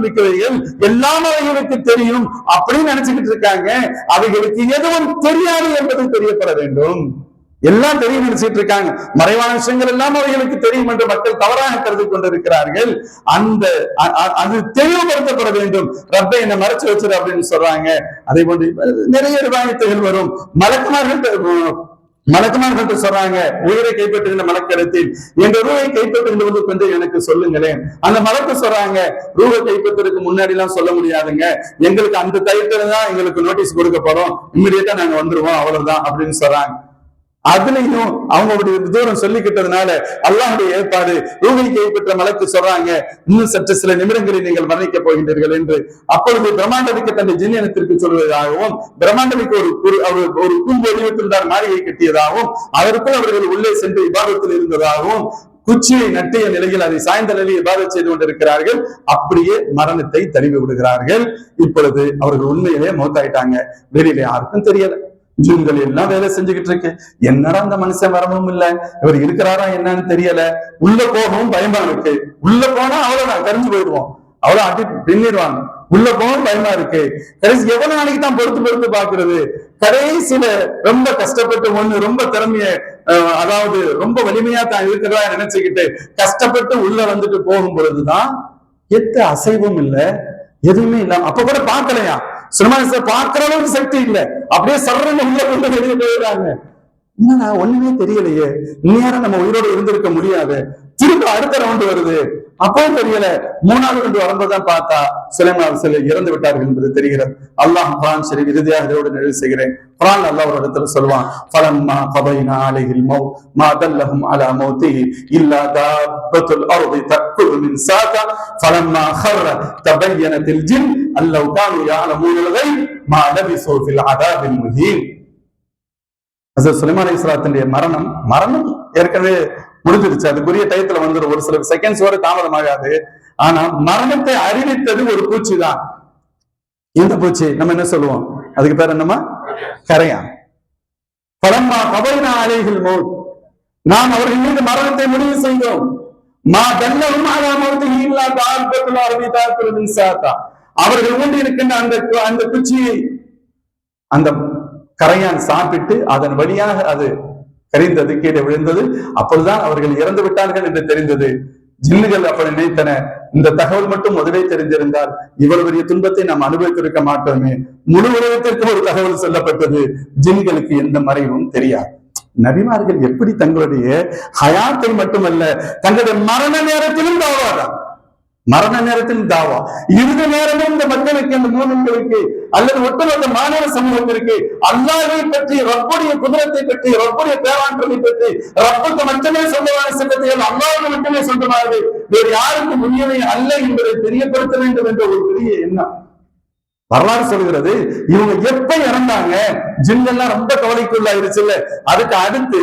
மிக்கவைகள், எல்லாம் அவைகளுக்கு தெரியும் அப்படின்னு நினைச்சுக்கிட்டு இருக்காங்க. அவைகளுக்கு எதுவும் தெரியாது என்பது தெரியப்பட வேண்டும். எல்லாம் தெரியும் நினைச்சிட்டு இருக்காங்க, மறைவான விஷயங்கள் எல்லாம் அவைகளுக்கு தெரியும் என்று மக்கள் தவறாக கருதி கொண்டிருக்கிறார்கள். அது தெளிவுபடுத்தப்பட வேண்டும். ரப்பை என்னை மறைச்சு வச்சிரு அப்படின்னு சொல்றாங்க. அதே போன்று நிறைய ரிவாயத்துகள் வரும். மலக்குமார்கள் மலக்குமார்கள் சொல்றாங்க, உயிரை கைப்பற்றுகின்ற மலக்கரத்தில் எங்க ரூவை கைப்பற்றுகின்ற கொஞ்சம் எனக்கு சொல்லுங்களேன். அந்த மலக்கு சொல்றாங்க, ரூவை கைப்பற்றுறதுக்கு முன்னாடி எல்லாம் சொல்ல முடியாதுங்க, எங்களுக்கு அந்த டைத்துல தான் எங்களுக்கு நோட்டீஸ் கொடுக்க போறோம், இம்மிடியேட்டா நாங்க வந்துருவோம், அவ்வளவுதான் அப்படின்னு சொல்றாங்க. அதுலயும் அவங்களுடைய தூரம் சொல்லிக்கிட்டதுனால அல்லாஹ்வுடைய ஏற்பாடு, ரூஹை கைப்பற்ற மலக்கு சொல்றாங்க, இன்னும் சற்று சில நிமிடங்களில் நீங்கள் மரணிக்க போகின்றீர்கள் என்று. அப்பொழுது பிரம்மாண்டவிக்கு தன்னை ஜின்னியனத்திற்கு சொல்வதாகவும், பிரம்மாண்டவிக்கு ஒரு கூம்பு வடிவத்தில்தான் மாளிகை கட்டியதாகவும், அதற்குள் அவர்கள் உள்ளே சென்று இபாதத்தில் இருந்ததாகவும், குச்சியை நட்டிய நிலையில் அதை சாய்ந்த நிலையில் இபாதத் செய்து கொண்டிருக்கிறார்கள். அப்படியே மரணத்தை தழுவி விடுகிறார்கள். இப்பொழுது அவர்கள் உண்மையிலே மௌத்தாயிட்டாங்க. வெளியில யாருக்கும் தெரியல. ஜூன்கள் எல்லாம் வேலை செஞ்சுக்கிட்டு இருக்கு. என்னடா அந்த மனுஷன் வரவும் இல்லை, இவர் இருக்கிறாரா என்னன்னு தெரியல. உள்ள போகவும் பயமா இருக்கு. உள்ள போனா அவ்வளவுதான், கரிஞ்சு போயிடுவோம், அவ்வளவு அடி பின்னிடுவாங்க. உள்ள போகவும் பயமா இருக்கு. கடைசி எவ்வளவு நாளைக்கு தான் பொறுத்து பாக்குறது? கடைசியில ரொம்ப கஷ்டப்பட்டு ஒண்ணு ரொம்ப திறமைய, அதாவது ரொம்ப வலிமையா தான் இருக்கிறதா நினைச்சுக்கிட்டு கஷ்டப்பட்டு உள்ள வந்துட்டு போகும் பொழுதுதான் எத்த அசைவும் இல்லை, எதுவுமே இல்லாம. அப்ப கூட பார்க்கலையா, சினிமாச பார்க்கிற அளவுக்கு சக்தி இல்லை, அப்படியே சர்றன்னு உள்ள கொண்டு வெளியே போயிடுறாங்க. என்னன்னா ஒண்ணுமே தெரியலையே, இந்நேரம் நம்ம உயிரோடு இருந்திருக்க முடியாது. திரும்ப அடுத்த ரவுண்டு வருது, அப்பவும் தெரியல. மூணாவது ரவுண்டு வரும்போதுதான் பார்த்தா சுலைமான் இறந்து விட்டார்கள் என்பது தெரிகிறது. அல்லாஹ் குர்ஆன் ஷரீஃப் இறுதியாக இதோடு நிறைவு செய்கிறேன். குர்ஆன் அல்லாஹ் ஒரு இடத்துல சொல்வான், ஃபலம்மா கதைனா அலைஹில் மௌத் மா தல்லஹும் அலா மௌத்திஹி இல்லா தாபத்துல் அர்தி தக்குலு மின் சாதா ஃபலம்மா خر تبينت الجن ان لو كانوا يعلمون الغيب ما لبثوا في العذاب المهين. ஹஜ்ரத் சுலைமான் அலைஹிஸ்ஸலாத்துடைய மரணம் ஏற்கனவே முடிஞ்சிருச்சு. அதுக்குரிய டயத்துல வந்துடும், ஒரு சில செகண்ட்ஸ் வரை தாமதமாகாது. ஆனா மரணத்தை அறிவித்தது ஒரு பூச்சி தான். இந்த பூச்சி நம்ம என்ன சொல்லுவோம், அதுக்கு பேர் என்னமா, கரையான். பலம்மா கபைனா அலைஹில் மௌத், நாம் அவர்கள் மீது மரணத்தை முடிவு செய்தோம். மா தல்லஹும் அலா மௌத்திஹி இல்லா தாபத்துல் அர்தி தக்குலு மின் சாதா, அவர்கள் ஊண்டி இருக்கின்ற அந்த குச்சியை அந்த கரையான் சாப்பிட்டு அதன் வழியாக அது கரிந்தது, கீழே விழுந்தது. அப்பொழுதுதான் அவர்கள் இறந்து விட்டார்கள் என்று தெரிந்தது. ஜின்னுகள் அப்படி நினைத்தன, இந்த தகவல் மட்டும் முதலே தெரிந்திருந்தால் இவ்வளவு பெரிய துன்பத்தை நாம் அனுபவித்திருக்க மாட்டோமே. முழு உலகத்திற்கு ஒரு தகவல் சொல்லப்பட்டது, ஜின்களுக்கு எந்த மறைவும் தெரியாது. நபிமார்கள் எப்படி தங்களுடைய ஹயாத்தை மட்டுமல்ல, தங்களுடைய மரண நேரத்திலும் தாவாதான், மரண நேரத்திலும் தாவா, இறுதி நேரமும் இந்த மக்களுக்கு, இந்த மூமின்களுக்கு அல்லது ஒட்டுமொத்த மாணவ சமூகத்திற்கு அல்லாஹ்வை பற்றி, ரப்புடைய குதிரத்தை பற்றி, ரப்புடைய பேராற்றலை பற்றி, ரப்புக்கு மட்டுமே சொந்தமான சின்னத்தைகள் அல்லாஹ்வுக்கு மட்டுமே சொந்தமானது, வேறு யாருக்கு முன்னிலை அல்ல என்பதை தெரியப்படுத்த வேண்டும் என்ற ஒரு பெரிய எண்ணம். வரலாறு சொல்கிறது, இவங்க எப்ப இறந்தாங்க, ஜின்னெல்லாம் ரொம்ப கவலைக்குள்ளாயிருச்சு இல்ல. அதுக்கு அடுத்து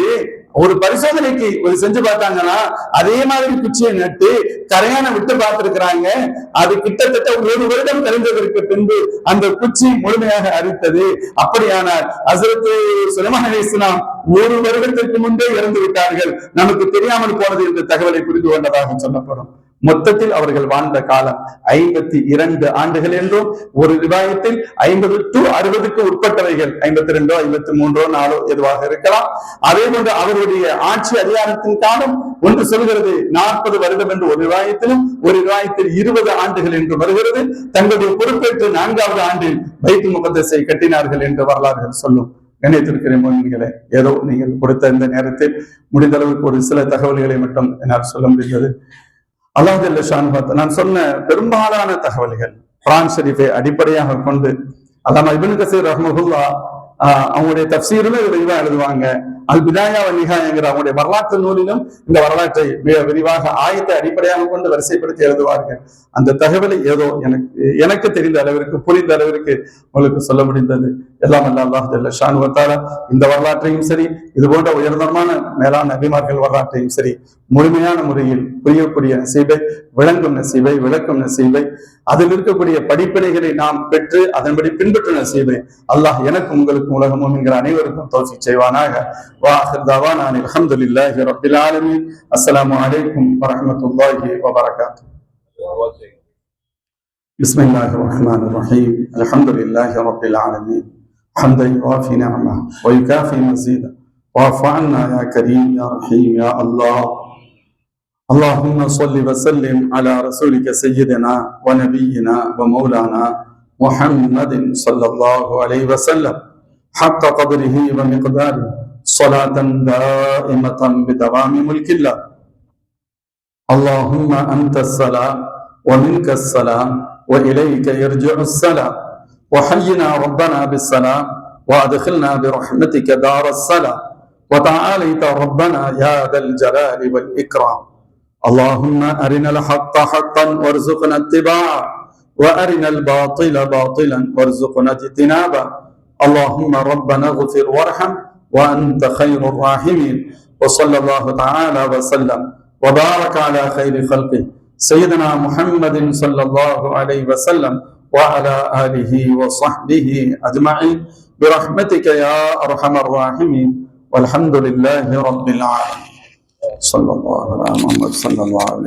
ஒரு பரிசோதனைக்கு ஒரு செஞ்சு பார்த்தாங்கன்னா, அதே மாதிரி குச்சியை நட்டு கரையான விட்டு பார்த்திருக்கிறாங்க. அது கிட்டத்தட்ட 1 வருடம் கழிந்ததற்கு பின்பு அந்த குச்சி முழுமையாக அரித்தது. அப்படியானால் ஹஜ்ரத் சுலைமான் அலைஹிஸ்ஸலாம் 1 வருடத்திற்கு முன்பே இறந்து விட்டார்கள், நமக்கு தெரியாமல் போனது என்ற தகவலை புரிந்து கொண்டதாக சொல்லப்படும். மொத்தத்தில் அவர்கள் வாழ்ந்த காலம் 52 ஆண்டுகள் என்றும், ஒரு ரிவாயத்தில் 50 to 60க்கு உட்பட்டவைகள், 52, 53, 4 எதுவாக இருக்கலாம். அதே போன்று அவருடைய ஆட்சி அதிகாரத்தின் காலம் ஒன்று சொல்கிறது 40 வருடம் என்று ஒரு ரிவாயத்திலும், ஒரு ரிவாயத்தில் 20 ஆண்டுகள் என்று வருகிறது. தங்களுடைய பொறுப்பேற்று 4வது ஆண்டில் பைத்துல் முகத்தஸை கட்டினார்கள் என்று வரலாறுகள் சொல்லும். கண்ணியத்திற்குரிய முஃமின்களே, ஏதோ நீங்கள் கொடுத்த இந்த நேரத்தில் முடிந்த அளவுக்கு ஒரு சில தகவல்களை மட்டும் என்னால் சொல்ல முடிந்தது. அல்லாஹ் ஜல்ல ஷானுஹு, நான் சொன்ன பெரும்பாலான தகவல்கள் குர்ஆன் ஷரீஃபை அடிப்படையாக கொண்டு, அல்லாமா இப்னு கஸீர் ரஹ்மஹுல்லாஹ் அவங்களுடைய தஃப்சீரிலும் விரிவா எழுதுவாங்க. அல் பிதாயா வன் நிஹாயாங்கிற அவங்களுடைய வரலாற்று நூலிலும் இந்த வரலாற்றை மிக விரிவாக ஆயத்தை அடிப்படையாக கொண்டு வரிசைப்படுத்தி எழுதுவார்கள். அந்த தகவலை ஏதோ எனக்கு தெரிந்த அளவிற்கு, புரிந்த அளவிற்கு உங்களுக்கு சொல்ல முடிந்தது. எல்லாம் அல்ல அல்லாஹ் ஜல்ல ஷானுஹு வ தஆலா இந்த வரலாற்றையும் சரி, இது போன்ற உயர்தரமான மேலான நபிமார்கள் வரலாற்றையும் சரி, முழுமையான முறையில் புரியக்கூடிய நசீபை, விளங்கும் நசீபை, விளக்கும் நசீபை, அதில் இருக்கக்கூடிய படிப்பினைகளை நாம் பெற்று அதன்படி பின்பற்றும் நசீபை அல்லாஹ் எனக்கும் உங்களுக்கும் உலக முஃமின்கள் அனைவருக்கும் தௌஃபீக் செய்வானாக. வாஹிர் தவானா அல்ஹம்துலில்லாஹி ரப்பில் ஆலமீன். அஸ்ஸலாமு அலைக்கும் வரஹ்மத்துல்லாஹி வபரகாத்துஹு. பிஸ்மில்லாஹிர் ரஹ்மானிர் ரஹீம். அல்ஹம்துலில்லாஹி ரப்பில் ஆலமீன். ஹம்தன் யுவாஃபி நிஅமஹு வ யுகாஃபி மஸீதா வஅஃபு அன்னா யா கரீம் யா ரஹீம் யா அல்லாஹ். اللهم صل وسلم على رسولك سيدنا ونبينا ومولانا محمد صلى الله عليه وسلم حق قدره ومقداره صلاة دائمة بدوام ملك الله. اللهم أنت السلام ومنك السلام وإليك يرجع السلام، وحينا ربنا بالسلام وأدخلنا برحمتك دار السلام، وتعاليت ربنا يا ذا الجلال والإكرام. اللهم أرنا الحق حقا وارزقنا اتباعه، وأرنا الباطل باطلا وارزقنا اجتنابه. اللهم ربنا اغفر وارحم وأنت خير الراحمين. وصلى الله تعالى وسلم وبارك على خير خلقه سيدنا محمد صلى الله عليه وسلم وعلى آله وصحبه أجمعين برحمتك يا أرحم الراحمين، والحمد لله رب العالمين. صلى الله على محمد صلى الله عليه